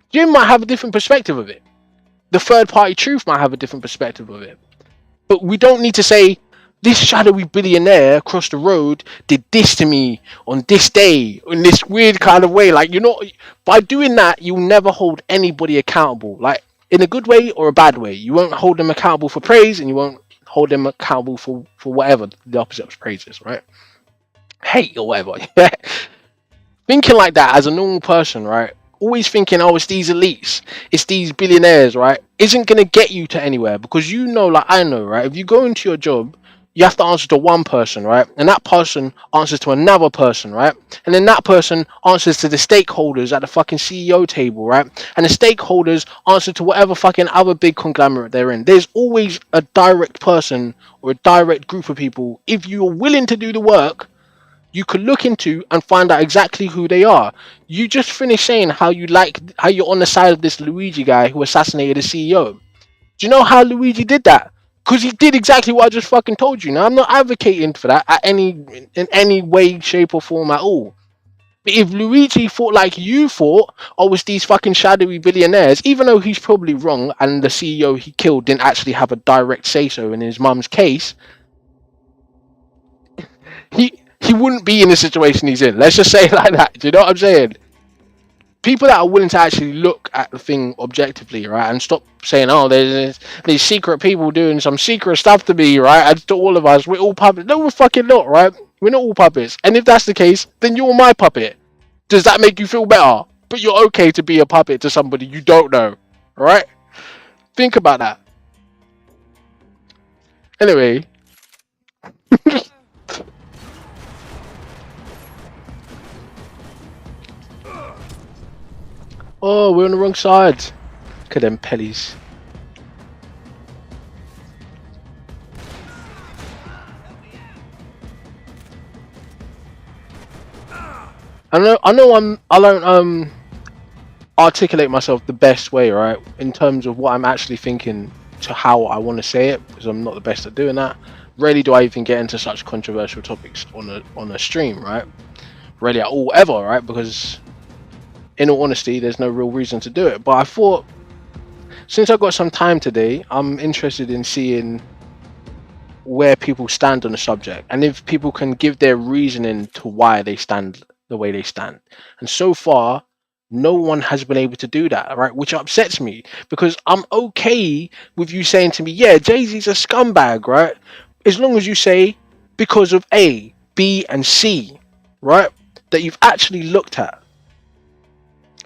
Jim might have a different perspective of it. The third party truth might have a different perspective of it. But we don't need to say, this shadowy billionaire across the road did this to me on this day in this weird kind of way. Like, by doing that, you'll never hold anybody accountable, like in a good way or a bad way. You won't hold them accountable for praise, and you won't hold them accountable for whatever the opposite of praise is, right? Hate or whatever. Thinking like that as a normal person, right? Always thinking, oh, it's these elites, it's these billionaires, right? Isn't gonna get you to anywhere, because like I know, right? If you go into your job, you have to answer to one person, right? And that person answers to another person, right? And then that person answers to the stakeholders at the fucking CEO table, right? And the stakeholders answer to whatever fucking other big conglomerate they're in. There's always a direct person or a direct group of people. If you're willing to do the work, you could look into and find out exactly who they are. You just finished saying how you're on the side of this Luigi guy who assassinated the CEO. Do you know how Luigi did that? Because he did exactly what I just fucking told you. Now, I'm not advocating for that in any way, shape, or form at all. But if Luigi thought like you thought, oh, it's these fucking shadowy billionaires, even though he's probably wrong and the CEO he killed didn't actually have a direct say-so in his mum's case, he wouldn't be in the situation he's in. Let's just say it like that. Do you know what I'm saying? People that are willing to actually look at the thing objectively, right, and stop saying, "Oh, there's these secret people doing some secret stuff to me," right? And to all of us, we're all puppets. No, we're fucking not, right? We're not all puppets. And if that's the case, then you're my puppet. Does that make you feel better? But you're okay to be a puppet to somebody you don't know, right? Think about that. Anyway. Oh, we're on the wrong side. Look at them pellies. I don't articulate myself the best way, right? In terms of what I'm actually thinking to how I want to say it, because I'm not the best at doing that. Rarely do I even get into such controversial topics on a stream, right? Rarely at all, ever, right? Because in all honesty, there's no real reason to do it. But I thought, since I've got some time today, I'm interested in seeing where people stand on the subject, and if people can give their reasoning to why they stand the way they stand. And so far, no one has been able to do that, right? Which upsets me, because I'm okay with you saying to me, yeah, Jay-Z's a scumbag, right? As long as you say because of A, B, and C, right? That you've actually looked at.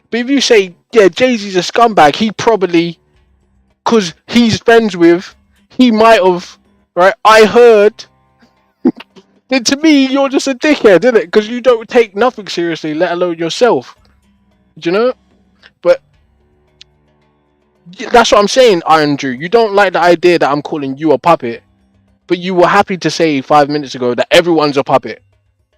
But if you say, yeah, Jay-Z's a scumbag, he probably, because he's friends with, he might have, right? I heard. Then to me, you're just a dickhead, isn't it? Because you don't take nothing seriously, let alone yourself. Do you know? But that's what I'm saying, Iron Drew. You don't like the idea that I'm calling you a puppet, but you were happy to say 5 minutes ago that everyone's a puppet.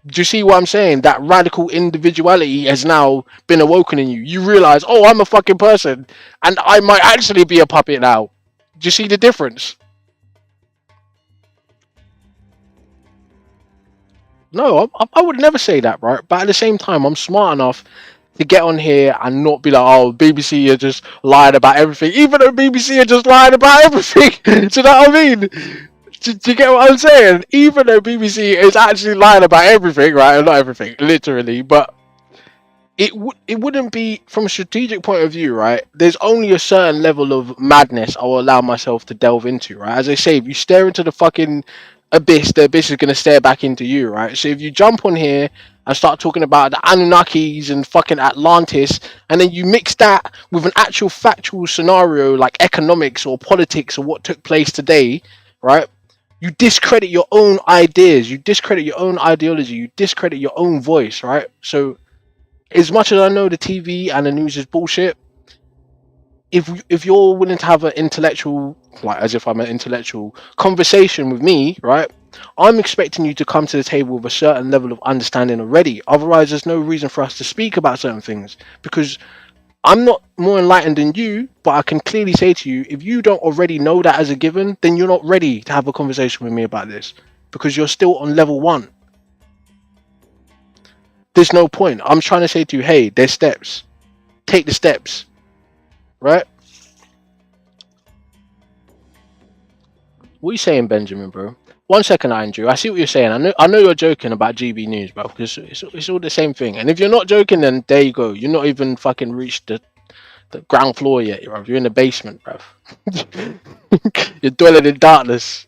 Do you see what I'm saying? That radical individuality has now been awoken in you. You realize, oh, I'm a fucking person, and I might actually be a puppet now. Do you see the difference? No, I would never say that, right? But at the same time, I'm smart enough to get on here and not be like, oh, BBC are just lying about everything, even though BBC are just lying about everything. Do you know what I mean? Do you get what I'm saying? Even though BBC is actually lying about everything, right? Not everything, literally, but it wouldn't be, from a strategic point of view, right? There's only a certain level of madness I will allow myself to delve into, right? As I say, if you stare into the fucking abyss, the abyss is going to stare back into you, right? So if you jump on here and start talking about the Anunnakis and fucking Atlantis, and then you mix that with an actual factual scenario like economics or politics or what took place today, right? You discredit your own ideas, you discredit your own ideology, you discredit your own voice, right? So as much as I know the TV and the news is bullshit, if you're willing to have an intellectual, like as if I'm an intellectual conversation with me, right? I'm expecting you to come to the table with a certain level of understanding already. Otherwise, there's no reason for us to speak about certain things, because I'm not more enlightened than you, but I can clearly say to you, if you don't already know that as a given, then you're not ready to have a conversation with me about this, because you're still on level 1. There's no point. I'm trying to say to you, hey, there's steps. Take the steps. Right? What are you saying, Benjamin, bro? One second, Andrew. I see what you're saying. I know you're joking about GB News, bro, because it's all the same thing. And if you're not joking, then there you go. You're not even fucking reached the ground floor yet, bro. You're in the basement, bro. You're dwelling in darkness.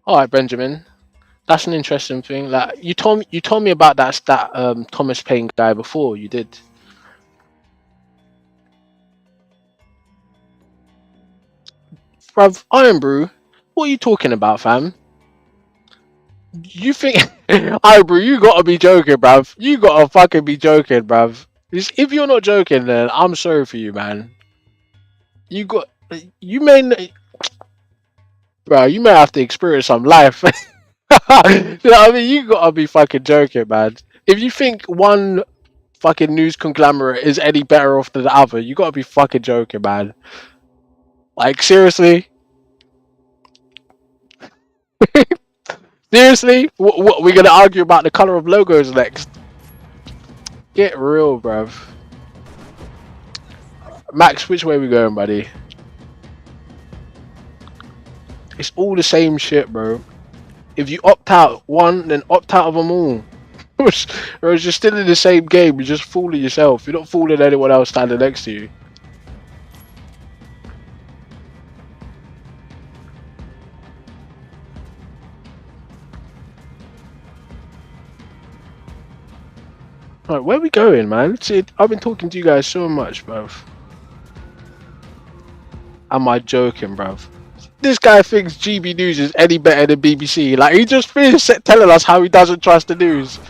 All right, Benjamin. That's an interesting thing. Like you told me about that Thomas Paine guy before. You did. Bruv, Iron Brew, what are you talking about, fam? You think Iron Brew, you gotta be joking, bruv. You gotta fucking be joking, bruv. If you're not joking, then I'm sorry for you, man. You got you may bro, you may have to experience some life. You know what I mean? You gotta be fucking joking, man. If you think one fucking news conglomerate is any better off than the other, you gotta be fucking joking, man. Like seriously? Seriously? What we're gonna argue about the color of logos next? Get real, bruv. Max, which way we going, buddy? It's all the same shit, bro. If you opt out one, then opt out of them all. Or you're still in the same game, you're just fooling yourself. You're not fooling anyone else standing next to you. Right, where we going, man? See, I've been talking to you guys so much, bruv. Am I joking, bruv? This guy thinks GB News is any better than BBC. Like, he just finished telling us how he doesn't trust the news.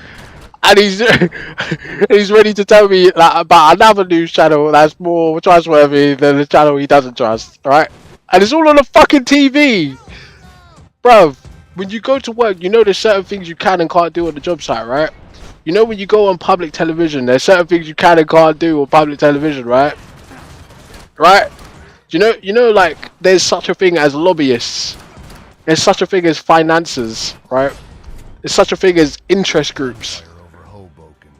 And he's ready to tell me like, about another news channel that's more trustworthy than the channel he doesn't trust, right? And it's all on the fucking TV. Bruv, when you go to work, you know there's certain things you can and can't do on the job site, right? You know when you go on public television, there's certain things you can and can't do on public television, right? Right? You know, like there's such a thing as lobbyists. There's such a thing as finances, right? There's such a thing as interest groups. Fire over Hoboken.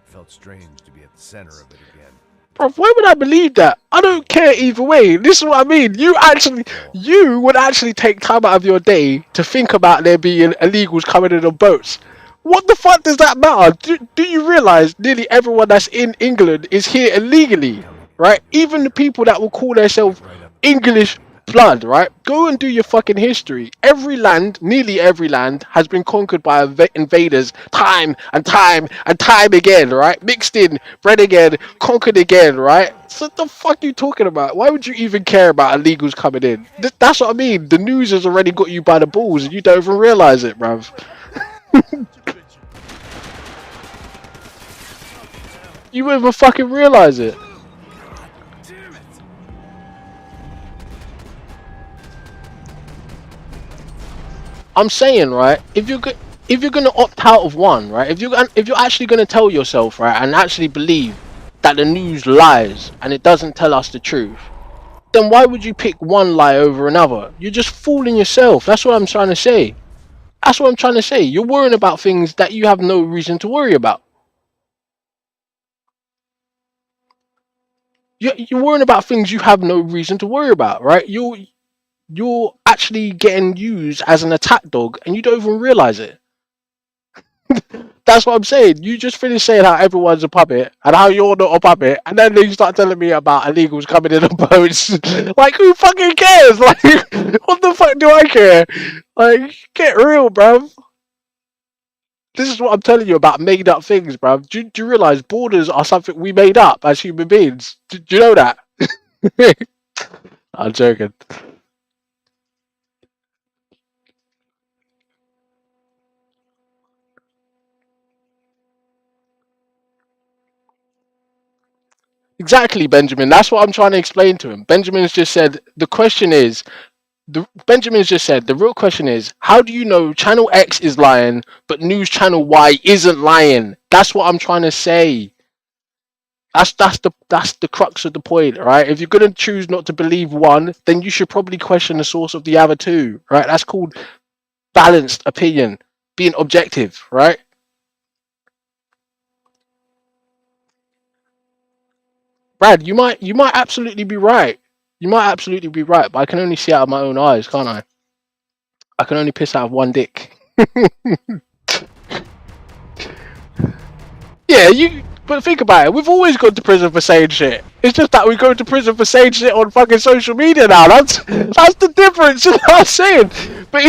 Felt strange to be at the center of it again. Bro, why would I believe that? I don't care either way. This is what I mean. You would actually take time out of your day to think about there being illegals coming in on boats. What the fuck does that matter? Do you realize nearly everyone that's in England is here illegally, right? Even the people that will call themselves English blood, right? Go and do your fucking history. Every land, nearly every land, has been conquered by invaders time and time and time again, right? Mixed in, bred again, conquered again, right? So what the fuck are you talking about? Why would you even care about illegals coming in? That's what I mean. The news has already got you by the balls and you don't even realize it, bruv. You won't even fucking realize it. I'm saying, right, if you're gonna opt out of one, right, if you're actually gonna tell yourself, right, and actually believe that the news lies and it doesn't tell us the truth, then why would you pick one lie over another? You're just fooling yourself. That's what I'm trying to say. That's what I'm trying to say. You're worrying about things that you have no reason to worry about. You're worrying about things you have no reason to worry about, right? You're actually getting used as an attack dog and you don't even realize it. That's what I'm saying. You just finished saying how everyone's a puppet and how you're not a puppet, and then you start telling me about illegals coming in on boats. Like, who fucking cares? Like, what the fuck do I care? Like, get real, bruv. This is what I'm telling you about made up things, bruv. Do you realize borders are something we made up as human beings? Do you know that? I'm joking. Exactly, Benjamin. That's what I'm trying to explain to him. Benjamin's just said the question is Benjamin's just said the real question is how do you know channel X is lying but news channel Y isn't lying? That's what I'm trying to say. That's the crux of the point, right? If you're gonna choose not to believe one, then you should probably question the source of the other two, right? That's called balanced opinion, being objective, right? Brad, you might absolutely be right. You might absolutely be right, but I can only see out of my own eyes, can't I? I can only piss out of one dick. Yeah, you. But think about it. We've always gone to prison for saying shit. It's just that we go to prison for saying shit on fucking social media now. That's the difference. You know what I'm saying? But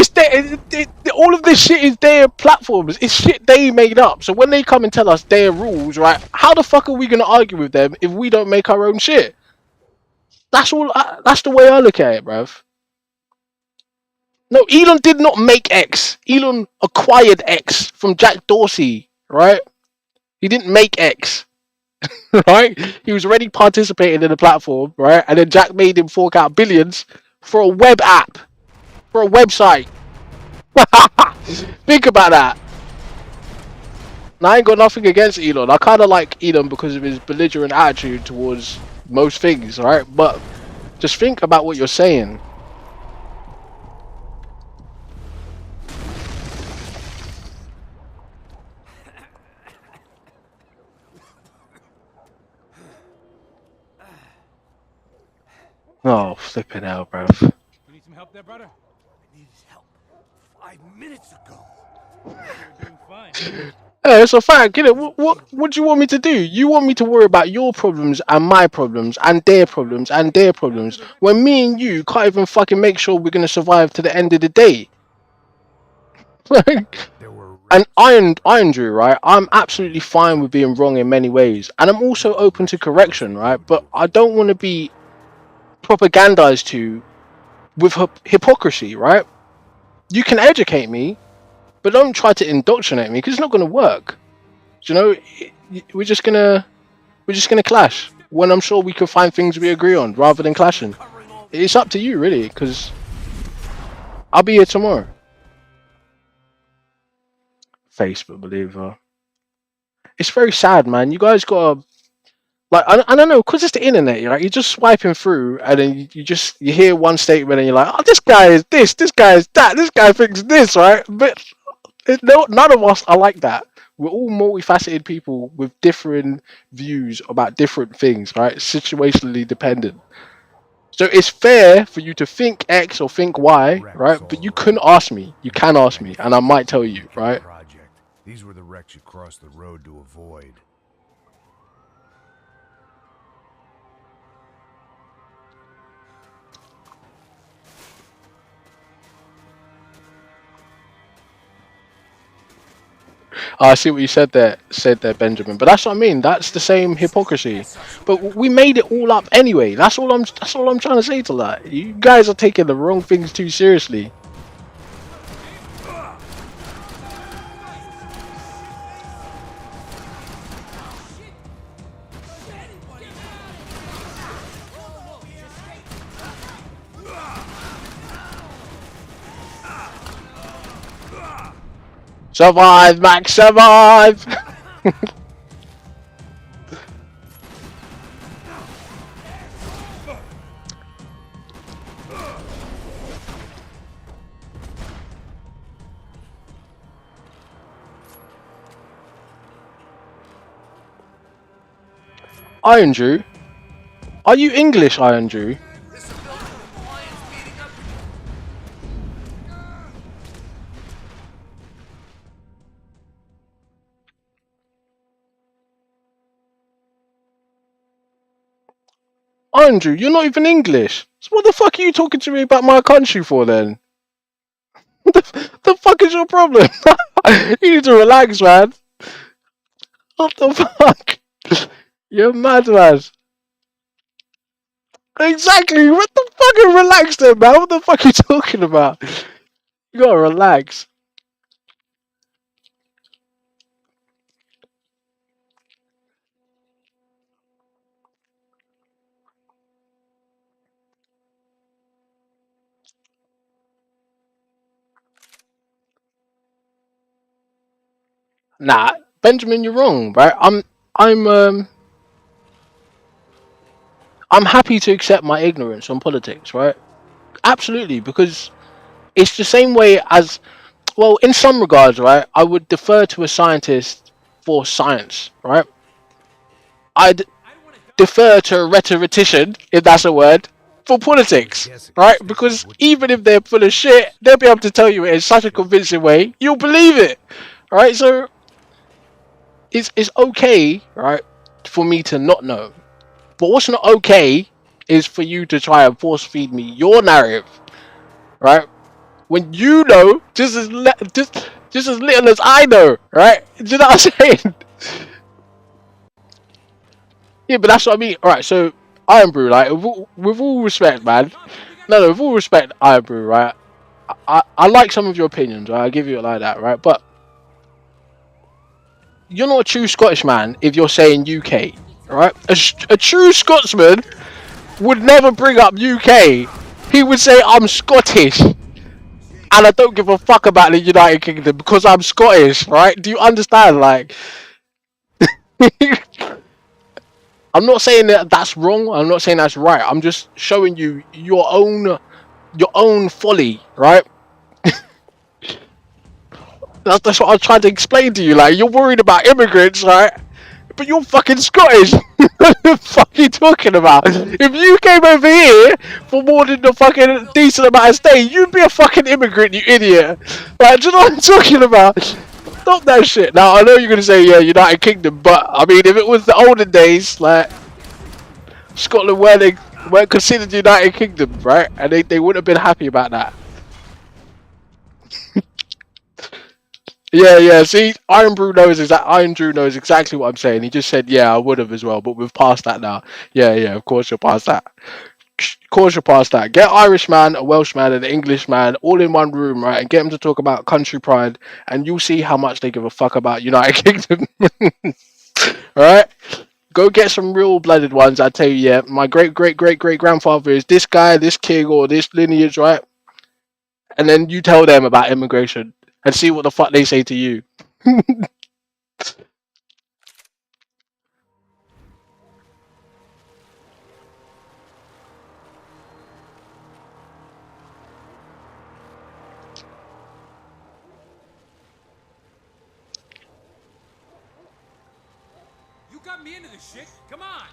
all of this shit is their platforms. It's shit they made up. So when they come and tell us their rules, right? How the fuck are we gonna argue with them if we don't make our own shit? That's all. That's the way I look at it, bruv. No, Elon did not make X. Elon acquired X from Jack Dorsey, right? He didn't make X. Right? He was already participating in the platform, right? And then Jack made him fork out billions for a web app, for a website. Think about that. Now, I ain't got nothing against Elon. I kind of like Elon because of his belligerent attitude towards most things, right? But just think about what you're saying. Oh, flipping hell, bruv. You need some help there, brother? I needed help 5 minutes ago. You're doing fine. Yeah, it's a fact, you know. What do you want me to do? You want me to worry about your problems and my problems and their problems and their problems when me and you can't even fucking make sure we're gonna survive to the end of the day. And Iron Drew, right? I'm absolutely fine with being wrong in many ways, and I'm also open to correction, right? But I don't want to be propagandized to with hypocrisy, right? You can educate me, but don't try to indoctrinate me because it's not going to work. You know, we're just gonna clash when I'm sure we can find things we agree on rather than clashing. It's up to you, really, because I'll be here tomorrow. Facebook believer. It's very sad, man. You guys gotta like I don't know, because it's the internet. You're like you're just swiping through, and then you hear one statement, and you're like, oh, this guy is this guy is that, this guy thinks this, right? But no, none of us are like that. We're all multifaceted people with different views about different things, right? Situationally dependent. So it's fair for you to think X or think Y, right? But you couldn't ask me. You can ask me, and I might tell you, right? These were the wrecks you crossed the road to avoid. I see what you said there, Benjamin. But that's what I mean. That's the same hypocrisy. But we made it all up anyway. That's all I'm trying to say to that. You guys are taking the wrong things too seriously. Survive, Max, survive! Iron Drew? Are you English, Iron Drew? Andrew, you're not even English. So what the fuck are you talking to me about my country for then? The fuck is your problem? You need to relax, man. What the fuck? You're mad, man. Exactly. What the fucking relax then, man? What the fuck are you talking about? You gotta relax. Nah, Benjamin, you're wrong, right? I'm I'm happy to accept my ignorance on politics, right? Absolutely, because it's the same way as, well, in some regards, right? I would defer to a scientist for science, right? I'd defer to a rhetorician, if that's a word, for politics, right? Because even if they're full of shit, they'll be able to tell you it in such a convincing way, you'll believe it, right? So it's okay, right, for me to not know. But what's not okay is for you to try and force feed me your narrative, right? When you know just as little as I know, right? Do you know what I'm saying? Yeah, but that's what I mean. All right, so Iron Brew, like with all respect, man. No, with all respect, Iron Brew, right? I like some of your opinions, right? I give you it like that, right? But you're not a true Scottish man if you're saying UK, right? A true Scotsman would never bring up UK. He would say, I'm Scottish. And I don't give a fuck about the United Kingdom because I'm Scottish, right? Do you understand? Like, I'm not saying that that's wrong. I'm not saying that's right. I'm just showing you your own folly, right? That's what I'm trying to explain to you. Like, you're worried about immigrants, right? But you're fucking Scottish. What the fuck are you talking about? If you came over here for more than a fucking decent amount of stay, you'd be a fucking immigrant, you idiot. Like, do you know what I'm talking about? Stop that shit. Now, I know you're going to say, yeah, United Kingdom, but, I mean, if it was the olden days, like, Scotland weren't considered United Kingdom, right? And they wouldn't have been happy about that. Yeah. See, Iron Drew knows exactly what I'm saying. He just said, "Yeah, I would have as well," but we've passed that now. Yeah. Of course, you're past that. Of course, you're past that. Get Irish man, a Welsh man, and an English man all in one room, right, and get them to talk about country pride, and you'll see how much they give a fuck about United Kingdom. All right. Go get some real blooded ones. I tell you, yeah. My great grandfather is this guy, this king, or this lineage, right? And then you tell them about immigration and see what the fuck they say to you. You got me into this shit. Come on.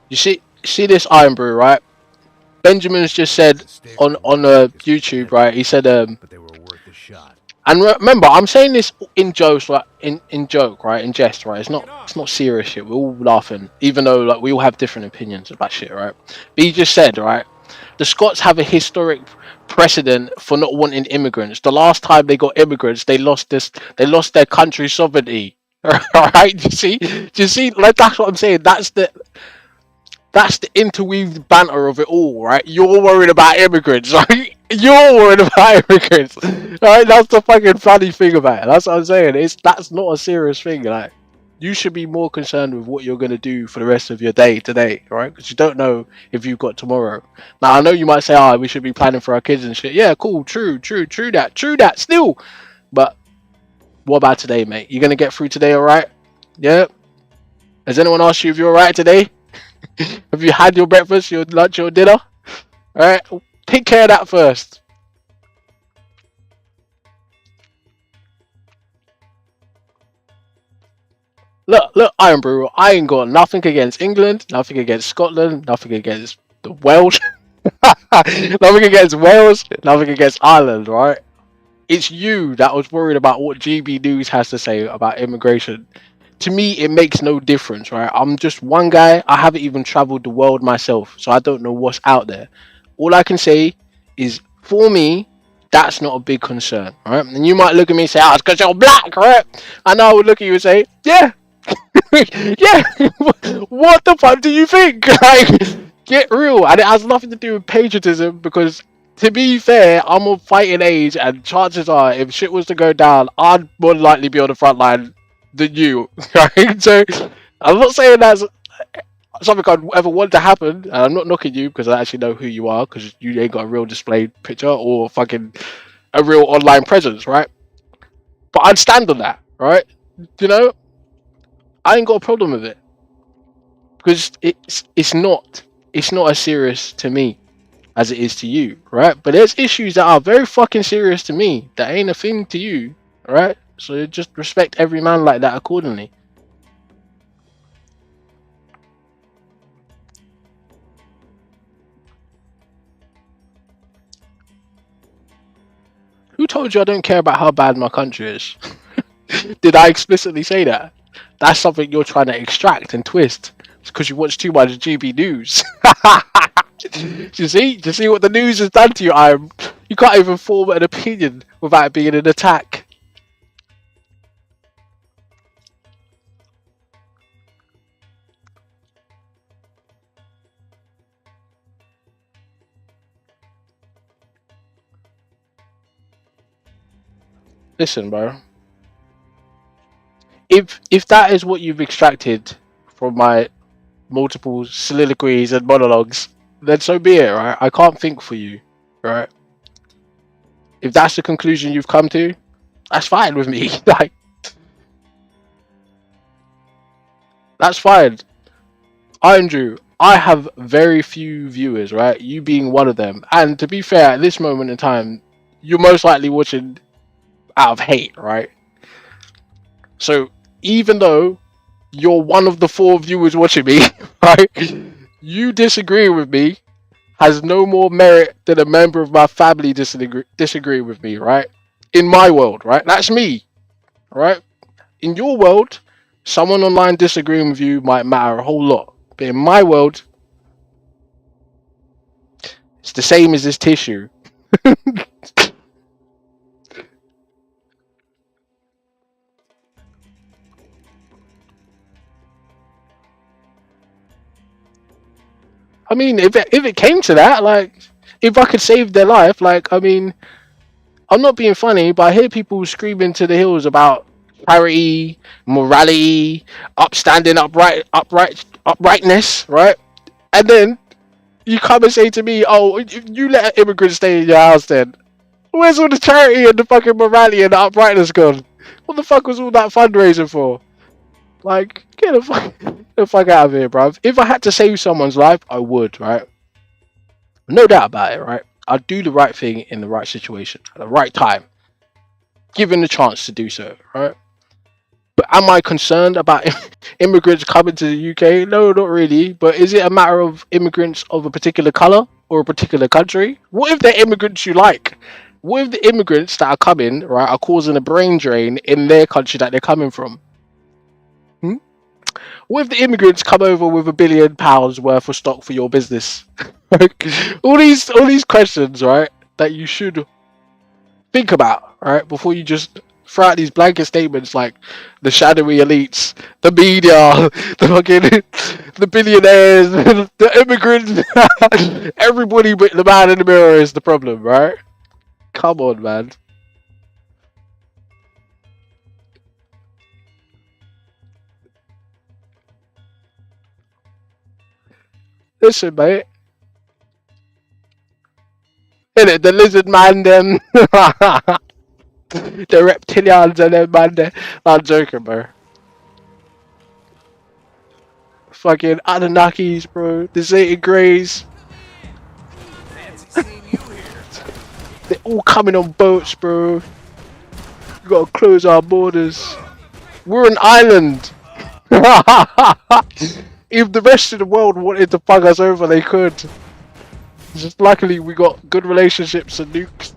You see this Iron Brew, right? Benjamin's just said on YouTube, right? He said but they were worth a shot. and remember, I'm saying this in jokes, right? In joke, right? In jest, right? It's not serious shit. We're all laughing, even though like we all have different opinions about shit, right? But he just said, right? The Scots have a historic precedent for not wanting immigrants. The last time they got immigrants, they lost their country's sovereignty. Right? Do you see? Like that's what I'm saying. That's the interweaved banter of it all, right? You're worried about immigrants, right? You're worried about immigrants, right? That's the fucking funny thing about it. That's what I'm saying. That's not a serious thing. Like, you should be more concerned with what you're gonna do for the rest of your day today, right? Because you don't know if you've got tomorrow. Now, I know you might say, "Oh, we should be planning for our kids and shit." Yeah, cool, true that. Still, but what about today, mate? You gonna get through today, all right? Yeah. Has anyone asked you if you're all right today? Have you had your breakfast, your lunch, your dinner? Alright, take care of that first. Look, Iron Brew, I ain't got nothing against England, nothing against Scotland, nothing against the Welsh, nothing against Wales, nothing against Ireland, right? It's you that was worried about what GB News has to say about immigration. To me, it makes no difference, right? I'm just one guy. I haven't even traveled the world myself, so I don't know what's out there. All I can say is, for me, that's not a big concern, right? And you might look at me and say, "Oh, it's because you're black," right? And I would look at you and say, "Yeah, yeah. What the fuck do you think?" Like, get real. And it has nothing to do with patriotism because, to be fair, I'm of fighting age, and chances are, if shit was to go down, I'd more likely be on the front line than you, right? So, I'm not saying that's something I'd ever want to happen, and I'm not knocking you because I actually know who you are because you ain't got a real displayed picture or fucking a real online presence, right? But I'd stand on that, right? You know, I ain't got a problem with it. because it's not as serious to me as it is to you, right? But there's issues that are very fucking serious to me that ain't a thing to you, right? So just respect every man like that accordingly. Who told you I don't care about how bad my country is? Did I explicitly say that? That's something you're trying to extract and twist because you watch too much GB news. Do you see? Do you see what the news has done to you? You can't even form an opinion without it being an attack. Listen, bro. If that is what you've extracted from my multiple soliloquies and monologues, then so be it, right? I can't think for you, right? If that's the conclusion you've come to, that's fine with me. Like, that's fine. Andrew, I have very few viewers, right? You being one of them. And to be fair, at this moment in time, you're most likely watching out of hate, right? So even though you're one of the 4 viewers watching me, right? You disagree with me has no more merit than a member of my family disagree with me, right? In my world, right? That's me, right? In your world, someone online disagreeing with you might matter a whole lot. But in my world, it's the same as this tissue. I mean, if it came to that, like, if I could save their life, like, I mean, I'm not being funny, but I hear people screaming to the hills about charity, morality, uprightness, right? And then you come and say to me, "Oh, you let immigrants stay in your house, then where's all the charity and the fucking morality and the uprightness gone? What the fuck was all that fundraising for? Like, get the fuck out of here, bruv. If I had to save someone's life, I would, right? No doubt about it, right? I'd do the right thing in the right situation at the right time, given the chance to do so, right? But am I concerned about immigrants coming to the UK? No, not really. But is it a matter of immigrants of a particular colour or a particular country? What if they're immigrants you like? What if the immigrants that are coming, right, are causing a brain drain in their country that they're coming from? What if the immigrants come over with £1 billion worth of stock for your business? all these questions, right, that you should think about, right, before you just throw out these blanket statements like the shadowy elites, the media, the fucking the billionaires, the immigrants, everybody but the man in the mirror is the problem, right? Come on, man. Listen, mate. Innit, the lizard man, them, the reptilians and them, man. Them. I'm joking, bro. Fucking Anunnakis, bro. The Zeta Greys. They're all coming on boats, bro. We gotta close our borders. We're an island. If the rest of the world wanted to fuck us over, they could. Just luckily we got good relationships and nukes.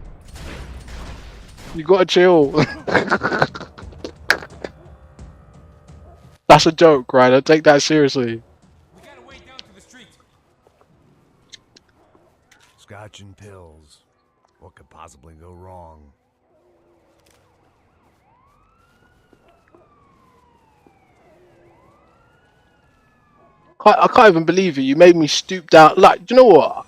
You gotta chill. That's a joke, right? I take that seriously. We gotta wait down to the street. Scotch and pills. What could possibly go wrong? I can't even believe it. You made me stoop down. Like, do you know what?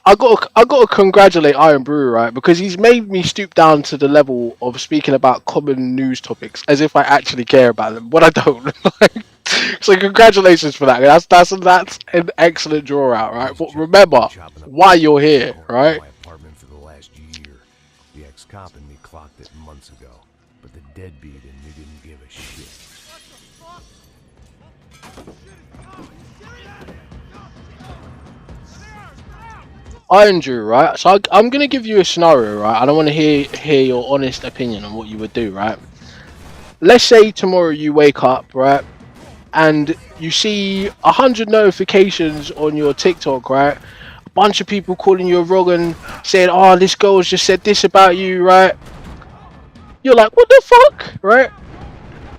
I got to congratulate Iron Brew, right? Because he's made me stoop down to the level of speaking about common news topics as if I actually care about them, but I don't. So congratulations for that. That's an excellent draw out, right? But remember why you're here, right? My apartment for the last year. The ex-cop and me clocked it months ago, but the deadbeat in me didn't give a shit. Andrew, right? So I'm gonna give you a scenario, right? I don't want to hear your honest opinion on what you would do, right? Let's say tomorrow you wake up, right, and you see 100 notifications on your TikTok, right? A bunch of people calling you a Rogan, saying, "Oh, this girl's just said this about you," right? You're like, "What the fuck," right?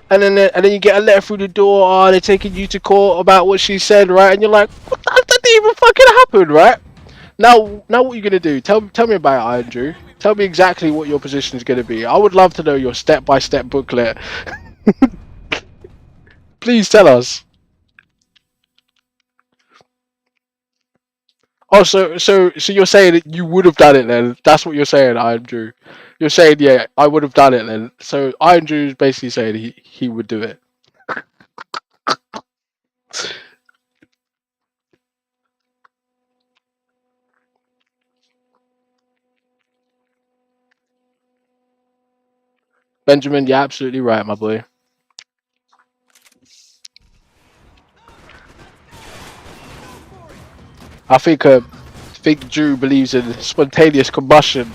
And then you get a letter through the door. Oh, they're taking you to court about what she said, right? And you're like, "What? That didn't even fucking happen, right?" Now, what are you gonna do? Tell me about it, Andrew. Tell me exactly what your position is gonna be. I would love to know your step-by-step booklet. Please tell us. Oh, so you're saying that you would have done it then? That's what you're saying, Andrew. You're saying, yeah, I would have done it then. So Andrew's basically saying he would do it. Benjamin, you're absolutely right, my boy. I think Drew believes in spontaneous combustion.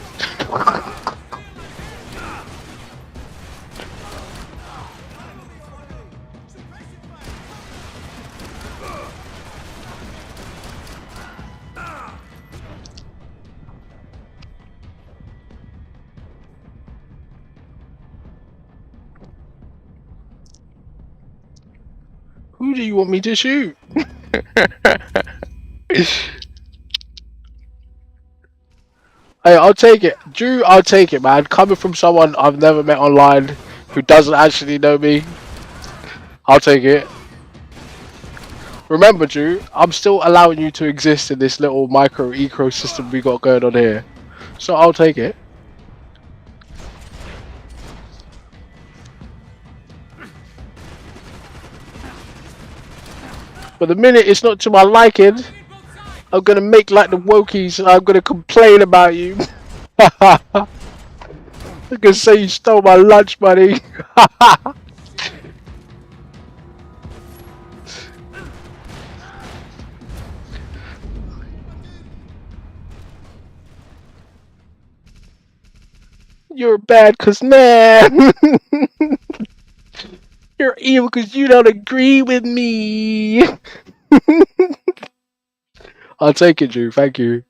Who do you want me to shoot? Hey, I'll take it. Drew, I'll take it, man. Coming from someone I've never met online who doesn't actually know me, I'll take it. Remember, Drew, I'm still allowing you to exist in this little micro ecosystem we got going on here. So I'll take it. But the minute it's not to my liking, I'm gonna make like the wokies and I'm gonna complain about you. I'm gonna say you stole my lunch money. You're bad cause man. You're evil cause you don't agree with me. I'll take it, Drew. Thank you.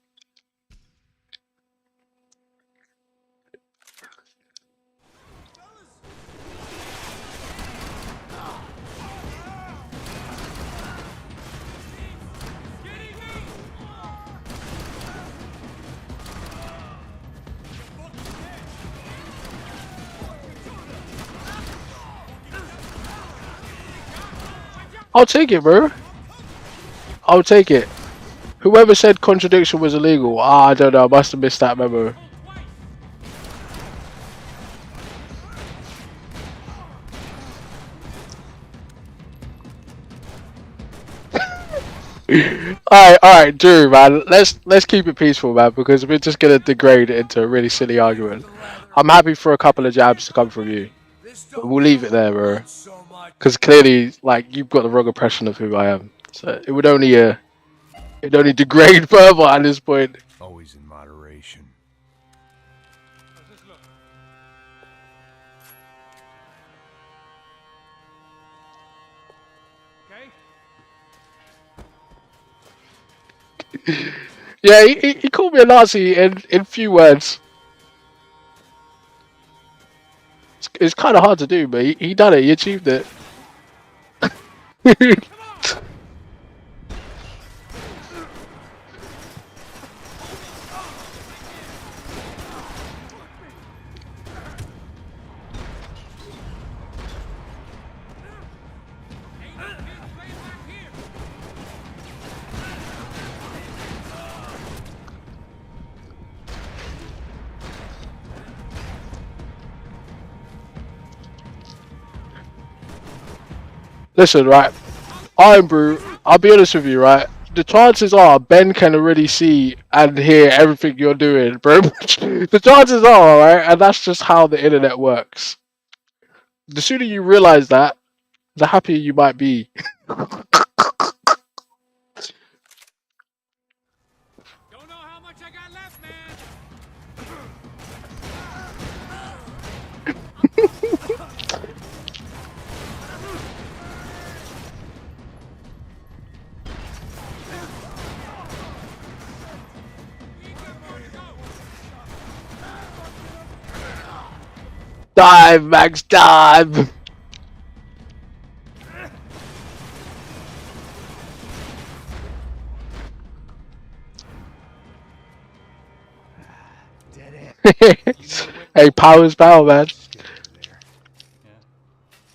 I'll take it, bro. I'll take it. Whoever said contradiction was illegal, I don't know. I must have missed that memo. Alright, Drew, man. Let's keep it peaceful, man, because we're just gonna degrade it into a really silly argument. I'm happy for a couple of jabs to come from you, but we'll leave it there, bro. Because clearly, like, you've got the wrong impression of who I am. So it'd only degrade further at this point. Always in moderation. Does this look? Okay. Yeah, he called me a Nazi in few words. It's kind of hard to do, but he done it. He achieved it. Listen, right, Iron Brew, I'll be honest with you, right? The chances are Ben can already see and hear everything you're doing, bro. The chances are, right? And that's just how the internet works. The sooner you realize that, the happier you might be. Don't know how much Dive, Max, dive! Dead end. Hey, power's power, man. Yeah.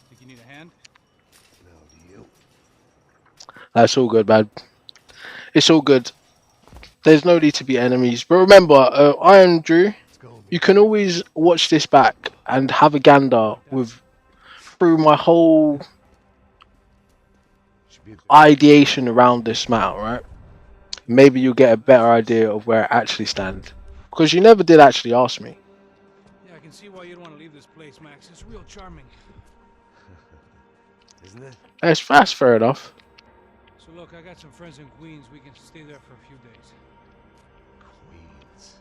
Think you need a hand? No, do you? That's all good, man. It's all good. There's no need to be enemies. But remember, Iron Drew, you can always watch this back and have a gander with through my whole ideation around this matter, right? Maybe you'll get a better idea of where it actually stands. Because you never did actually ask me. Yeah, I can see why you'd want to leave this place, Max. It's real charming. Isn't it? That's fair enough. So look, I got some friends in Queens. We can stay there for a few days. Queens.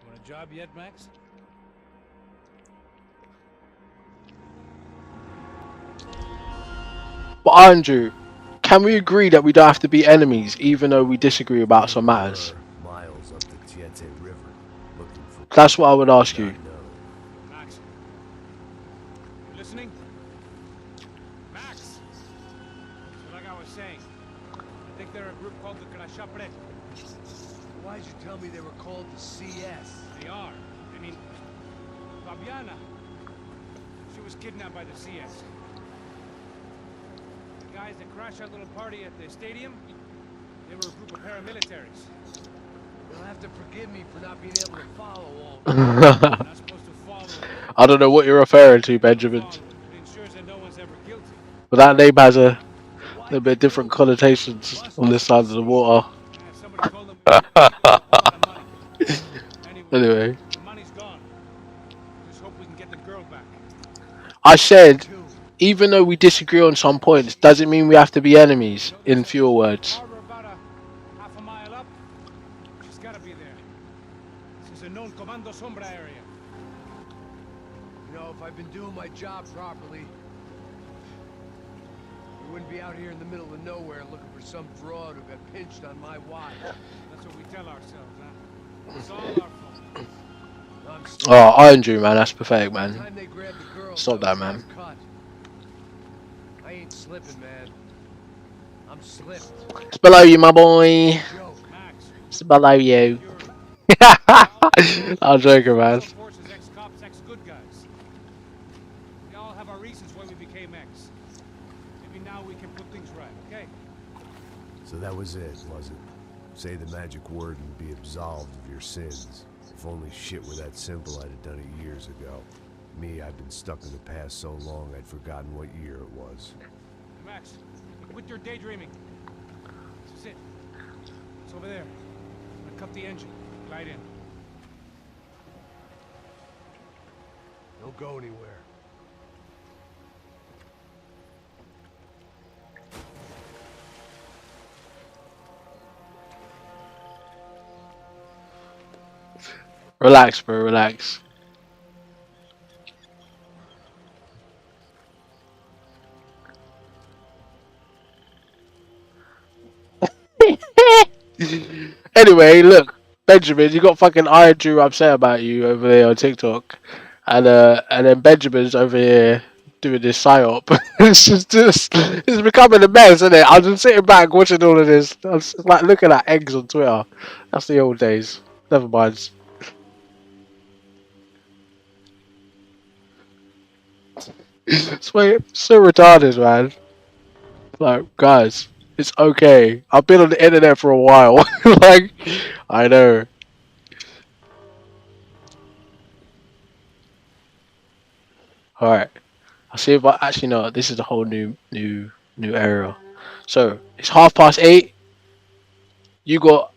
You want a job yet, Max? But Andrew, can we agree that we don't have to be enemies even though we disagree about some matters? Miles up the H.U.N.T. River, looking for. That's what I would ask you. Max, you listening? Max! So like I was saying, I think they're a group called the Crashapret. Why'd you tell me they were called the CS? They are. I mean, Fabiana. She was kidnapped by the CS. The guys that crashed our little party at the stadium, they were a group of paramilitaries. You'll have to forgive me for not being able to follow all. You're not supposed to follow. I don't know what you're referring to, Benjamin. It ensures that no one's ever guilty. But that name has a little bit different connotations on this side of the water. Somebody told them we a lot of money. Anyway. The money's gone. Just hope we can get the girl back. I said, even though we disagree on some points, doesn't mean we have to be enemies, in fewer words. About a half a mile up. She's gotta be there. This is a known Comando Sombra area. You know, if I've been doing my job properly, we wouldn't be out here in the middle of nowhere looking for some fraud who got pinched on my watch. That's what we tell ourselves, huh? It's all our fault. Oh, Iron Drew, man, that's pathetic, man. Stop that, man. I ain't slipping, man. I'm slipped. It's below you, my boy. It's below you. I'm joking, man. Ex-cops, ex-good guys. We all have our reasons why we became ex. Maybe now we can put things right, okay? So that was it, was it? Say the magic word and be absolved of your sins. If only shit were that simple, I'd have done it years ago. Me, I've been stuck in the past so long I'd forgotten what year it was. Max, quit your daydreaming. This is it. It's over there. I'm gonna cut the engine. Glide in. Don't go anywhere. Relax, bro, relax. Anyway, look, Benjamin, you got fucking Iron Drew upset about you over there on TikTok, and then Benjamin's over here doing this psyop. It's becoming a mess, isn't it? I'm just sitting back watching all of this. I'm just, like looking at eggs on Twitter. That's the old days. Never mind. It's so retarded, man. Like, guys, it's okay. I've been on the internet for a while. Like, I know. Alright. I'll see if I actually know. This is a whole new area. So, it's 8:30. You got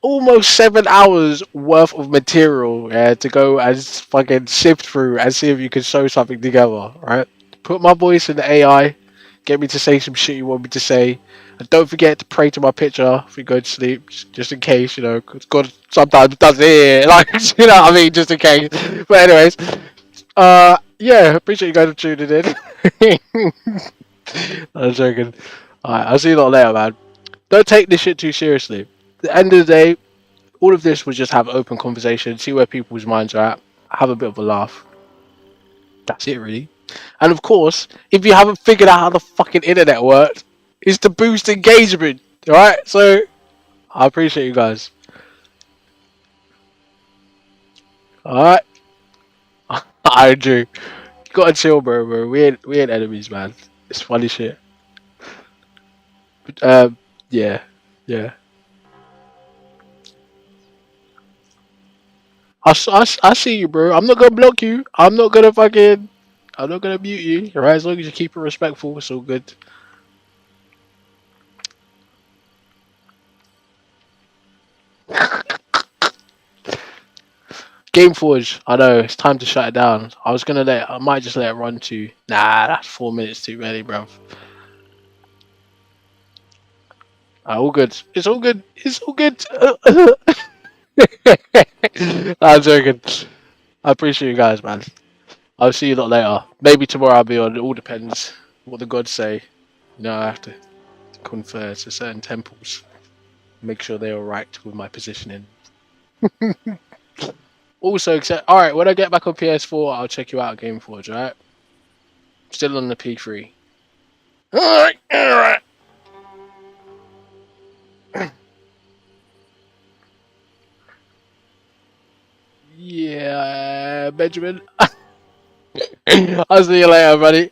almost 7 hours worth of material, yeah, to go and fucking sift through and see if you can sew something together, right? Put my voice in the AI, get me to say some shit you want me to say, and don't forget to pray to my picture if you go to sleep, just in case, you know, 'cause God sometimes does it, like, you know what I mean, just in case. But anyways, yeah, appreciate you guys for tuning in. I'm joking. Alright, I'll see you lot later, man. Don't take this shit too seriously. At the end of the day, All of this was just have open conversation, see where people's minds are at, have a bit of a laugh. That's it, really. And of course, if you haven't figured out how the fucking internet works, it's to boost engagement. Alright? So, I appreciate you guys. Alright? I do. You gotta chill, bro. We ain't enemies, man. It's funny shit. But, yeah. Yeah. I see you, bro. I'm not gonna block you. I'm not gonna mute you. Alright? As long as you keep it respectful, it's all good. Game Forge, I know it's time to shut it down. I might just let it run to. Nah, that's 4 minutes too many, bro. All good. It's all good. It's all good. I'm joking. I appreciate you guys, man. I'll see you a lot later. Maybe tomorrow I'll be on. It all depends what the gods say. You know, I have to confer to certain temples, make sure they're alright with my positioning. Also, all right. When I get back on PS4, I'll check you out at Game Forge. Alright. Still on the P3. Alright. Yeah, Benjamin. I'll see you later, buddy.